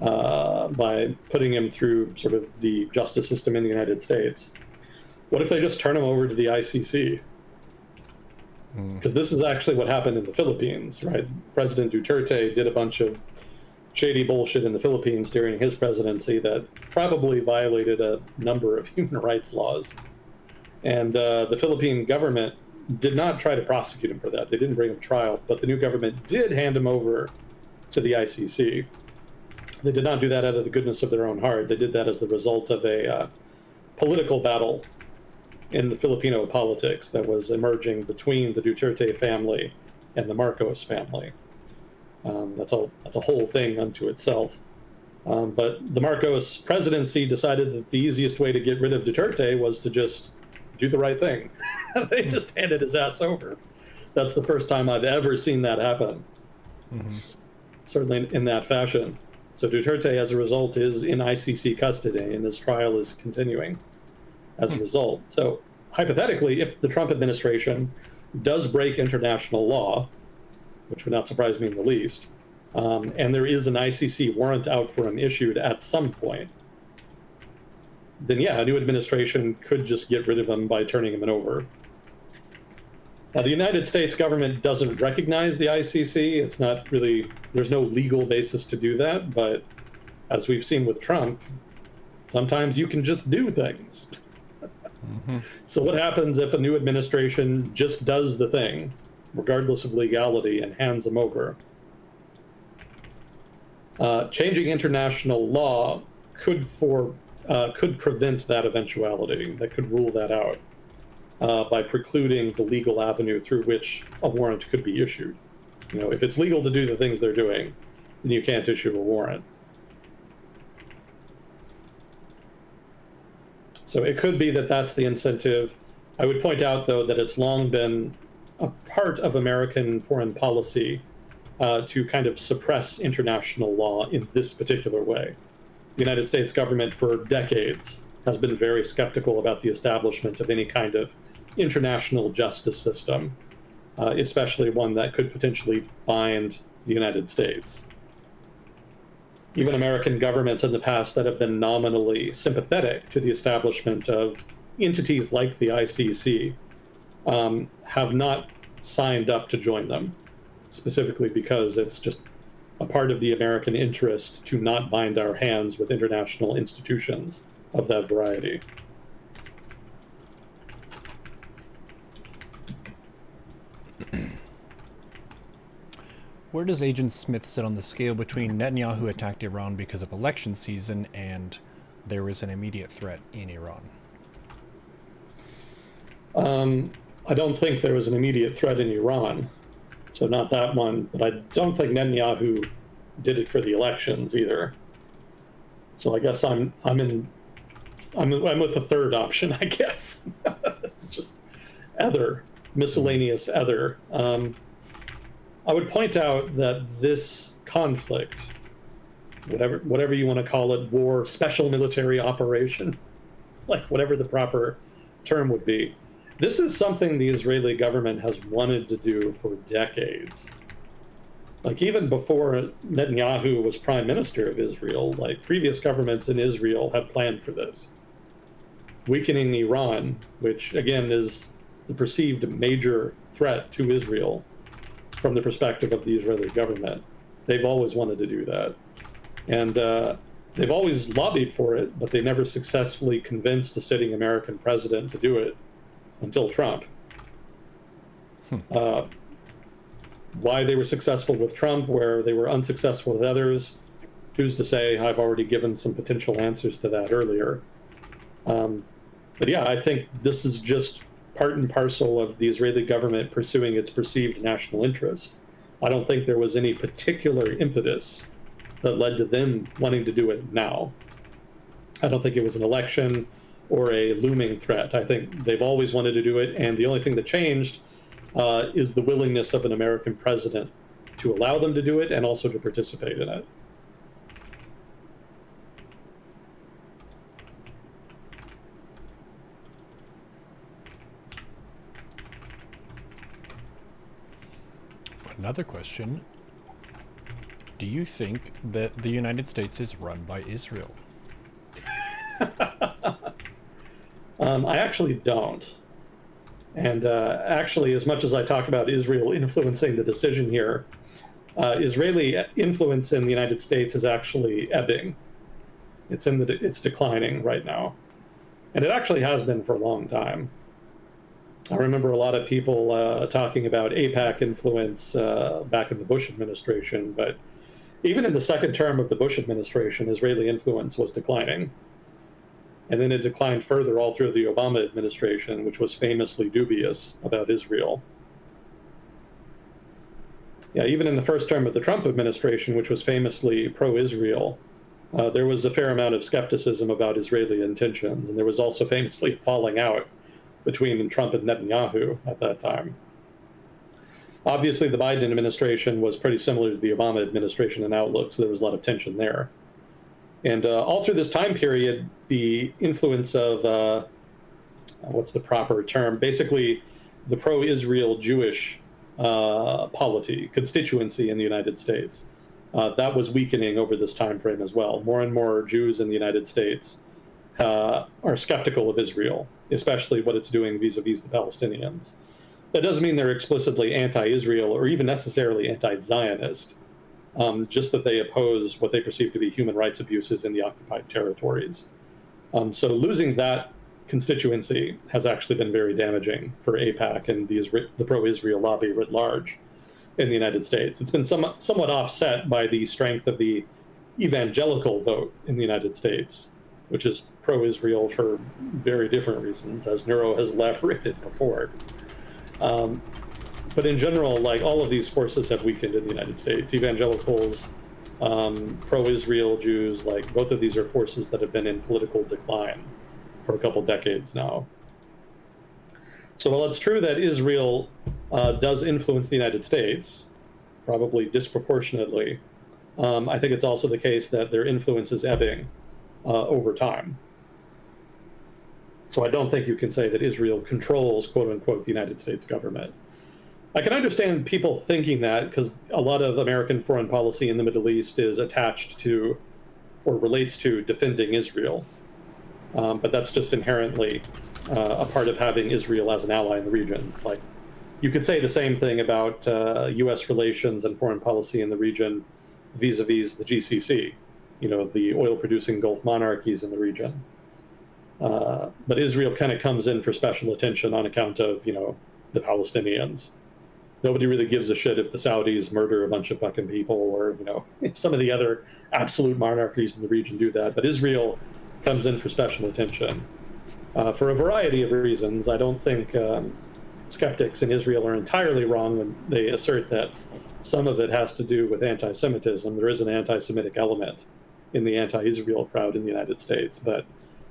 by putting him through sort of the justice system in the United States, what if they just turn him over to the ICC? Because this is actually what happened in the Philippines, right? President Duterte did a bunch of shady bullshit in the Philippines during his presidency that probably violated a number of human rights laws. And the Philippine government did not try to prosecute him for that. They didn't bring him to trial, but the new government did hand him over to the ICC. They did not do that out of the goodness of their own heart. They did that as the result of a political battle in the Filipino politics that was emerging between the Duterte family and the Marcos family. That's a whole thing unto itself. But the Marcos presidency decided that the easiest way to get rid of Duterte was to just do the right thing. They just handed his ass over. That's the first time I've ever seen that happen. Certainly in that fashion. So Duterte, as a result, is in ICC custody, and his trial is continuing as a result. So hypothetically, if the Trump administration does break international law, which would not surprise me in the least, and there is an ICC warrant out for him issued at some point, then yeah, a new administration could just get rid of him by turning him over. Now, the United States government doesn't recognize the ICC. It's not really, there's no legal basis to do that, but as we've seen with Trump, sometimes you can just do things. So what happens if a new administration just does the thing, regardless of legality, and hands them over? Changing international law could prevent that eventuality, that could rule that out by precluding the legal avenue through which a warrant could be issued. You know, if it's legal to do the things they're doing, then you can't issue a warrant. So it could be that that's the incentive. I would point out, though, that it's long been a part of American foreign policy to kind of suppress international law in this particular way. The United States government for decades has been very skeptical about the establishment of any kind of international justice system, especially one that could potentially bind the United States. Even American governments in the past that have been nominally sympathetic to the establishment of entities like the ICC have not signed up to join them, specifically because it's just a part of the American interest to not bind our hands with international institutions of that variety. Where does Agent Smith sit on the scale between Netanyahu attacked Iran because of election season and there is an immediate threat in Iran? I don't think there was an immediate threat in Iran, so not that one, but I don't think Netanyahu did it for the elections either. So I guess I'm with the third option, I guess. Just miscellaneous other. I would point out that this conflict, whatever you want to call it, war, special military operation, like whatever the proper term would be, this is something the Israeli government has wanted to do for decades. Like even before Netanyahu was prime minister of Israel, like previous governments in Israel have planned for this. Weakening Iran, which again is the perceived major threat to Israel from the perspective of the Israeli government. They've always wanted to do that. And they've always lobbied for it, but they never successfully convinced a sitting American president to do it until Trump. Why they were successful with Trump, where they were unsuccessful with others, who's to say? I've already given some potential answers to that earlier. But yeah, I think this is just part and parcel of the Israeli government pursuing its perceived national interest. I don't think there was any particular impetus that led to them wanting to do it now. I don't think it was an election or a looming threat. I think they've always wanted to do it, and the only thing that changed is the willingness of an American president to allow them to do it and also to participate in it. Another question. Do you think that the United States is run by Israel? I actually don't. And actually, as much as I talk about Israel influencing the decision here, Israeli influence in the United States is actually ebbing. It's declining right now. And it actually has been for a long time. I remember a lot of people talking about AIPAC influence back in the Bush administration, but even in the second term of the Bush administration, Israeli influence was declining. And then it declined further all through the Obama administration, which was famously dubious about Israel. Yeah, even in the first term of the Trump administration, which was famously pro-Israel, there was a fair amount of skepticism about Israeli intentions. And there was also famously a falling out between Trump and Netanyahu at that time. Obviously, the Biden administration was pretty similar to the Obama administration in outlook, so there was a lot of tension there. And all through this time period, the influence of, what's the proper term? Basically, the pro-Israel Jewish polity, constituency in the United States, that was weakening over this time frame as well. More and more Jews in the United States are skeptical of Israel, especially what it's doing vis-a-vis the Palestinians. That doesn't mean they're explicitly anti-Israel or even necessarily anti-Zionist, just that they oppose what they perceive to be human rights abuses in the occupied territories. So losing that constituency has actually been very damaging for AIPAC and the pro-Israel lobby writ large in the United States. It's been somewhat offset by the strength of the evangelical vote in the United States, which is pro-Israel for very different reasons, as Neuro has elaborated before. But in general, like, all of these forces have weakened in the United States. Evangelicals, pro-Israel Jews, like, both of these are forces that have been in political decline for a couple decades now. So while it's true that Israel does influence the United States, probably disproportionately, I think it's also the case that their influence is ebbing over time. So I don't think you can say that Israel controls, quote unquote, the United States government. I can understand people thinking that, because a lot of American foreign policy in the Middle East is attached to or relates to defending Israel. But that's just inherently a part of having Israel as an ally in the region. Like, you could say the same thing about U.S. relations and foreign policy in the region vis-a-vis the GCC, the oil-producing Gulf monarchies in the region. But Israel kind of comes in for special attention on account of, the Palestinians. Nobody really gives a shit if the Saudis murder a bunch of fucking people, or, if some of the other absolute monarchies in the region do that. But Israel comes in for special attention for a variety of reasons. I don't think skeptics in Israel are entirely wrong when they assert that some of it has to do with anti-Semitism. There is an anti-Semitic element in the anti-Israel crowd in the United States, but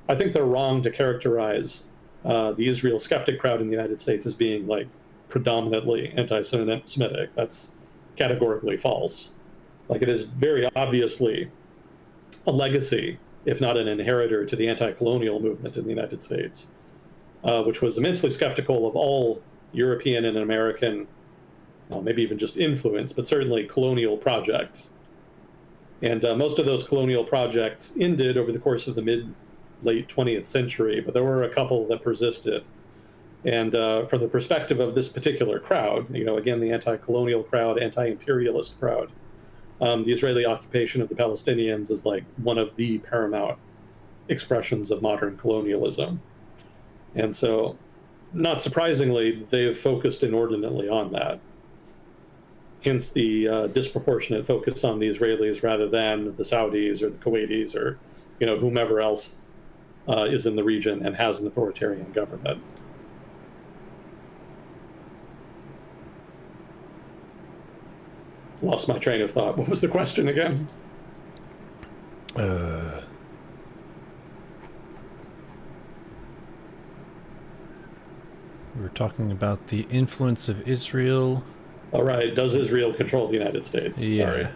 I think they're wrong to characterize the Israel skeptic crowd in the United States as being, like, predominantly anti-Semitic. That's categorically false. Like, it is very obviously a legacy, if not an inheritor, to the anti-colonial movement in the United States, which was immensely skeptical of all European and American, maybe even just influence, but certainly colonial projects. And most of those colonial projects ended over the course of the late 20th century, but there were a couple that persisted. And from the perspective of this particular crowd, again, the anti-colonial crowd, anti-imperialist crowd, the Israeli occupation of the Palestinians is like one of the paramount expressions of modern colonialism. And so, not surprisingly, they have focused inordinately on that. Hence the disproportionate focus on the Israelis rather than the Saudis or the Kuwaitis or, whomever else is in the region and has an authoritarian government. Lost my train of thought. What was the question again? We were talking about the influence of Israel. All right. Does Israel control the United States? Yeah. Sorry.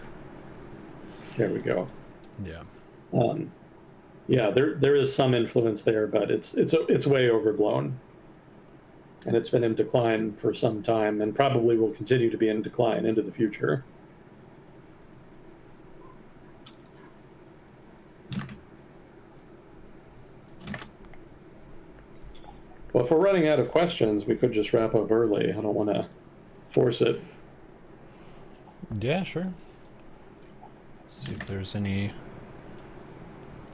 There we go. Yeah. Yeah, there is some influence there, but it's way overblown. And it's been in decline for some time and probably will continue to be in decline into the future. Well, if we're running out of questions, we could just wrap up early. I don't want to force it. Yeah, sure. See if there's any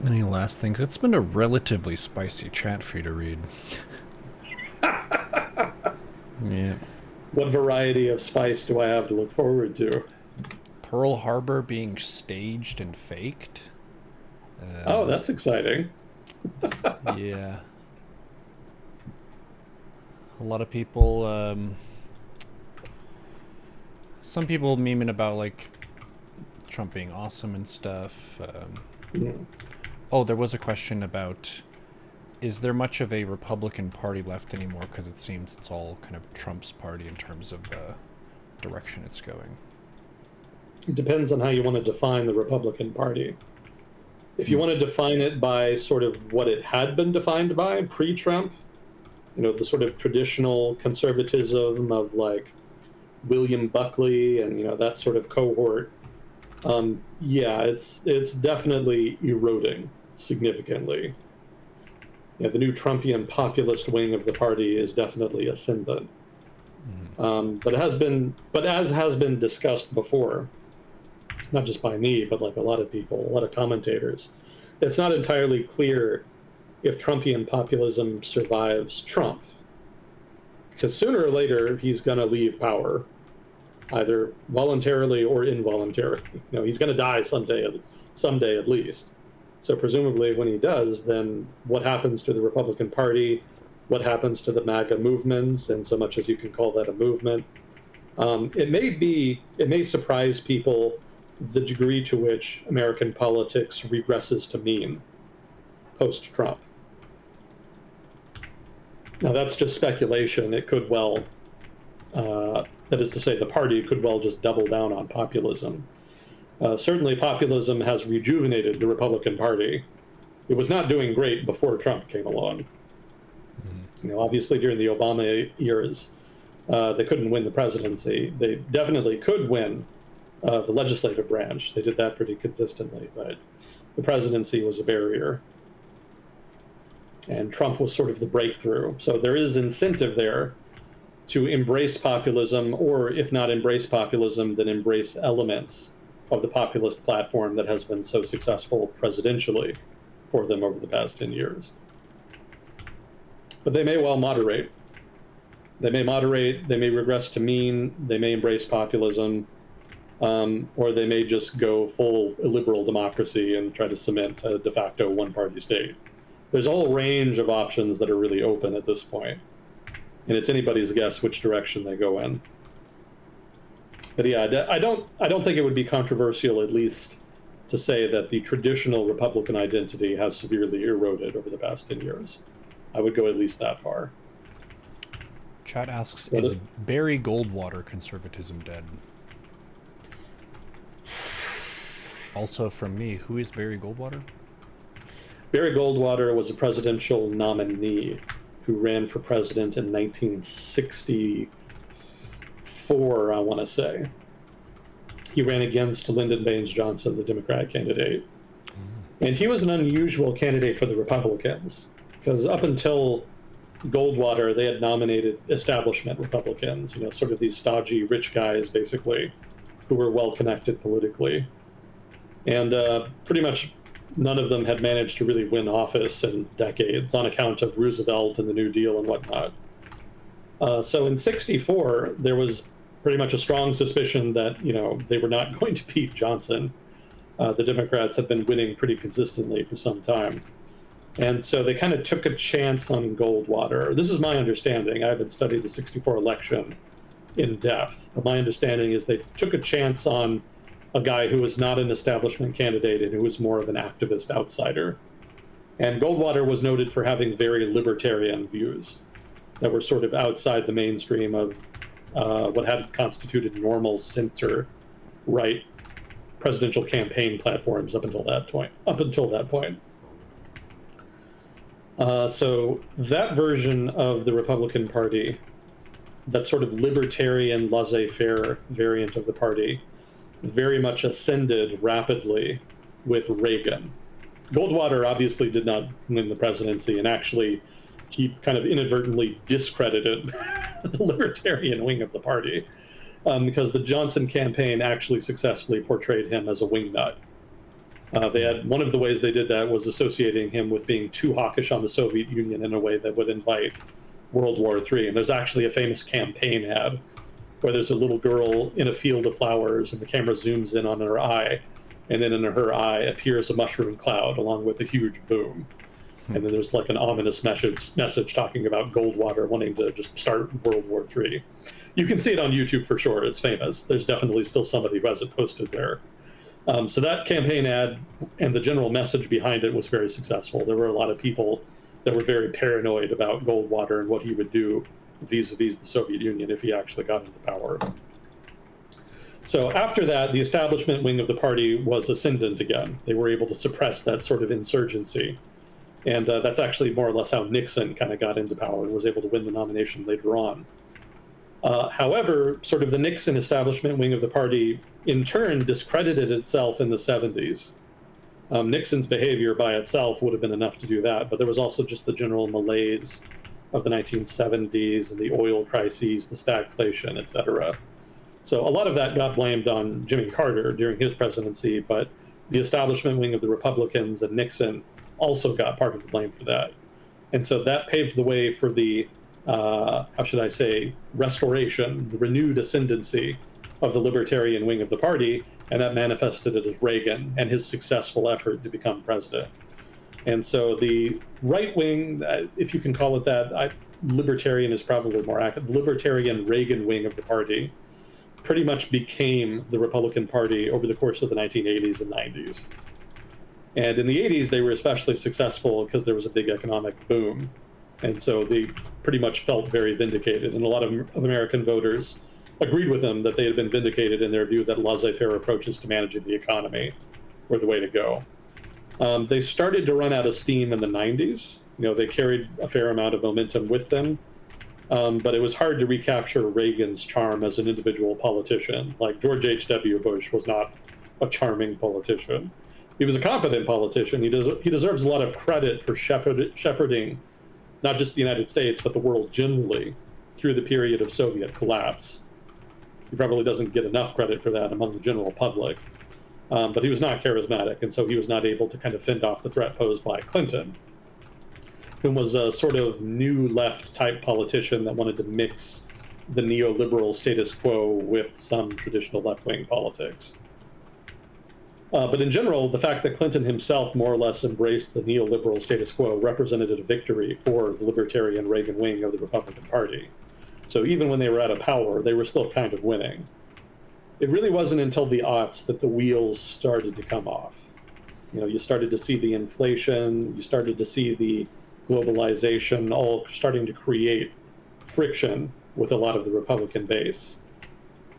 last things. It's been a relatively spicy chat for you to read. Yeah. What variety of spice do I have to look forward to? Pearl Harbor being staged and faked. Oh, that's exciting. Yeah. A lot of people, some people memeing about, like, Trump being awesome and stuff. Oh, there was a question about, is there much of a Republican Party left anymore? Because it seems it's all kind of Trump's party in terms of the direction it's going. It depends on how you want to define the Republican Party. If you want to define it by sort of what it had been defined by pre-Trump, the sort of traditional conservatism of like William Buckley and that sort of cohort, yeah, it's definitely eroding significantly. Yeah, the new Trumpian populist wing of the party is definitely ascendant. But as has been discussed before, not just by me, but like a lot of people, a lot of commentators, it's not entirely clear if Trumpian populism survives Trump. Because sooner or later, he's going to leave power, either voluntarily or involuntarily. He's going to die someday at least. So presumably when he does, then what happens to the Republican Party? What happens to the MAGA movement? And so much as you can call that a movement. It may surprise people the degree to which American politics regresses to mean post-Trump. Now, that's just speculation. It could well, that is to say, the party could well just double down on populism. Certainly, populism has rejuvenated the Republican Party. It was not doing great before Trump came along. Obviously, during the Obama years, they couldn't win the presidency. They definitely could win the legislative branch. They did that pretty consistently, but the presidency was a barrier. And Trump was sort of the breakthrough. So there is incentive there to embrace populism, or if not embrace populism, then embrace elements of the populist platform that has been so successful presidentially for them over the past 10 years. But they may well moderate. They may regress to mean, they may embrace populism, or they may just go full illiberal democracy and try to cement a de facto one-party state. There's a whole range of options that are really open at this point, and it's anybody's guess which direction they go in. But yeah, I don't think it would be controversial, at least, to say that the traditional Republican identity has severely eroded over the past 10 years. I would go at least that far. Chat asks, is Barry Goldwater conservatism dead? Also from me, who is Barry Goldwater? Barry Goldwater was a presidential nominee who ran for president in 1964, I want to say. He ran against Lyndon Baines Johnson, the Democrat candidate. And he was an unusual candidate for the Republicans, because up until Goldwater, they had nominated establishment Republicans, sort of these stodgy rich guys, basically, who were well connected politically. And pretty much none of them had managed to really win office in decades on account of Roosevelt and the New Deal and whatnot. So in '64, there was pretty much a strong suspicion that, they were not going to beat Johnson. The Democrats had been winning pretty consistently for some time. And so they kind of took a chance on Goldwater. This is my understanding. I haven't studied the '64 election in depth. But my understanding is they took a chance on a guy who was not an establishment candidate and who was more of an activist outsider. And Goldwater was noted for having very libertarian views that were sort of outside the mainstream of what had constituted normal center-right presidential campaign platforms up until that point. So that version of the Republican Party, that sort of libertarian, laissez-faire variant of the party, very much ascended rapidly with Reagan. Goldwater obviously did not win the presidency, and actually he kind of inadvertently discredited the libertarian wing of the party, because the Johnson campaign actually successfully portrayed him as a wingnut. One of the ways they did that was associating him with being too hawkish on the Soviet Union in a way that would invite World War III. And there's actually a famous campaign ad where there's a little girl in a field of flowers and the camera zooms in on her eye, and then in her eye appears a mushroom cloud along with a huge boom. And then there's like an ominous message talking about Goldwater wanting to just start World War III. You can see it on YouTube for sure. It's famous. There's definitely still somebody who has it posted there. So that campaign ad and the general message behind it was very successful. There were a lot of people that were very paranoid about Goldwater and what he would do vis-a-vis the Soviet Union if he actually got into power. So after that, the establishment wing of the party was ascendant again. They were able to suppress that sort of insurgency. And that's actually more or less how Nixon kind of got into power and was able to win the nomination later on. However, sort of the Nixon establishment wing of the party, in turn, discredited itself in the '70s. Nixon's behavior by itself would have been enough to do that, but there was also just the general malaise of the 1970s and the oil crises, the stagflation, et cetera. So a lot of that got blamed on Jimmy Carter during his presidency, but the establishment wing of the Republicans and Nixon also got part of the blame for that. And so that paved the way for the, restoration, the renewed ascendancy of the libertarian wing of the party, and that manifested it as Reagan and his successful effort to become president. And so the right wing, if you can call it that, libertarian is probably more accurate, the libertarian Reagan wing of the party pretty much became the Republican Party over the course of the 1980s and 90s. And in the 80s, they were especially successful because there was a big economic boom. And so they pretty much felt very vindicated. And a lot of American voters agreed with them that they had been vindicated in their view that laissez-faire approaches to managing the economy were the way to go. They started to run out of steam in the 90s. They carried a fair amount of momentum with them. But it was hard to recapture Reagan's charm as an individual politician. Like George H.W. Bush was not a charming politician. He was a competent politician. He deserves a lot of credit for shepherding not just the United States, but the world generally through the period of Soviet collapse. He probably doesn't get enough credit for that among the general public. But he was not charismatic, and so he was not able to kind of fend off the threat posed by Clinton, who was a sort of new left type politician that wanted to mix the neoliberal status quo with some traditional left-wing politics. But in general, the fact that Clinton himself more or less embraced the neoliberal status quo represented a victory for the libertarian Reagan wing of the Republican Party. So even when they were out of power, they were still kind of winning. It really wasn't until the aughts that the wheels started to come off. You started to see the inflation, you started to see the globalization, all starting to create friction with a lot of the Republican base.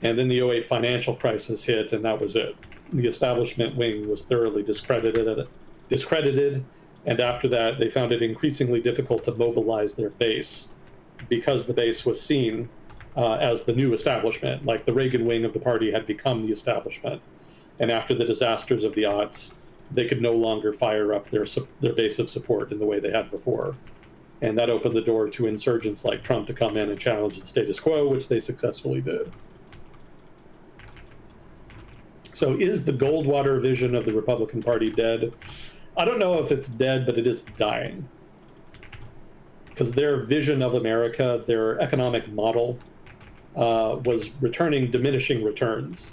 And then the '08 financial crisis hit, and that was it. The establishment wing was thoroughly discredited, and after that, they found it increasingly difficult to mobilize their base because the base was seen as the new establishment, like the Reagan wing of the party had become the establishment. And after the disasters of the aughts, they could no longer fire up their base of support in the way they had before. And that opened the door to insurgents like Trump to come in and challenge the status quo, which they successfully did. So is the Goldwater vision of the Republican Party dead? I don't know if it's dead, but it is dying. Because their vision of America, their economic model, was returning diminishing returns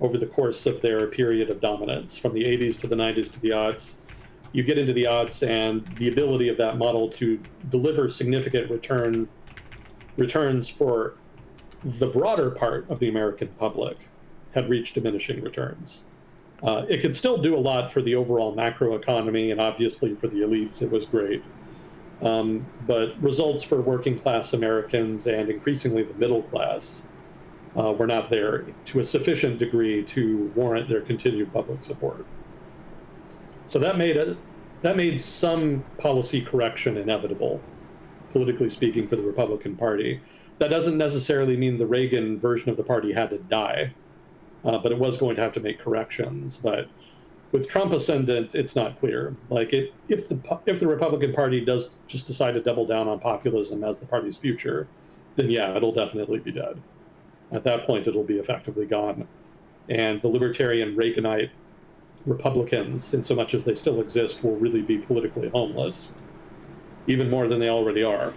over the course of their period of dominance, from the 80s to the 90s to the aughts. You get into the aughts, and the ability of that model to deliver significant returns for the broader part of the American public had reached diminishing returns. It could still do a lot for the overall macroeconomy, and obviously for the elites, it was great. But results for working class Americans and increasingly the middle class were not there to a sufficient degree to warrant their continued public support. So that made some policy correction inevitable, politically speaking, for the Republican Party. That doesn't necessarily mean the Reagan version of the party had to die, but it was going to have to make corrections. But with Trump ascendant, it's not clear. Like, if the Republican Party does just decide to double down on populism as the party's future, then yeah, it'll definitely be dead. At that point, it'll be effectively gone. And the libertarian Reaganite Republicans, in so much as they still exist, will really be politically homeless, even more than they already are.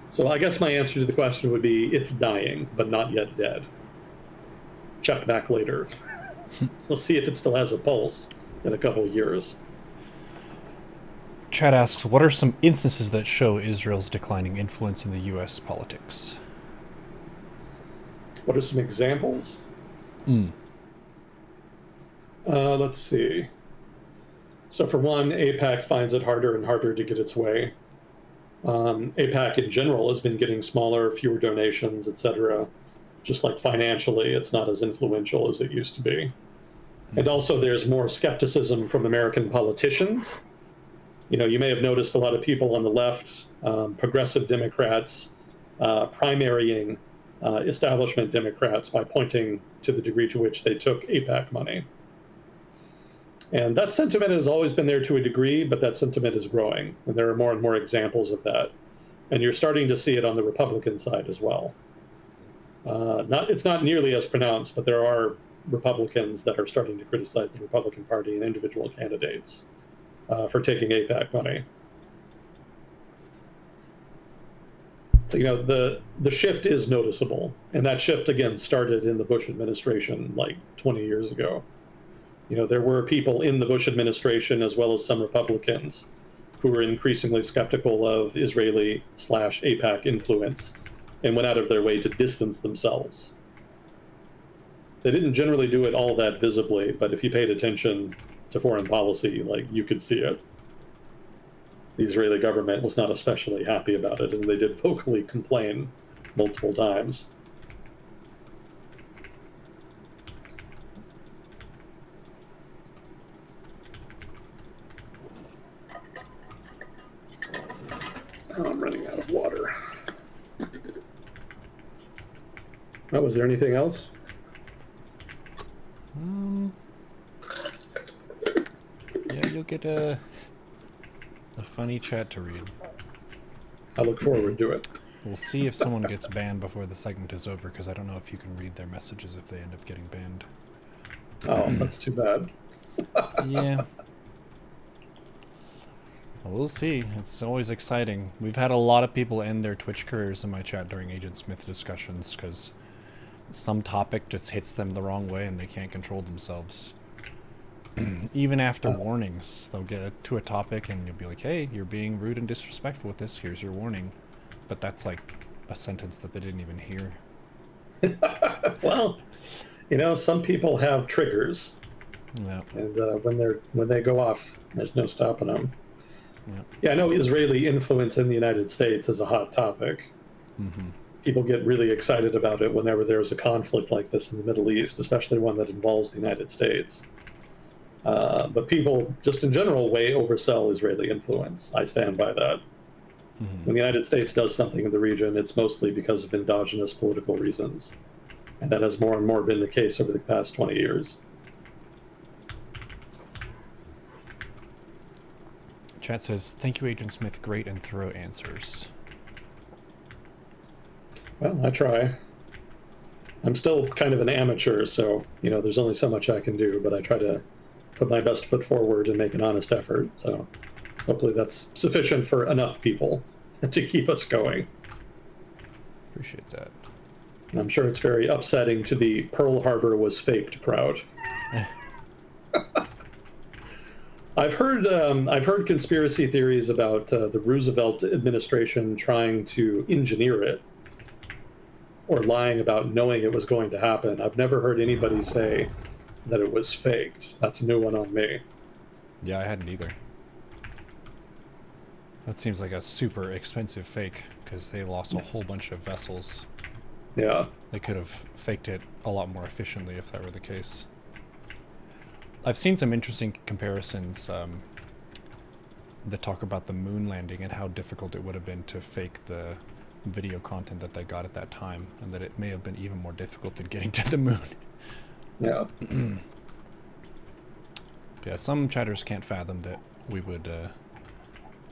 So I guess my answer to the question would be it's dying, but not yet dead. Check back later. We'll see if it still has a pulse in a couple of years. Chad asks, what are some instances that show Israel's declining influence in the U.S. politics? What are some examples? Let's see. So for one, AIPAC finds it harder and harder to get its way. AIPAC in general has been getting smaller, fewer donations, etc. Just like financially, it's not as influential as it used to be. And also there's more skepticism from American politicians. You know, you may have noticed a lot of people on the left, progressive Democrats, primarying establishment Democrats by pointing to the degree to which they took AIPAC money. And that sentiment has always been there to a degree, but that sentiment is growing. And there are more and more examples of that. And you're starting to see it on the Republican side as well. It's not nearly as pronounced, but there are Republicans that are starting to criticize the Republican Party and individual candidates for taking AIPAC money. So, you know, the shift is noticeable. And that shift, again, started in the Bush administration like 20 years ago. You know, there were people in the Bush administration, as well as some Republicans, who were increasingly skeptical of Israeli/AIPAC influence and went out of their way to distance themselves. They didn't generally do it all that visibly, but if you paid attention to foreign policy, like, you could see it. The Israeli government was not especially happy about it, and they did vocally complain multiple times. Oh, I'm running out of water. Oh, was there anything else? Yeah, you'll get a funny chat to read. I look forward to it. We'll see if someone gets banned before the segment is over, because I don't know if you can read their messages if they end up getting banned. Oh, that's too bad. Yeah. Well, we'll see. It's always exciting. We've had a lot of people end their Twitch careers in my chat during Agent Smith discussions because some topic just hits them the wrong way and they can't control themselves. Even after warnings, they'll get to a topic and you'll be like, hey, you're being rude and disrespectful with this. Here's your warning. But that's like a sentence that they didn't even hear. Well, you know, some people have triggers. Yeah. And when they go off, there's no stopping them. Yeah. Yeah, I know Israeli influence in the United States is a hot topic. Mm-hmm. People get really excited about it whenever there's a conflict like this in the Middle East, especially one that involves the United States. But people, just in general, way oversell Israeli influence. I stand by that. Mm-hmm. When the United States does something in the region, it's mostly because of endogenous political reasons. And that has more and more been the case over the past 20 years. Chat says, thank you, Agent Smith. Great and thorough answers. Well, I try. I'm still kind of an amateur, so, there's only so much I can do, but I try to put my best foot forward and make an honest effort. So hopefully that's sufficient for enough people to keep us going. Appreciate that. I'm sure it's very upsetting to the Pearl Harbor was faked crowd. I've heard conspiracy theories about the Roosevelt administration trying to engineer it, or lying about knowing it was going to happen. I've never heard anybody say that it was faked. That's a new one on me. Yeah, I hadn't either. That seems like a super expensive fake, because they lost a whole bunch of vessels. Yeah. They could have faked it a lot more efficiently if that were the case. I've seen some interesting comparisons that talk about the moon landing and how difficult it would have been to fake the video content that they got at that time, and that it may have been even more difficult than getting to the moon. Yeah. Yeah, some chatters can't fathom that we would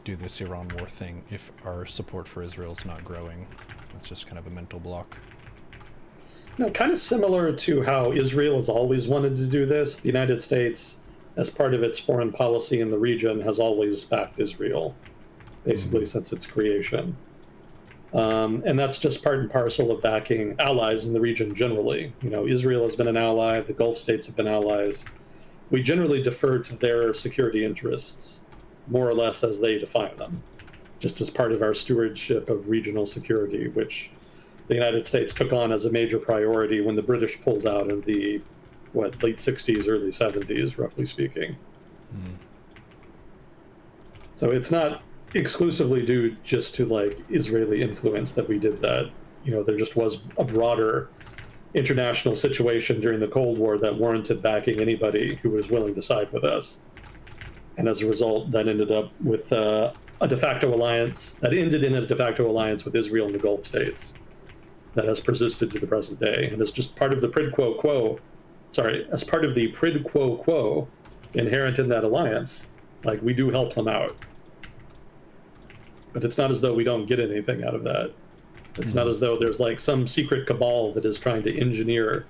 do this Iran war thing if our support for Israel is not growing. That's just kind of a mental block. Kind of similar to how Israel has always wanted to do this. The United States, as part of its foreign policy in the region, has always backed Israel, basically since its creation. And that's just part and parcel of backing allies in the region generally. Israel has been an ally, the Gulf states have been allies. We generally defer to their security interests, more or less as they define them, just as part of our stewardship of regional security, which the United States took on as a major priority when the British pulled out in the, late 60s, early 70s, roughly speaking. So it's not exclusively due just to Israeli influence that we did that. There just was a broader international situation during the Cold War that warranted backing anybody who was willing to side with us. And as a result, that ended up with a de facto alliance that ended in a de facto alliance with Israel and the Gulf states that has persisted to the present day, and is just part of the quid pro quo. As part of the quid pro quo inherent in that alliance. We do help them out, but it's not as though we don't get anything out of that. It's not as though there's some secret cabal that is trying to engineer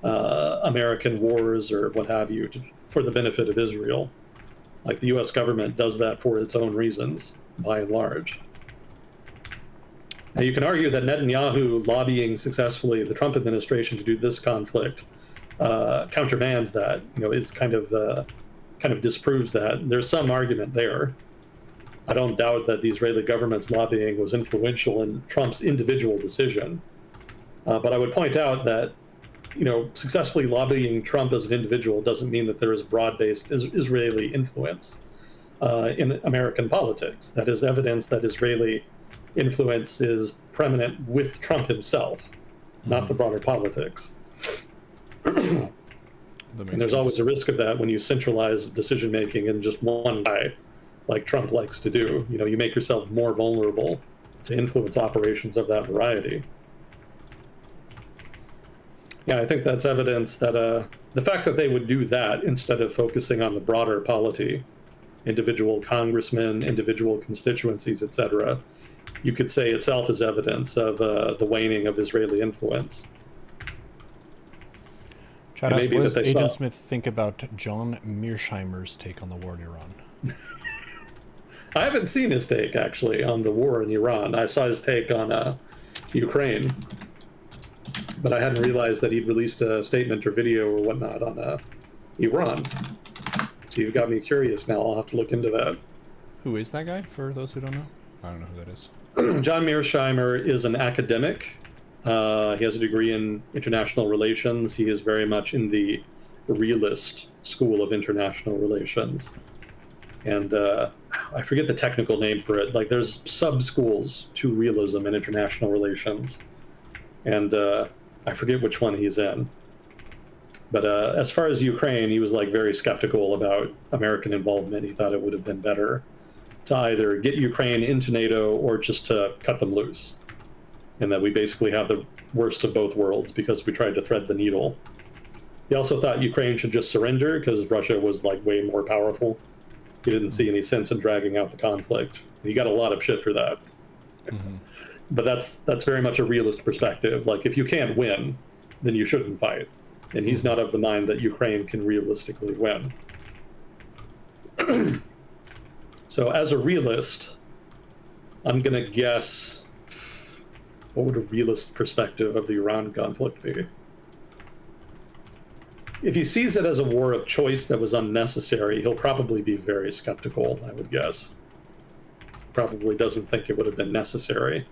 American wars or what have you for the benefit of Israel. The U.S. government does that for its own reasons, by and large. Now, you can argue that Netanyahu lobbying successfully the Trump administration to do this conflict countermands that, is kind of disproves that. There's some argument there. I don't doubt that the Israeli government's lobbying was influential in Trump's individual decision. But I would point out that, successfully lobbying Trump as an individual doesn't mean that there is broad-based Israeli influence in American politics. That is evidence that Israeli influence is preeminent with Trump himself, not the broader politics. And there's always a risk of that when you centralize decision-making in just one guy, like Trump likes to do. You make yourself more vulnerable to influence operations of that variety. Yeah, I think that's evidence that the fact that they would do that instead of focusing on the broader polity, individual congressmen, individual constituencies, etc., you could say itself is evidence of the waning of Israeli influence. Chad, what does Agent Smith think about John Mearsheimer's take on the war in Iran? I haven't seen his take, actually, on the war in Iran. I saw his take on Ukraine, but I hadn't realized that he'd released a statement or video or whatnot on Iran. So you've got me curious now. I'll have to look into that. Who is that guy, for those who don't know? I don't know who that is. John Mearsheimer is an academic. He has a degree in international relations. He is very much in the realist school of international relations. And I forget the technical name for it. There's sub-schools to realism and international relations. And I forget which one he's in. But as far as Ukraine, he was very skeptical about American involvement. He thought it would have been better to either get Ukraine into NATO or just to cut them loose. And that we basically have the worst of both worlds because we tried to thread the needle. He also thought Ukraine should just surrender because Russia was way more powerful. He didn't see any sense in dragging out the conflict. He got a lot of shit for that. but that's very much a realist perspective. Like, if you can't win, then you shouldn't fight. And he's not of the mind that Ukraine can realistically win. So as a realist, I'm going to guess, what would a realist perspective of the Iran conflict be? If he sees it as a war of choice that was unnecessary, he'll probably be very skeptical, I would guess. Probably doesn't think it would have been necessary.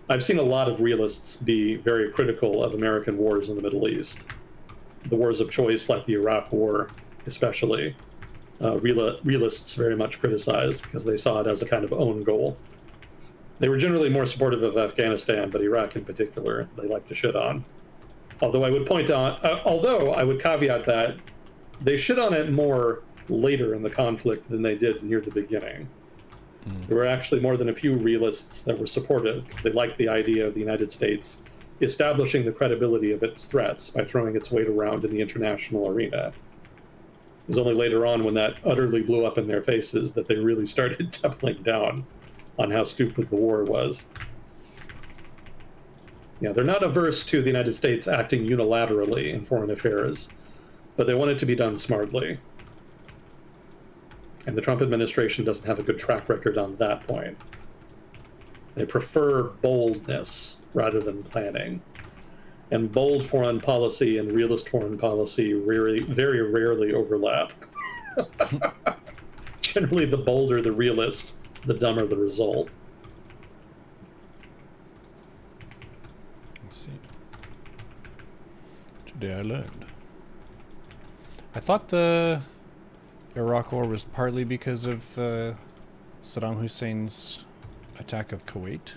I've seen a lot of realists be very critical of American wars in the Middle East. The wars of choice, like the Iraq War, especially, realists very much criticized because they saw it as a kind of own goal. They were generally more supportive of Afghanistan, but Iraq in particular, they like to shit on. Although I would caveat that they shit on it more later in the conflict than they did near the beginning. There were actually more than a few realists that were supportive because they liked the idea of the United States establishing the credibility of its threats by throwing its weight around in the international arena. It was only later on, when that utterly blew up in their faces, that they really started doubling down on how stupid the war was. Yeah, they're not averse to the United States acting unilaterally in foreign affairs, but they want it to be done smartly. And the Trump administration doesn't have a good track record on that point. They prefer boldness rather than planning. And bold foreign policy and realist foreign policy very rarely overlap. Generally, the bolder the realist, the dumber the result. Let's see. Today I learned. I thought the Iraq War was partly because of Saddam Hussein's attack of Kuwait,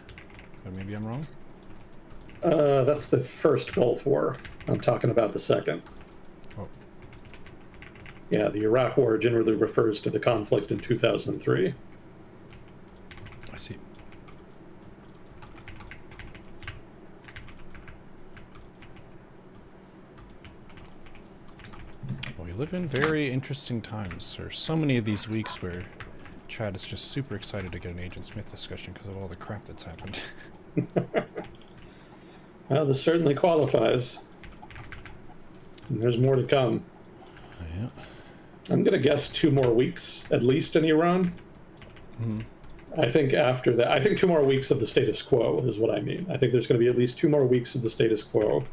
but maybe I'm wrong. That's the first Gulf War. I'm talking about the second. Oh. Yeah, the Iraq War generally refers to the conflict in 2003. I see. Well, we live in very interesting times. There's so many of these weeks where Chad is just super excited to get an Agent Smith discussion because of all the crap that's happened. Well, this certainly qualifies. And there's more to come. Yeah. I'm going to guess 2 more weeks, at least, in Iran. Mm-hmm. I think after that, I think 2 more weeks of the status quo is what I mean. I think there's going to be at least 2 more weeks of the status quo.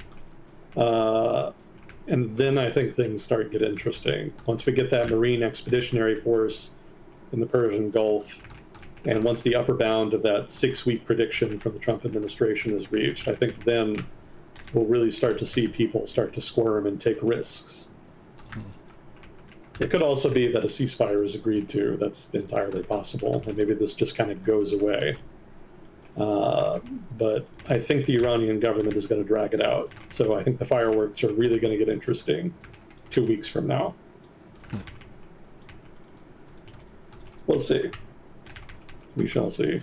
And then I think things start to get interesting. Once we get that Marine Expeditionary Force in the Persian Gulf, and once the upper bound of that 6-week prediction from the Trump administration is reached, I think then we'll really start to see people start to squirm and take risks. It could also be that a ceasefire is agreed to. That's entirely possible, and maybe this just kind of goes away. But I think the Iranian government is going to drag it out. So I think the fireworks are really going to get interesting 2 weeks from now. We'll see. We shall see.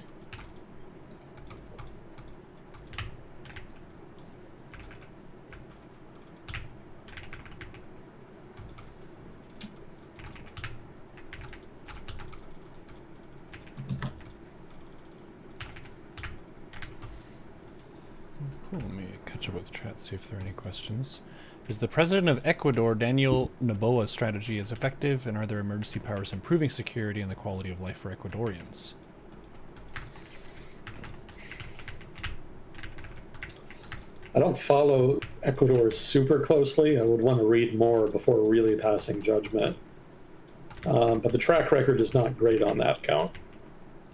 Cool. Let me catch up with chat, see if there are any questions. Is the president of Ecuador, Daniel Noboa's strategy as effective, and are there emergency powers improving security and the quality of life for Ecuadorians? I don't follow Ecuador super closely. I would want to read more before really passing judgment. But the track record is not great on that count.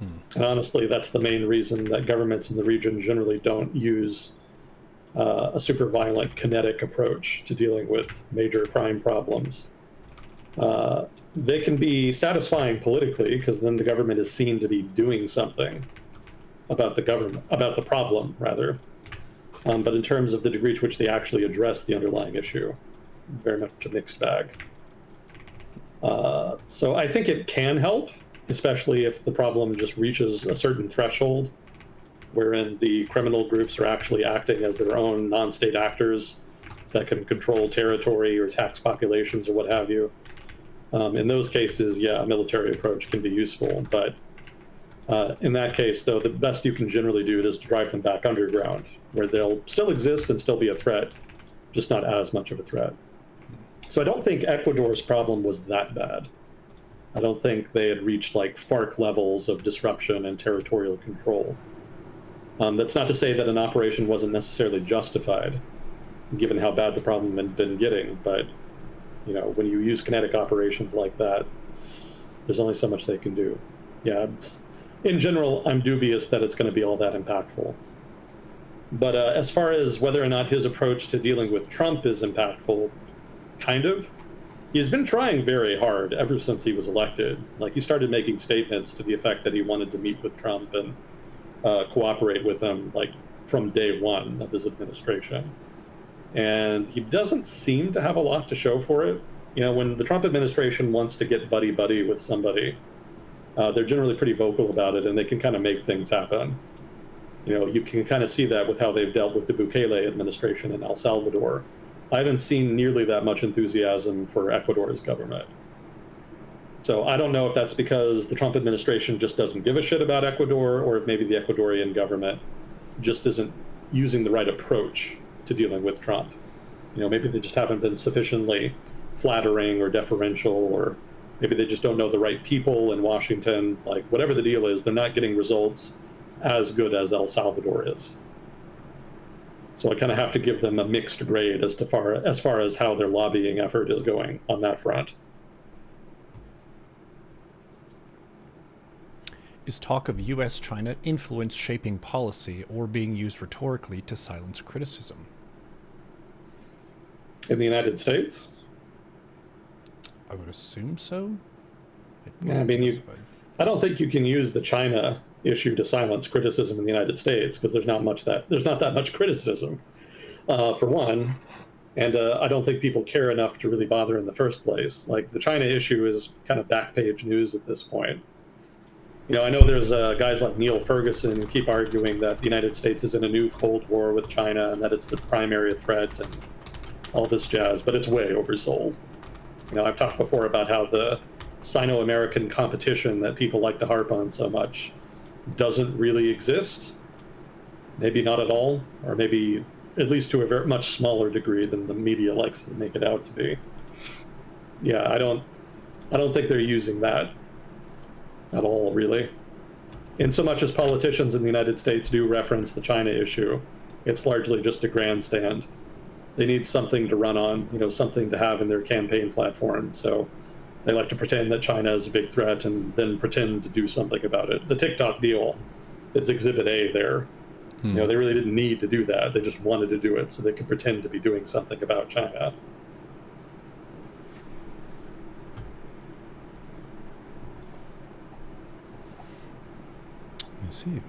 And honestly, that's the main reason that governments in the region generally don't use a super violent kinetic approach to dealing with major crime problems. They can be satisfying politically because then the government is seen to be doing something about the problem, rather. But in terms of the degree to which they actually address the underlying issue, very much a mixed bag. So I think it can help, especially if the problem just reaches a certain threshold, wherein the criminal groups are actually acting as their own non-state actors that can control territory or tax populations or what have you. In those cases, yeah, a military approach can be useful, but In that case, though, the best you can generally do is drive them back underground, where they'll still exist and still be a threat, just not as much of a threat. So I don't think Ecuador's problem was that bad. I don't think they had reached like FARC levels of disruption and territorial control. That's not to say that an operation wasn't necessarily justified, given how bad the problem had been getting. But when you use kinetic operations like that, there's only so much they can do. Yeah, in general, I'm dubious that it's going to be all that impactful. But as far as whether or not his approach to dealing with Trump is impactful, kind of. He's been trying very hard ever since he was elected. Like, he started making statements to the effect that he wanted to meet with Trump and cooperate with him, like, from day one of his administration. And he doesn't seem to have a lot to show for it. When the Trump administration wants to get buddy-buddy with somebody, they're generally pretty vocal about it, and they can kind of make things happen. You can kind of see that with how they've dealt with the Bukele administration in El Salvador. I haven't seen nearly that much enthusiasm for Ecuador's government. So I don't know if that's because the Trump administration just doesn't give a shit about Ecuador, or if maybe the Ecuadorian government just isn't using the right approach to dealing with Trump. Maybe they just haven't been sufficiently flattering or deferential, or maybe they just don't know the right people in Washington. Like, whatever the deal is, they're not getting results as good as El Salvador is. So I kind of have to give them a mixed grade as far as how their lobbying effort is going on that front. Is talk of U.S.-China influence shaping policy or being used rhetorically to silence criticism? In the United States? I would assume so. I don't think you can use the China issue to silence criticism in the United States, because there's not that much criticism, for one, and I don't think people care enough to really bother in the first place. Like, the China issue is kind of back page news at this point. I know there's guys like Neil Ferguson who keep arguing that the United States is in a new Cold War with China and that it's the primary threat and all this jazz, but it's way oversold. I've talked before about how the Sino-American competition that people like to harp on so much doesn't really exist. Maybe not at all, or maybe at least to a very much smaller degree than the media likes to make it out to be. Yeah, I don't think they're using that at all, really. In so much as politicians in the United States do reference the China issue, it's largely just a grandstand. They need something to run on, something to have in their campaign platform. So they like to pretend that China is a big threat and then pretend to do something about it. The TikTok deal is Exhibit A there. They really didn't need to do that. They just wanted to do it so they could pretend to be doing something about China. I see.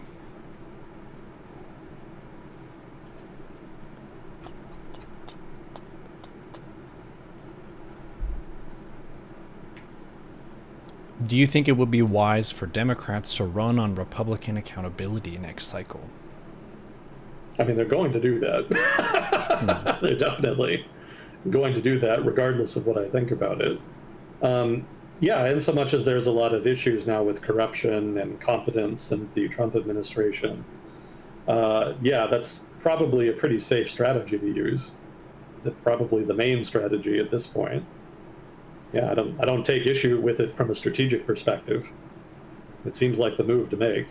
Do you think it would be wise for Democrats to run on Republican accountability next cycle? I mean, they're going to do that. They're definitely going to do that, regardless of what I think about it. Yeah, in so much as there's a lot of issues now with corruption and competence in the Trump administration, yeah, that's probably a pretty safe strategy to use. Probably the main strategy at this point. Yeah, I don't take issue with it from a strategic perspective. It seems like the move to make.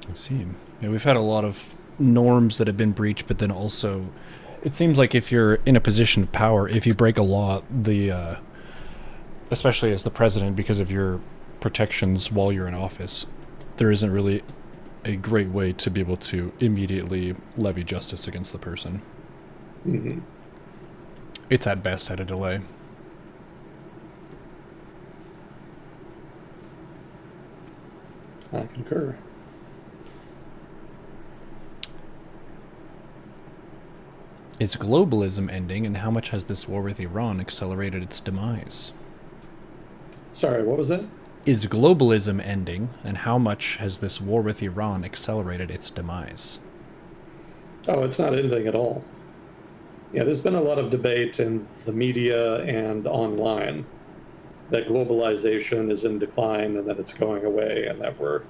I see. Yeah, we've had a lot of norms that have been breached, but then also, it seems like if you're in a position of power, if you break a law, especially as the president, because of your protections while you're in office, there isn't really a great way to be able to immediately levy justice against the person. Mm-hmm. It's at best at a delay. I concur. Is globalism ending, and how much has this war with Iran accelerated its demise? Sorry, what was that? Is globalism ending, and how much has this war with Iran accelerated its demise? Oh, it's not ending at all. Yeah, there's been a lot of debate in the media and online that globalization is in decline and that it's going away, and that we're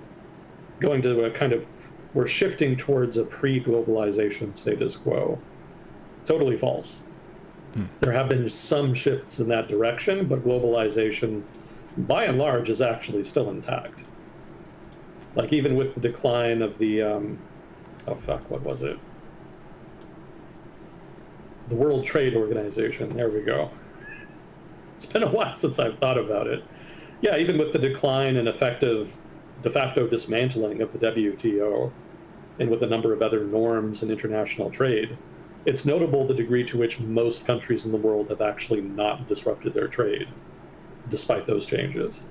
going to we're shifting towards a pre-globalization status quo. Totally false. There have been some shifts in that direction, but globalization, by and large, is actually still intact. Like, even with the decline of the, what was it? The World Trade Organization. There we go. It's been a while since I've thought about it. Yeah, even with the decline and effective de facto dismantling of the WTO, and with a number of other norms in international trade, it's notable the degree to which most countries in the world have actually not disrupted their trade, despite those changes.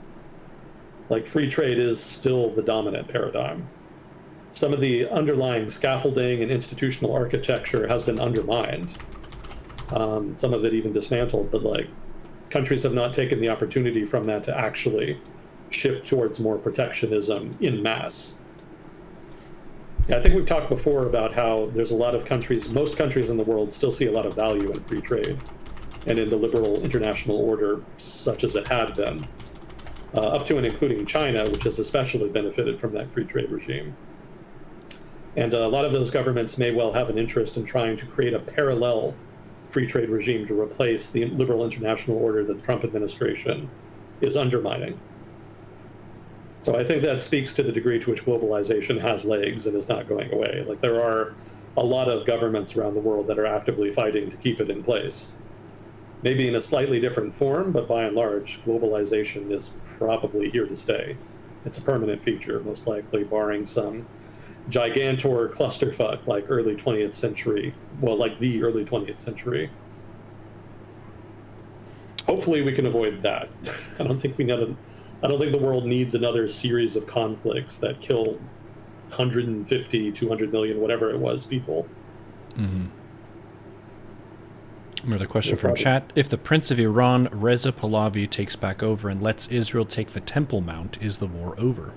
Like, free trade is still the dominant paradigm. Some of the underlying scaffolding and institutional architecture has been undermined. Some of it even dismantled, but like, countries have not taken the opportunity from that to actually shift towards more protectionism in mass. I think we've talked before about how there's a lot of countries, most countries in the world still see a lot of value in free trade and in the liberal international order, such as it had been, up to and including China, which has especially benefited from that free trade regime. And a lot of those governments may well have an interest in trying to create a parallel free trade regime to replace the liberal international order that the Trump administration is undermining. So I think that speaks to the degree to which globalization has legs and is not going away. Like, there are a lot of governments around the world that are actively fighting to keep it in place. Maybe in a slightly different form, but by and large, globalization is probably here to stay. It's a permanent feature, most likely, barring some gigantor clusterfuck like early 20th century, well, like the early 20th century. Hopefully we can avoid that. I don't think the world needs another series of conflicts that killed 150, 200 million, whatever it was, people. Mm-hmm. Another question from chat. If the Prince of Iran, Reza Pahlavi, takes back over and lets Israel take the Temple Mount, is the war over?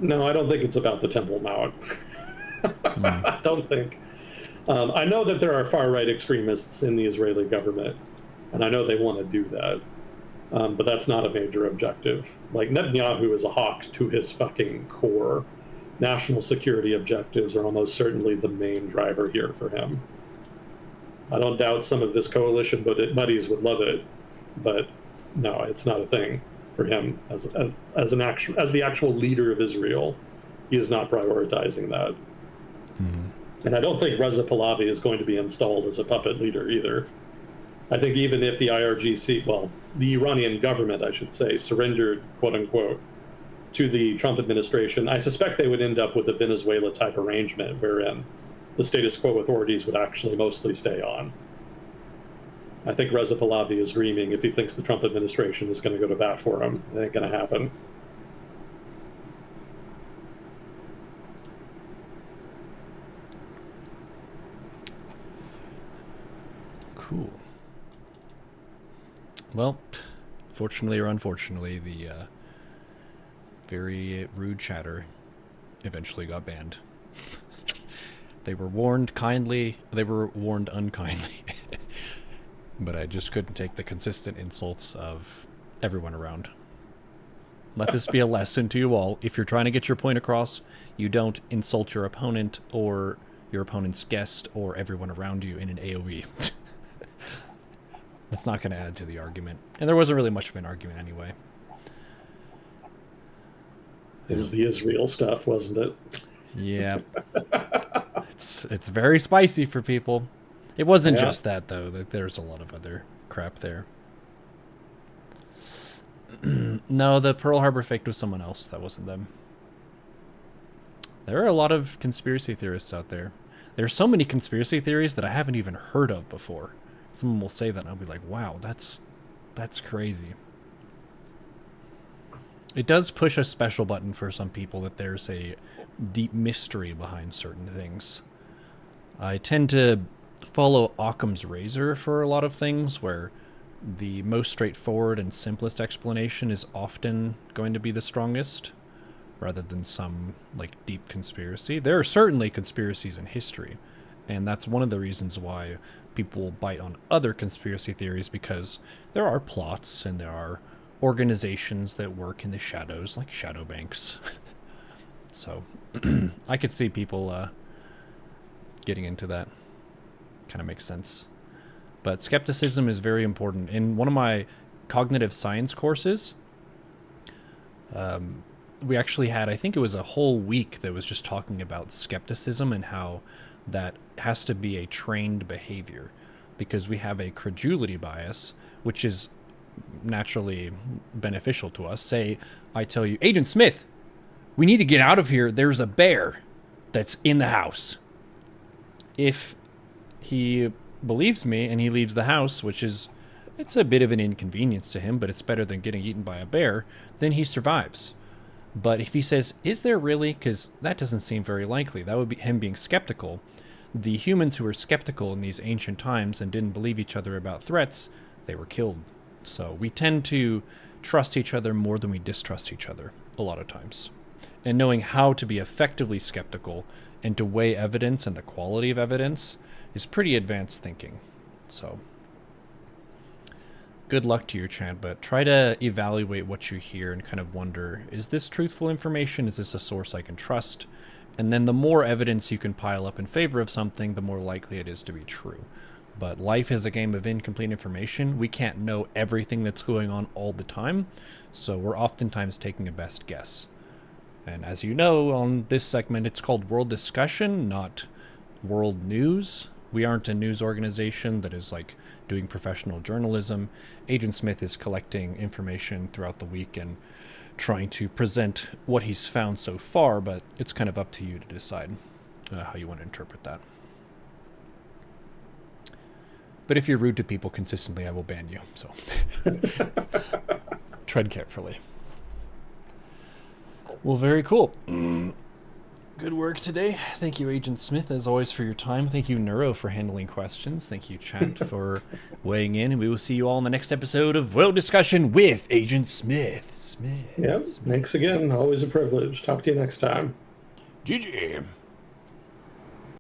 No, I don't think it's about the Temple Mount. I don't think. I know that there are far-right extremists in the Israeli government, and I know they want to do that. But that's not a major objective. Like, Netanyahu is a hawk to his fucking core. National security objectives are almost certainly the main driver here for him. I don't doubt some of his coalition buddies would love it, but no, it's not a thing for him as the actual leader of Israel. He is not prioritizing that. Mm-hmm. And I don't think Reza Pahlavi is going to be installed as a puppet leader either. I think even if the IRGC, well, the Iranian government, I should say, surrendered, quote unquote, to the Trump administration, I suspect they would end up with a Venezuela type arrangement wherein the status quo authorities would actually mostly stay on. I think Reza Pahlavi is dreaming if he thinks the Trump administration is going to go to bat for him. It ain't going to happen. Cool. Well, fortunately or unfortunately, the very rude chatter eventually got banned. They were warned kindly, they were warned unkindly. But I just couldn't take the consistent insults of everyone around. Let this be a lesson to you all. If you're trying to get your point across, you don't insult your opponent or your opponent's guest or everyone around you in an AoE. That's not going to add to the argument. And there wasn't really much of an argument anyway. It was the Israel stuff, wasn't it? Yeah. It's very spicy for people. It wasn't just that, though. There's a lot of other crap there. No, the Pearl Harbor fake was someone else. That wasn't them. There are a lot of conspiracy theorists out there. There's so many conspiracy theories that I haven't even heard of before. Someone will say that, and I'll be like, wow, that's crazy. It does push a special button for some people that there's a deep mystery behind certain things. I tend to follow Occam's razor for a lot of things, where the most straightforward and simplest explanation is often going to be the strongest, rather than some like deep conspiracy. There are certainly conspiracies in history, And that's one of the reasons why people bite on other conspiracy theories, because there are plots and there are organizations that work in the shadows, like shadow banks. So I could see people getting into that. Kind of makes sense. But skepticism is very important. In one of my cognitive science courses, we actually had, I think it was a whole week that was just talking about skepticism and how that has to be a trained behavior, because we have a credulity bias, which is naturally beneficial to us. Say, I tell you, Agent Smith, we need to get out of here. There's a bear that's in the house. If he believes me and he leaves the house, which is, it's a bit of an inconvenience to him, but it's better than getting eaten by a bear, then he survives. But if he says, is there really? Because that doesn't seem very likely. That would be him being skeptical. The humans who were skeptical in these ancient times and didn't believe each other about threats, they were killed. So we tend to trust each other more than we distrust each other a lot of times. And knowing how to be effectively skeptical and to weigh evidence and the quality of evidence is pretty advanced thinking. So good luck to you, Chad, but try to evaluate what you hear and kind of wonder, is this truthful information? Is this a source I can trust? And then the more evidence you can pile up in favor of something, the more likely it is to be true. But life is a game of incomplete information. We can't know everything that's going on all the time, so we're oftentimes taking a best guess. And as you know, on this segment, it's called World Discussion, not World News. We aren't a news organization that is like doing professional journalism. Agent Smith is collecting information throughout the week and trying to present what he's found so far, but it's kind of up to you to decide how you want to interpret that. But if you're rude to people consistently, I will ban you. So tread carefully. Well, very cool. Good work today. Thank you, Agent Smith, as always, for your time. Thank you, Neuro, for handling questions. Thank you, chat, for weighing in. And we will see you all in the next episode of World Discussion with Agent Smith. Yep. Thanks again. Always a privilege. Talk to you next time. GG.